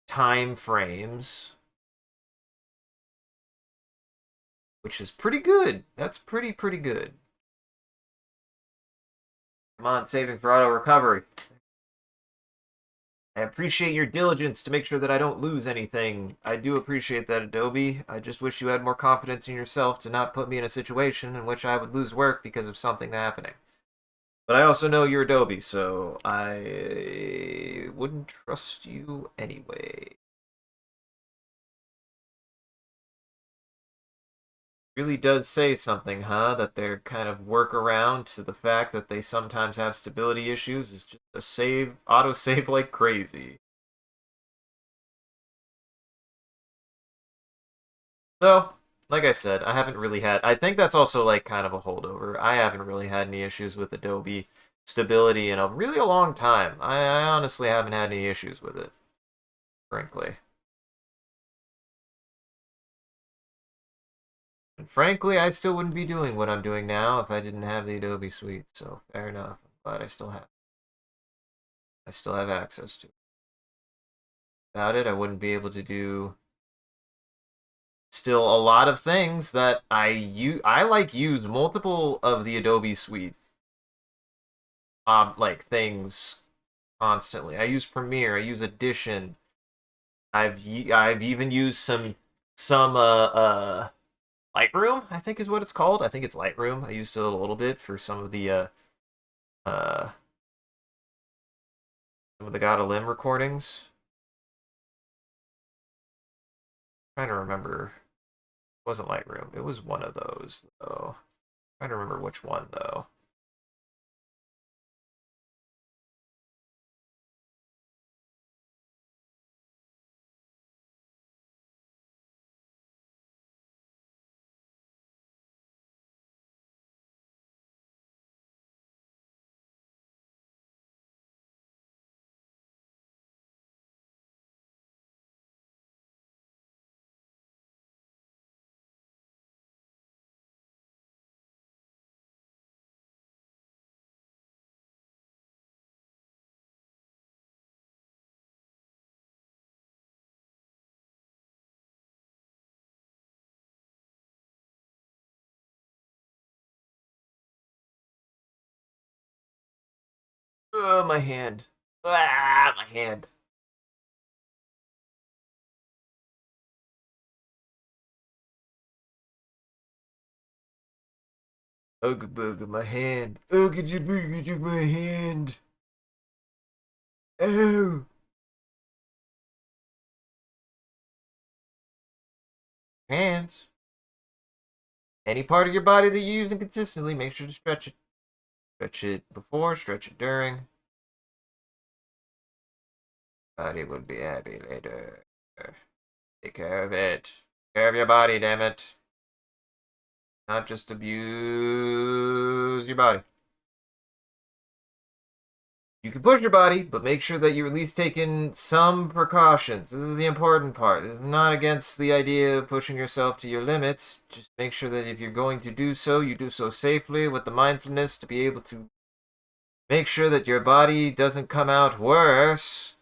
Speaker 1: time frames, which is pretty good. That's pretty good. Come on, saving for auto recovery. I appreciate your diligence to make sure that I don't lose anything. I do appreciate that, Adobe. I just wish you had more confidence in yourself to not put me in a situation in which I would lose work because of something happening. But I also know you're Adobe, so I wouldn't trust you anyway. Really does say something, huh? That their kind of workaround to the fact that they sometimes have stability issues is just a auto save like crazy. So, like I said, I haven't really had. I think that's also like kind of a holdover. I haven't really had any issues with Adobe stability in a long time. I honestly haven't had any issues with it, frankly. And frankly, I still wouldn't be doing what I'm doing now if I didn't have the Adobe suite. So fair enough. I'm glad I still have access to it. Without it, I wouldn't be able to do still a lot of things that I use multiple of the Adobe suite like things constantly. I use Premiere, I use Audition. I've even used some Lightroom, I think is what it's called. I think it's Lightroom. I used it a little bit for uh some of the God of Limb recordings. I'm trying to remember. It wasn't Lightroom. It was one of those though. I'm trying to remember which one though. My hand. Ah, my hand. Ooga booga, my hand. Ooga booga, my hand. Oh. Hands. Any part of your body that you're using consistently, make sure to stretch it. Stretch it before, stretch it during. Body will be happy later. Take care of it. Take care of your body, damn it. Not just abuse your body. You can push your body, but make sure that you're at least taking some precautions. This is the important part. This is not against the idea of pushing yourself to your limits. Just make sure that if you're going to do so, you do so safely with the mindfulness to be able to make sure that your body doesn't come out worse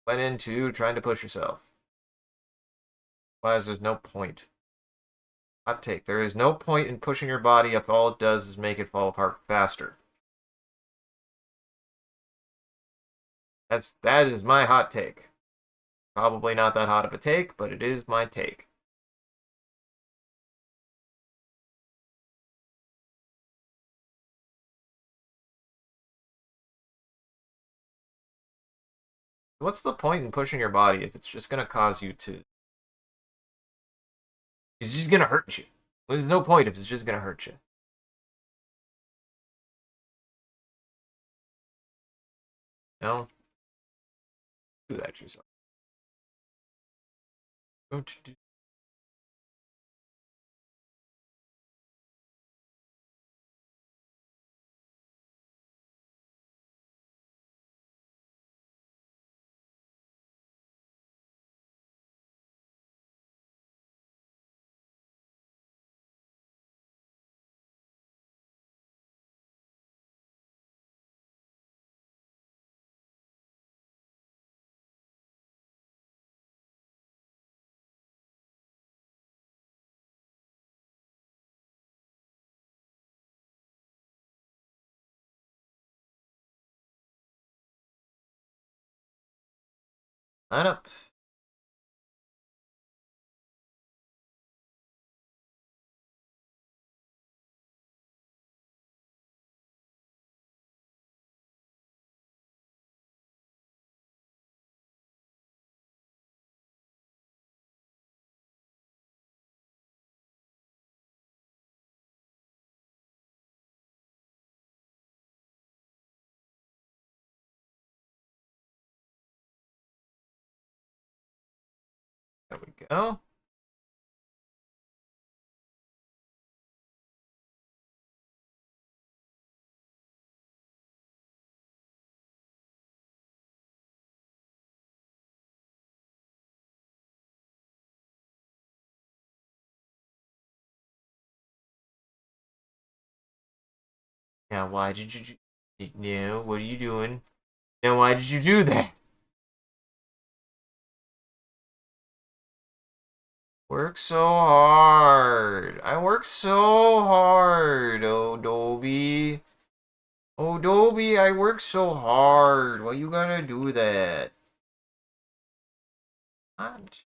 Speaker 1: when into trying to push yourself. Why is there's no point? Hot take. There is no point in pushing your body if all it does is make it fall apart faster. That is my hot take. Probably not that hot of a take, but it is my take. What's the point in pushing your body if it's just gonna cause you to... It's just gonna hurt you. There's no point if it's just gonna hurt you. No? Do that yourself. Don't do... Line up. There we go. Yeah, why did you... No, what are you doing? Now, why did you do that? Work so hard. I work so hard, oh Dobie. Oh Dobie, I work so hard. Why you gotta do that? What?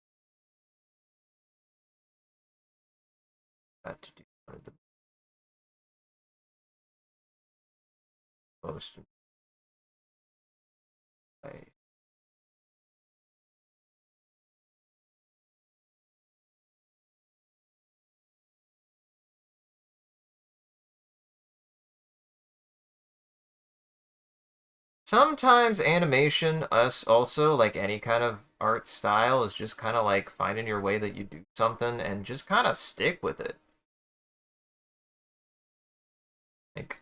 Speaker 1: Got to do one of the most... Sometimes animation, us also, like any kind of art style, is just kind of like finding your way that you do something and just kind of stick with it. Like,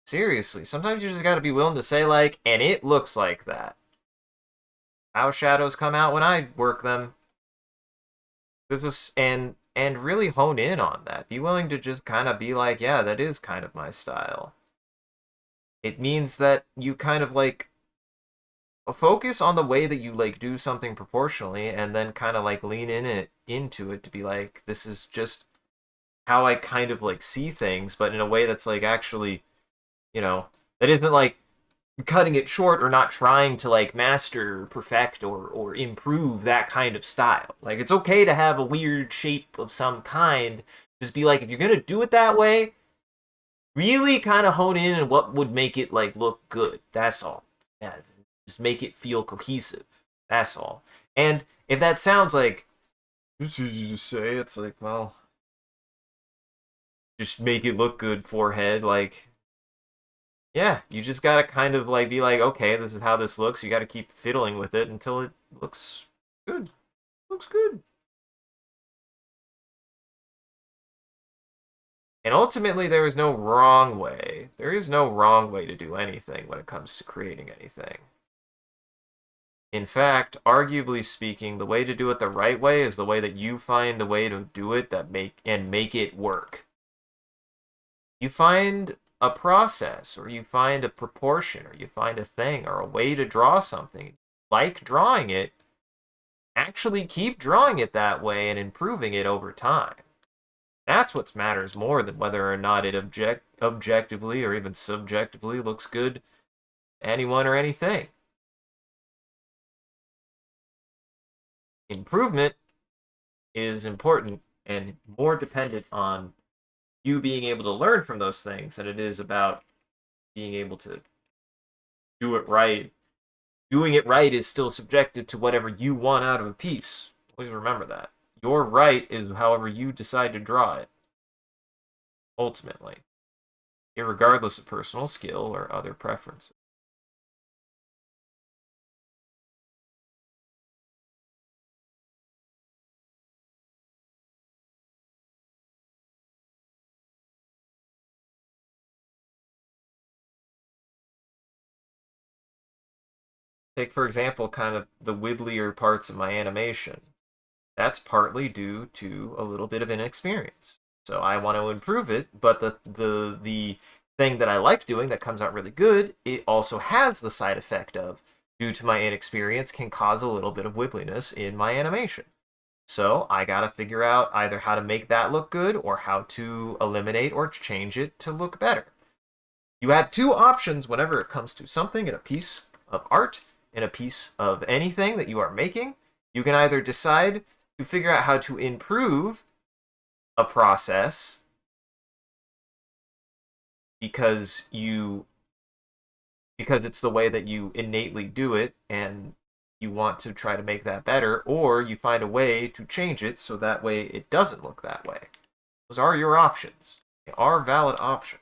Speaker 1: seriously, sometimes you just gotta be willing to say, like, and it looks like that. How shadows come out when I work them. This is, and really hone in on that. Be willing to just kind of be like, yeah, that is kind of my style. It means that you kind of like focus on the way that you like do something proportionally and then kind of like lean into it to be like, this is just how I kind of like see things, but in a way that's like actually, you know, that isn't like cutting it short or not trying to like master, perfect, or improve that kind of style. Like, it's okay to have a weird shape of some kind. Just be like, if you're gonna do it that way, really kind of hone in on what would make it like look good. That's all. Yeah, just make it feel cohesive. That's all. And if that sounds like, this is easy to say, it's like, well, just make it look good, forehead. Like, yeah, you just gotta kind of like be like, okay, this is how this looks. You gotta keep fiddling with it until it looks good. Looks good. And ultimately, there is no wrong way. There is no wrong way to do anything when it comes to creating anything. In fact, arguably speaking, the way to do it the right way is the way that you find the way to do it that make it work. You find a process, or you find a proportion, or you find a thing, or a way to draw something. Like drawing it, actually keep drawing it that way and improving it over time. That's what matters more than whether or not it objectively or even subjectively looks good to anyone or anything. Improvement is important and more dependent on you being able to learn from those things than it is about being able to do it right. Doing it right is still subjective to whatever you want out of a piece. Always remember that. Your right is however you decide to draw it, ultimately, irregardless of personal skill or other preferences. Take, for example, kind of the wibblier parts of my animation. That's partly due to a little bit of inexperience. So I want to improve it, but the thing that I like doing that comes out really good, it also has the side effect of, due to my inexperience, can cause a little bit of wibbliness in my animation. So I gotta figure out either how to make that look good or how to eliminate or change it to look better. You have two options whenever it comes to something in a piece of art, in a piece of anything that you are making. You can either decide to figure out how to improve a process because you because it's the way that you innately do it and you want to try to make that better, or you find a way to change it so that way it doesn't look that way. Those are your options. They are valid options.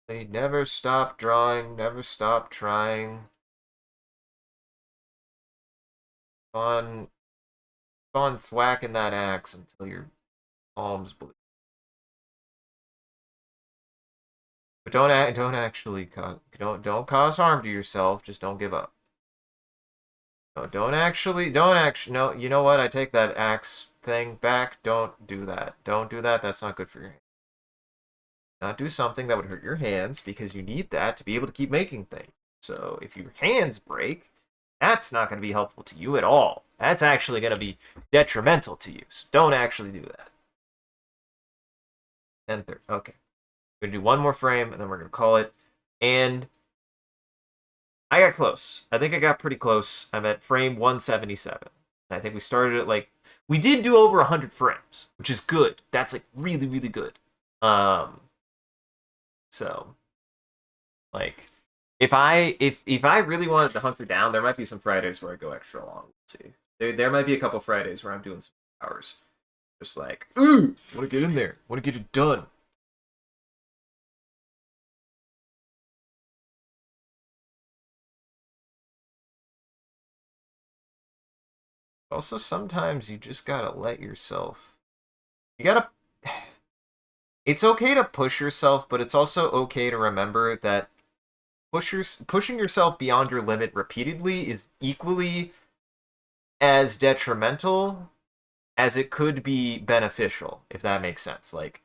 Speaker 1: They never stop drawing, never stop trying. On on thwacking that axe until your palms bleed. But don't actually don't cause harm to yourself. Just don't give up. No, don't actually no. You know what? I take that axe thing back. Don't do that. Don't do that. That's not good for your hand. Not do something that would hurt your hands because you need that to be able to keep making things. So if your hands break, that's not going to be helpful to you at all. That's actually going to be detrimental to you. So don't actually do that. 10:30. Okay. We're going to do one more frame and then we're going to call it. And I got close. I think I got pretty close. I'm at frame 177. And I think we started at like we did do over 100 frames, which is good. That's like really really good. Um so like if I really wanted to hunker down, there might be some Fridays where I go extra long. Let's see. There might be a couple Fridays where I'm doing some hours. Just like, ooh, want to get in there. Want to get it done. Also, sometimes you just gotta let yourself. You gotta. It's okay to push yourself, but it's also okay to remember that pushing yourself beyond your limit repeatedly is equally as detrimental as it could be beneficial, if that makes sense. Like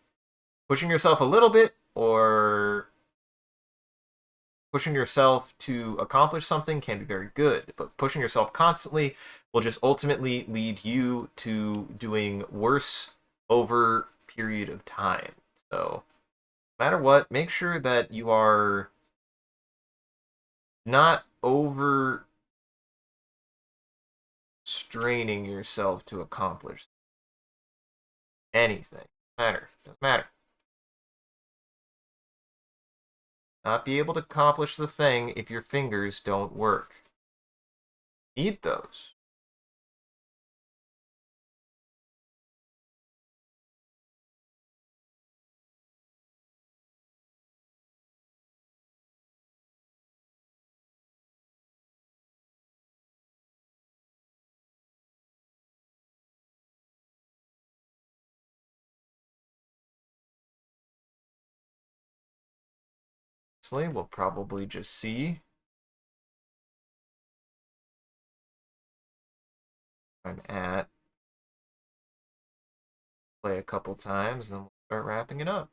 Speaker 1: pushing yourself a little bit or pushing yourself to accomplish something can be very good, but pushing yourself constantly will just ultimately lead you to doing worse over a period of time. So, no matter what, make sure that you are not over straining yourself to accomplish anything. Doesn't matter. Not be able to accomplish the thing if your fingers don't work. Need those. Honestly, we'll probably just see an at play a couple times, and then we'll start wrapping it up.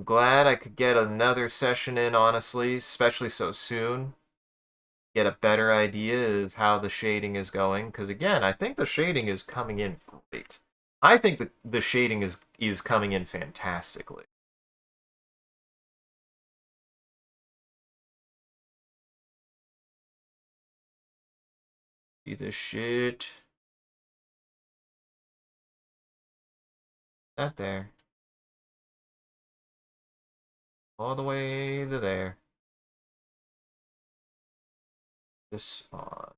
Speaker 1: I'm glad I could get another session in, honestly, especially so soon. Get a better idea of how the shading is going, because again, I think the shading is coming in great. I think the shading is coming in fantastically. See this shit? That there. All the way to there. This on.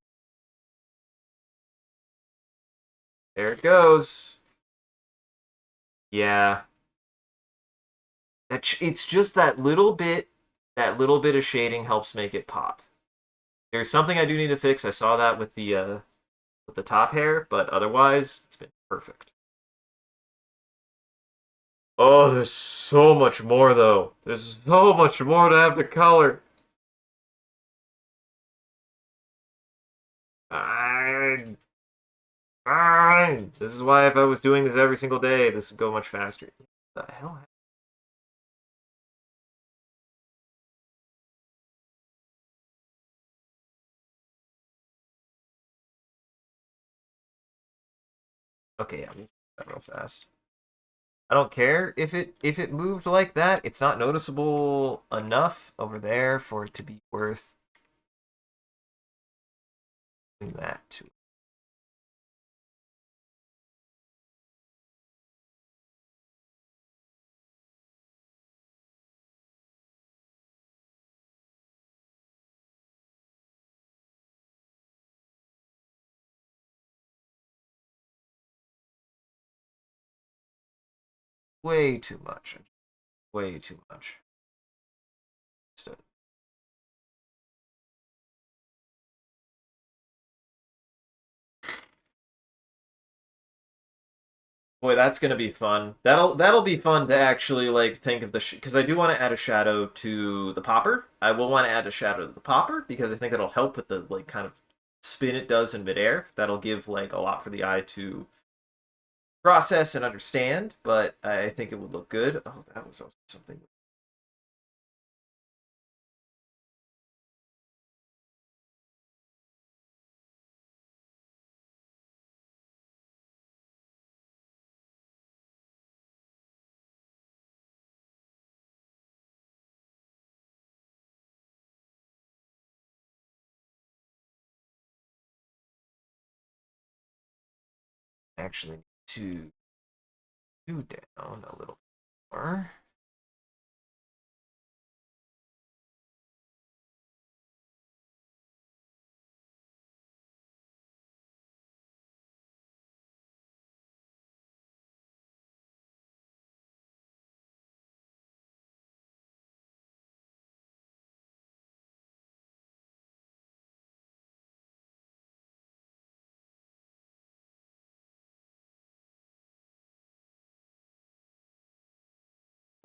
Speaker 1: There it goes. Yeah. It's just that little bit of shading helps make it pop. There's something I do need to fix. I saw that with the top hair, but otherwise, it's been perfect. Oh, there's so much more though. There's so much more to have to color. Fine. Fine. This is why if I was doing this every single day, this would go much faster. What the hell? Okay, yeah, move that real fast. I don't care if it moved like that. It's not noticeable enough over there for it to be worth doing that to. Way too much. Way too much. Boy, that's gonna be fun. That'll be fun to actually like think of the because I do want to add a shadow to the popper. I will want to add a shadow to the popper because I think that'll help with the like kind of spin it does in midair. That'll give like a lot for the eye to process and understand. But I think it would look good. Oh, that was also something. I actually need to do down a little more.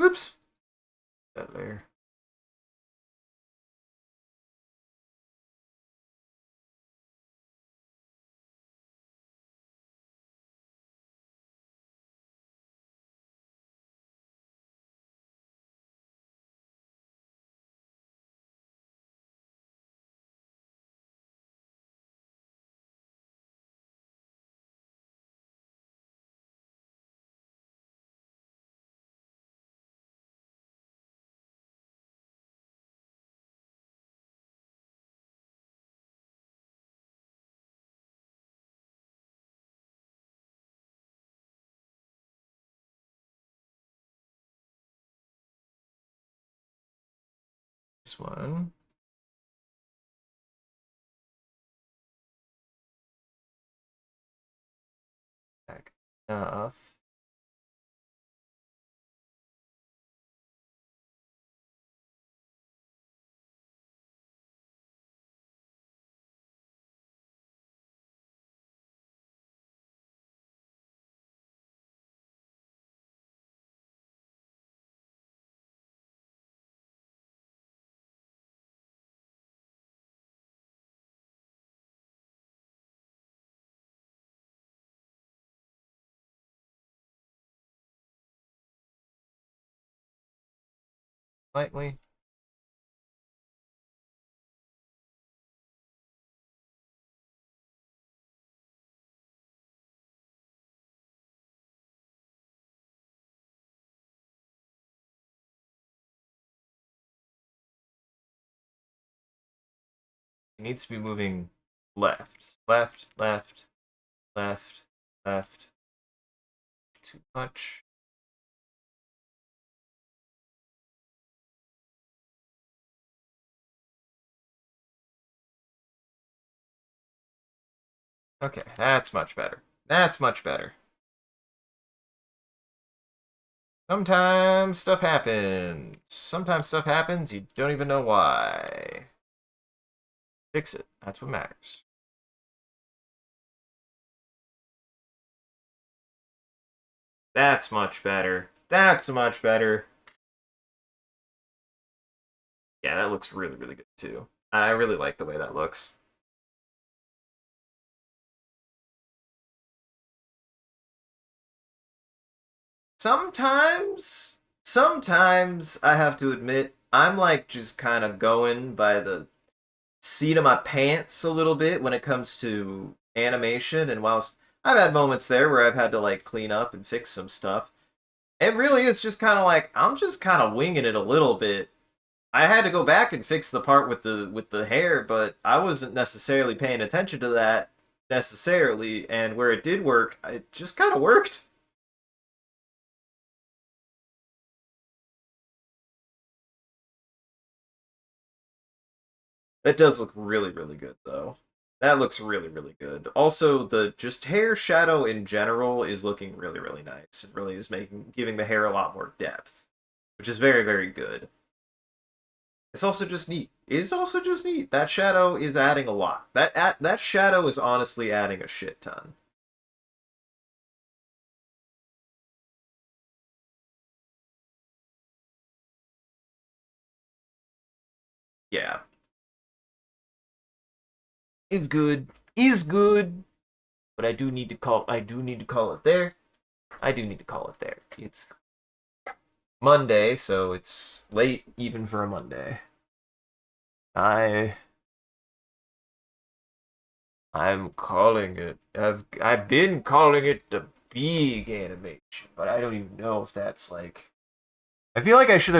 Speaker 1: Oops. That layer. This one. Back enough. Lightly. It needs to be moving left. Left, left, left, left. Too much. Okay, that's much better. That's much better. Sometimes stuff happens. Sometimes stuff happens, you don't even know why. Fix it. That's what matters. That's much better. That's much better. Yeah, that looks really, really good too. I really like the way that looks. Sometimes I have to admit, I'm like just kind of going by the seat of my pants a little bit when it comes to animation. And whilst I've had moments there where I've had to like clean up and fix some stuff, it really is just kind of like I'm just kind of winging it a little bit. I had to go back and fix the part with the hair, but I wasn't necessarily paying attention to that necessarily, and where it did work, it just kind of worked. That does look really, really good though. That looks really, really good. Also, the just hair shadow in general is looking really, really nice. It really is making giving the hair a lot more depth, which is very, very good. It's also just neat. It's also just neat. That shadow is adding a lot. That shadow is honestly adding a shit ton. Yeah, is good. Is good. But I do need to call it there. I do need to call it there. It's Monday, so it's late even for a Monday. I I'm calling it. I've been calling it the big animation, but I don't even know if that's like. I feel like I should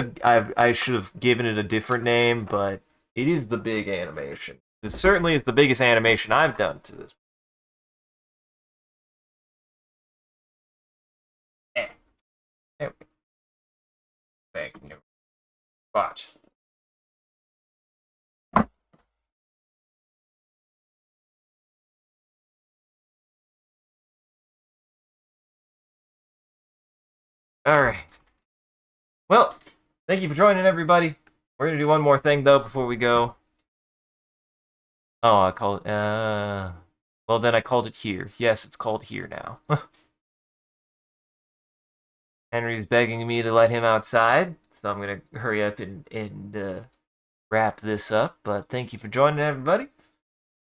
Speaker 1: have given it a different name, but it is the big animation. It certainly is the biggest animation I've done to this. Eh, there we go. Watch. All right. Well, thank you for joining, everybody. We're gonna do one more thing though before we go. Oh, I call it. Well, then I called it here. Yes, it's called here now. Henry's begging me to let him outside, so I'm gonna hurry up and wrap this up. But thank you for joining, everybody.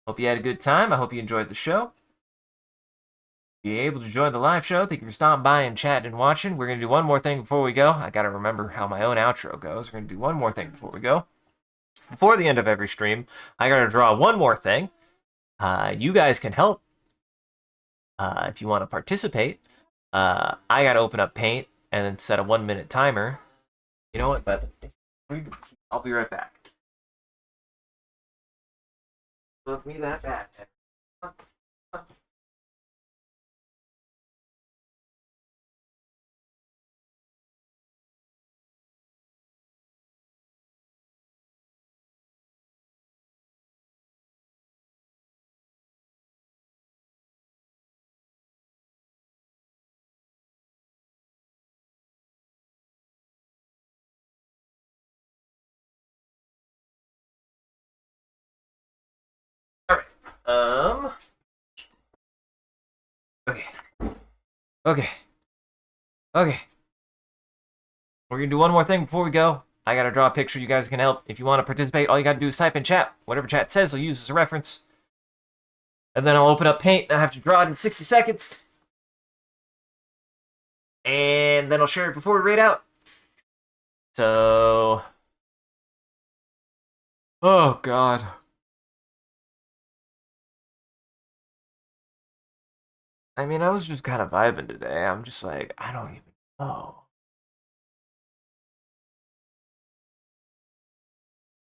Speaker 1: Hope you had a good time. I hope you enjoyed the show. If you're able to join the live show, thank you for stopping by and chatting and watching. We're gonna do one more thing before we go. I gotta remember how my own outro goes. We're gonna do one more thing before we go. Before the end of every stream, I gotta draw one more thing. You guys can help if you want to participate. I gotta open up Paint and then set a 1 minute timer. You know what? But I'll be right back. Look me that back. All right. Okay. Okay. Okay. We're gonna do one more thing before we go. I gotta draw a picture. You guys can help. If you want to participate, all you gotta do is type in chat. Whatever chat says, I'll use as a reference. And then I'll open up Paint. I have to draw it in 60 seconds. And then I'll share it before we read out. So Oh, God. I mean, I was just kind of vibing today. I'm just like, I don't even know.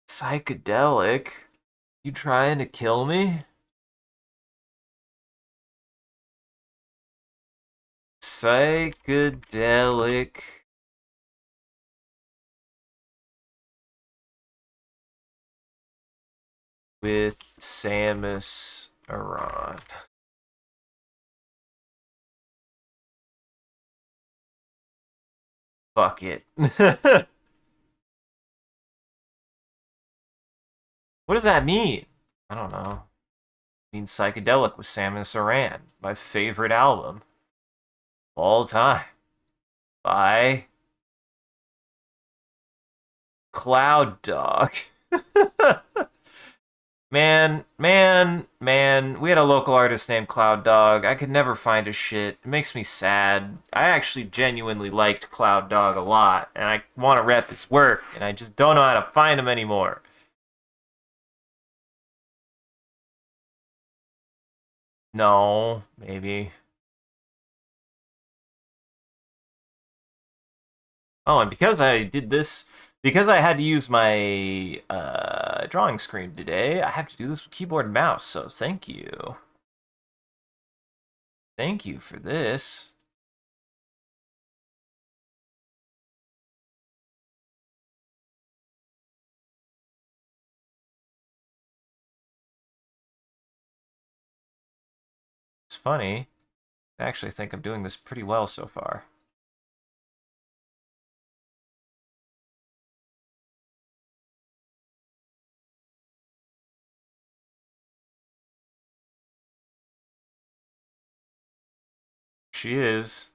Speaker 1: Psychedelic? You trying to kill me? Psychedelic with Samus Aran. Fuck it. What does that mean? I don't know. It means Psychedelic with Samus Aran, my favorite album of all time by Cloud Dog. Man, we had a local artist named Cloud Dog. I could never find his shit. It makes me sad. I actually genuinely liked Cloud Dog a lot, and I want to rep his work, and I just don't know how to find him anymore. No, maybe. Oh, and because I did this, because I had to use my drawing screen today, I have to do this with keyboard and mouse, so thank you. Thank you for this. It's funny. I actually think I'm doing this pretty well so far. She is.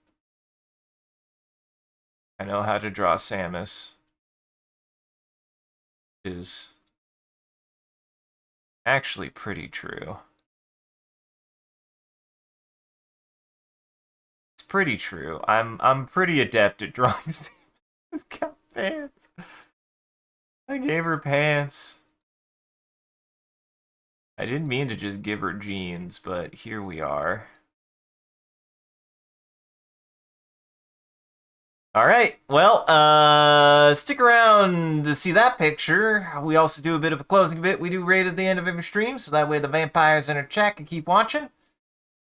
Speaker 1: I know how to draw Samus. Is actually pretty true. It's pretty true. I'm pretty adept at drawing Samus. She's got pants. I gave her pants. I didn't mean to just give her jeans, but here we are. All right. Well, stick around to see that picture. We also do a bit of a closing bit. We do raid at the end of every stream, so that way the vampires in our chat can keep watching.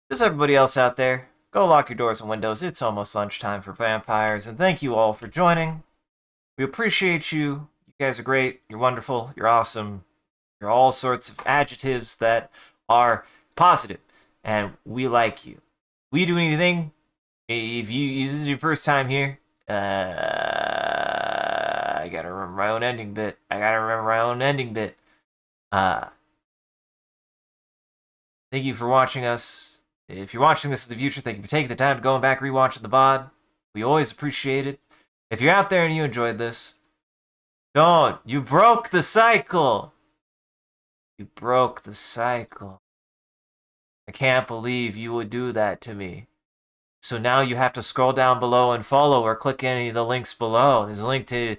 Speaker 1: Just everybody else out there, go lock your doors and windows. It's almost lunchtime for vampires, and thank you all for joining. We appreciate you. You guys are great. You're wonderful. You're awesome. You're all sorts of adjectives that are positive, and we like you. We do anything. If this is your first time here, I gotta remember my own ending bit. Thank you for watching us. If you're watching this in the future, thank you for taking the time to go back rewatching the VOD. We always appreciate it. If you're out there and you enjoyed this, don't. You broke the cycle. You broke the cycle. I can't believe you would do that to me. So now you have to scroll down below and follow or click any of the links below. There's a link to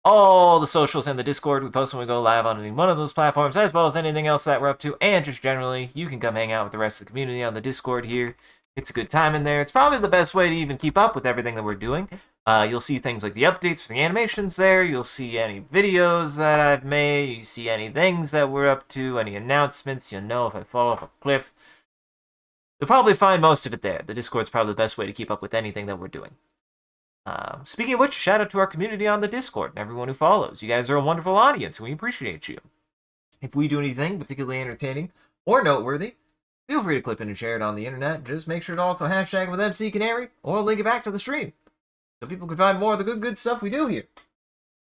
Speaker 1: all the socials and the Discord we post when we go live on any one of those platforms, as well as anything else that we're up to. And just generally, you can come hang out with the rest of the community on the Discord here. It's a good time in there. It's probably the best way to even keep up with everything that we're doing. You'll see things like the updates for the animations there. You'll see any videos that I've made. You see any things that we're up to, any announcements. You'll know if I fall off a cliff. You'll probably find most of it there. The Discord's probably the best way to keep up with anything that we're doing. Speaking of which, shout out to our community on the Discord and everyone who follows. You guys are a wonderful audience, and we appreciate you. If we do anything particularly entertaining or noteworthy, feel free to clip in and share it on the internet. Just make sure to also hashtag with MCCanary or link it back to the stream so people can find more of the good stuff we do here.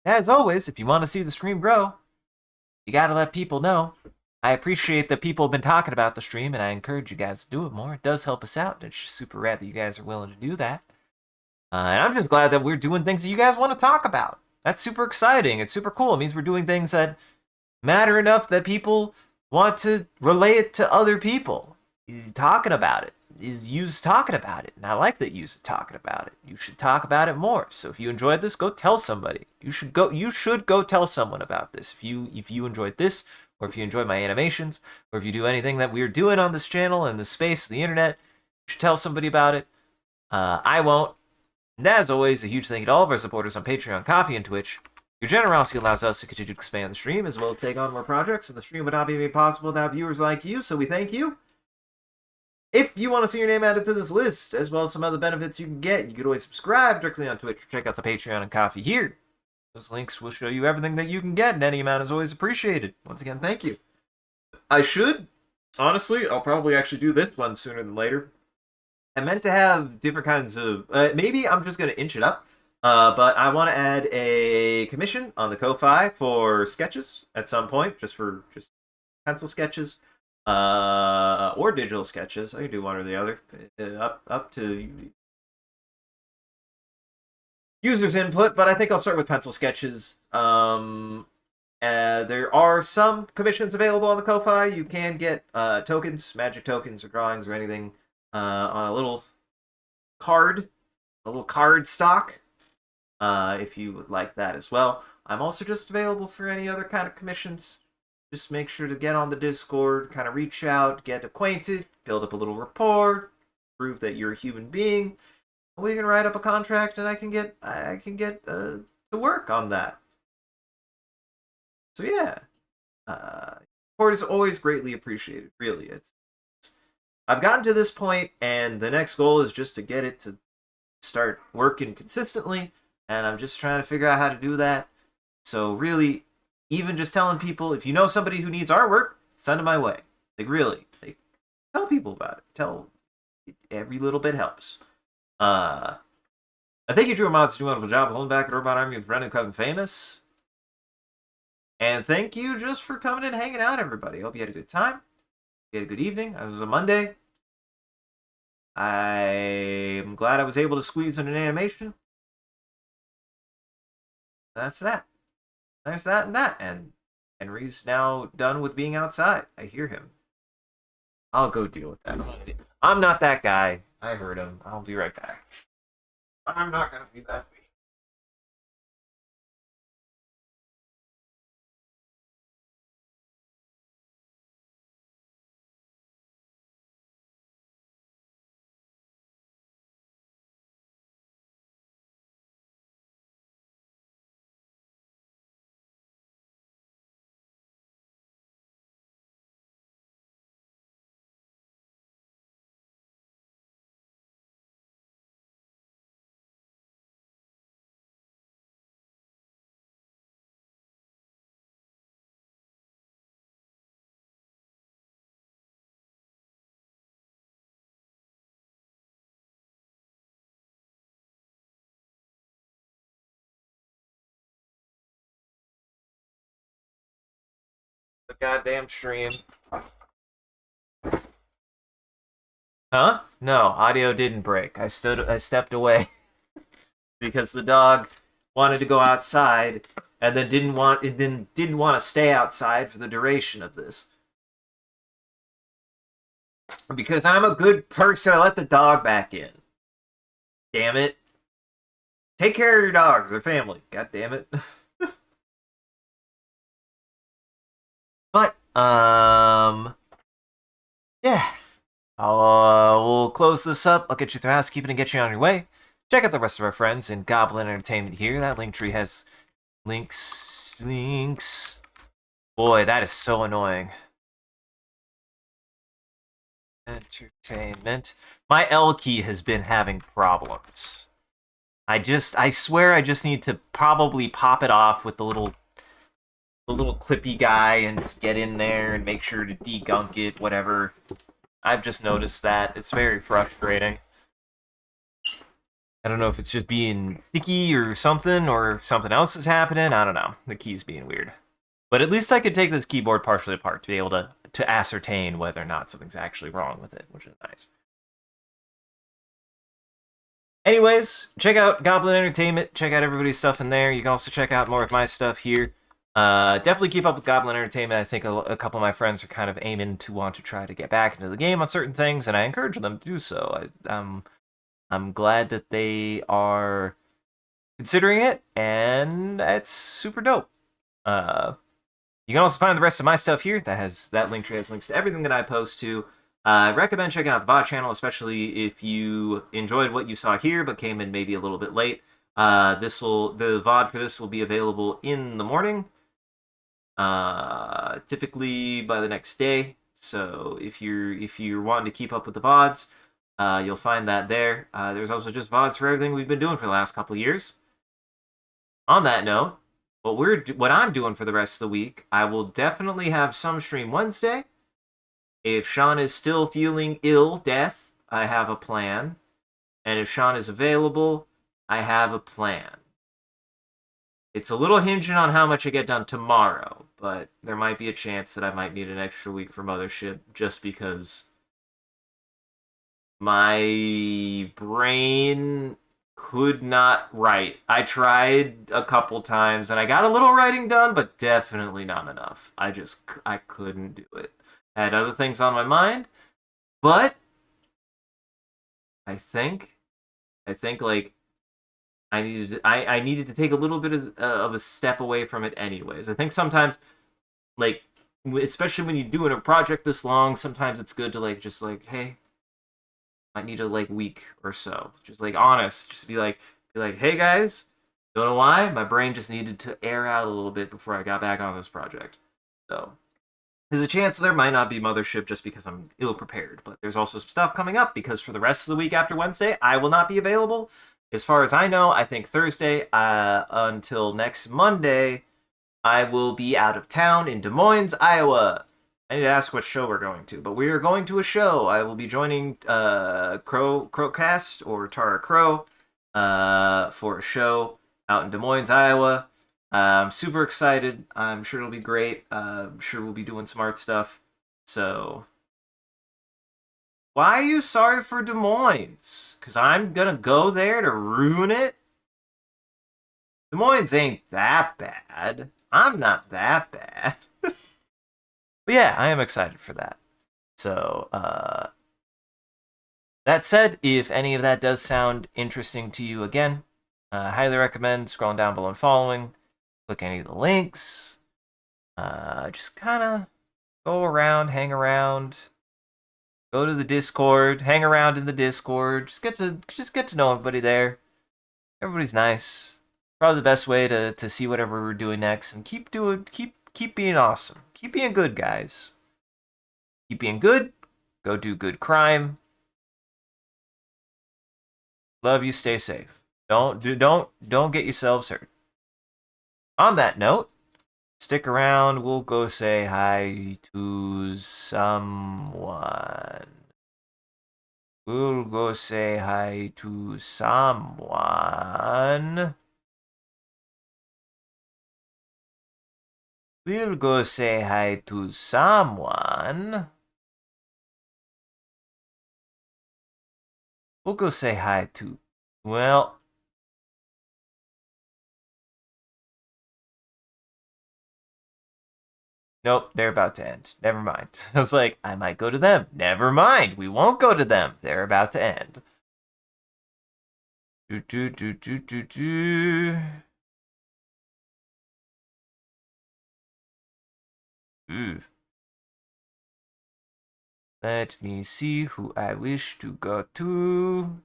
Speaker 1: As always, if you want to see the stream grow, you gotta let people know. I appreciate that people have been talking about the stream, and I encourage you guys to do it more. It does help us out, and it's just super rad that you guys are willing to do that. And I'm just glad that we're doing things that you guys want to talk about. That's super exciting. It's super cool. It means we're doing things that matter enough that people want to relay it to other people. Talking about it.
Speaker 2: is yous talking about it, and I like that yous are talking about it. You should talk about it more. So if you enjoyed this, go tell somebody. You should go tell someone about this. If you enjoyed this, or if you enjoyed my animations, or if you do anything that we're doing on this channel and the space, the internet, you should tell somebody about it. I won't. And as always, a huge thank you to all of our supporters on Patreon, Coffee, and Twitch. Your generosity allows us to continue to expand the stream as well as take on more projects, and the stream would not be made possible without viewers like you, so we thank you. If you want to see your name added to this list, as well as some other benefits you can get, you can always subscribe directly on Twitch or check out the Patreon and Coffee here. Those links will show you everything that you can get, and any amount is always appreciated. Once again, thank you. Honestly, I'll probably actually do this one sooner than later. I meant to have different kinds of, maybe I'm just going to inch it up, but I want to add a commission on the Ko-Fi for sketches at some point, just pencil sketches. Or digital sketches. I can do one or the other. Up to users' input, but I think I'll start with pencil sketches. There are some commissions available on the Ko-Fi. You can get tokens, magic tokens, or drawings, or anything on a little card stock. If you would like that as well. I'm also just available for any other kind of commissions. Just make sure to get on the Discord, kind of reach out, get acquainted, build up a little rapport, prove that you're a human being. We can write up a contract, and I can get to work on that. So yeah, support is always greatly appreciated. Really, I've gotten to this point, and the next goal is just to get it to start working consistently, and I'm just trying to figure out how to do that. So really, even just telling people, if you know somebody who needs artwork, send them my way. Really, tell people about it. Every little bit helps. I think you drew a mods do a wonderful job of holding back the robot army of Brendan Coven Famous. And thank you just for coming and hanging out, everybody. Hope you had a good time. You had a good evening. It was a Monday. I'm glad I was able to squeeze in an animation. That's that. There's that and that, and Henry's now done with being outside. I hear him. I'll go deal with that. I'm not that guy. I heard him. I'll be right back. I'm not gonna be that weak. The goddamn stream. Huh? No, audio didn't break. I stepped away because the dog wanted to go outside and then didn't want to stay outside for the duration of this. Because I'm a good person, I let the dog back in. Damn it. Take care of your dogs, they're family. God damn it. But, yeah. We'll close this up. I'll get you through housekeeping and get you on your way. Check out the rest of our friends in Goblin Entertainment here. That link tree has links. Boy, that is so annoying. Entertainment. My L key has been having problems. I swear I just need to probably pop it off with the little clippy guy and just get in there and make sure to degunk it, whatever. I've just noticed that. It's very frustrating. I don't know if it's just being sticky or something else is happening. I don't know. The key's being weird. But at least I could take this keyboard partially apart to be able to ascertain whether or not something's actually wrong with it, which is nice. Anyways, check out Goblin Entertainment. Check out everybody's stuff in there. You can also check out more of my stuff here. Definitely keep up with Goblin Entertainment. I think a couple of my friends are kind of aiming to want to try to get back into the game on certain things, and I encourage them to do so. I'm glad that they are considering it, and it's super dope. You can also find the rest of my stuff here. That link tree has links to everything that I post to. I recommend checking out the VOD channel, especially if you enjoyed what you saw here but came in maybe a little bit late. The VOD for this will be available in the morning, typically by the next day. So if you're wanting to keep up with the VODs, you'll find that there. There's also just VODs for everything we've been doing for the last couple years. On that note, what I'm doing for the rest of the week, I will definitely have some stream Wednesday. If Sean is still feeling ill, death, I have a plan. And if Sean is available, I have a plan. It's a little hinging on how much I get done tomorrow, but there might be a chance that I might need an extra week for Mothership just because my brain could not write. I tried a couple times and I got a little writing done, but definitely not enough. I couldn't do it. I had other things on my mind, but I think like I needed to take a little bit of a step away from it anyways. I think sometimes like especially when you're doing a project this long, sometimes it's good to like just like, hey, I need a like week or so. Just like honest, just be like, hey guys, don't know why, my brain just needed to air out a little bit before I got back on this project. So there's a chance there might not be Mothership just because I'm ill prepared, but there's also some stuff coming up because for the rest of the week after Wednesday, I will not be available. As far as I know, I think Thursday until next Monday, I will be out of town in Des Moines, Iowa. I need to ask what show we're going to, but we are going to a show. I will be joining Crowcast or Tara Crow for a show out in Des Moines, Iowa. I'm super excited. I'm sure it'll be great. I'm sure we'll be doing some art stuff. So, why are you sorry for Des Moines? Because I'm going to go there to ruin it? Des Moines ain't that bad. I'm not that bad. But yeah, I am excited for that. So, that said, if any of that does sound interesting to you, again, I highly recommend scrolling down below and following. Click any of the links. Just kind of go around, hang around. Go to the Discord, hang around in the Discord. Just get to know everybody there. Everybody's nice. Probably the best way to see whatever we're doing next, and keep being awesome. Keep being good, guys. Keep being good. Go do good crime. Love you. Stay safe. Don't get yourselves hurt. On that note, stick around. We'll go say hi to someone. We'll go say hi to someone. We'll go say hi to someone. We'll go say hi to, well, nope, they're about to end. Never mind. I was like, I might go to them. Never mind. We won't go to them. They're about to end. Do do do do do do. Ooh. Let me see who I wish to go to.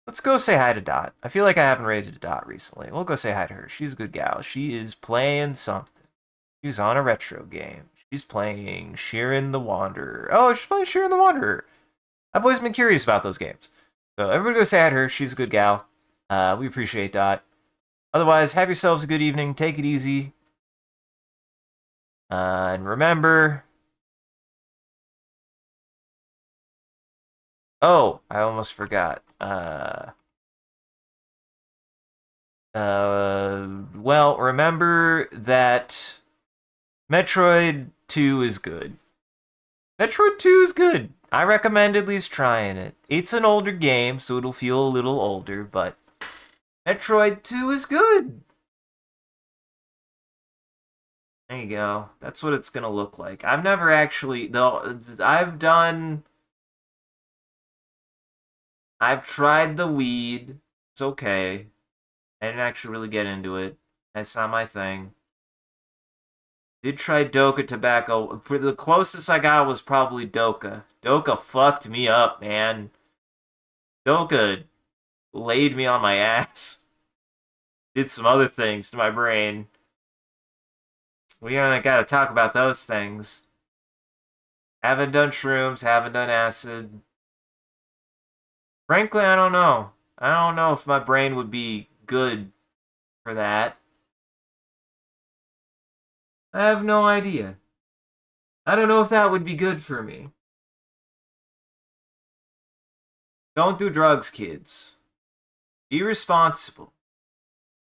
Speaker 2: Let's go say hi to Dot. I feel like I haven't rated Dot recently. We'll go say hi to her. She's a good gal. She is playing something. She's on a retro game. She's playing Sheeran the Wanderer. Oh, she's playing Sheeran the Wanderer. I've always been curious about those games. So everybody go say hi to her. She's a good gal. We appreciate Dot. Otherwise, have yourselves a good evening. Take it easy. And remember... Oh, I almost forgot. Well, remember that Metroid 2 is good. Metroid 2 is good. I recommend at least trying it. It's an older game, so it'll feel a little older, but Metroid 2 is good. There you go. That's what it's gonna look like. I've never actually, though. I've tried the weed. It's okay. I didn't actually really get into it. That's not my thing. Did try Doka tobacco. For the closest I got was probably Doka. Doka fucked me up, man. Doka laid me on my ass. Did some other things to my brain. We gotta talk about those things. Haven't done shrooms, haven't done acid. Frankly, I don't know. I don't know if my brain would be good for that. I have no idea. I don't know if that would be good for me. Don't do drugs, kids. Be responsible.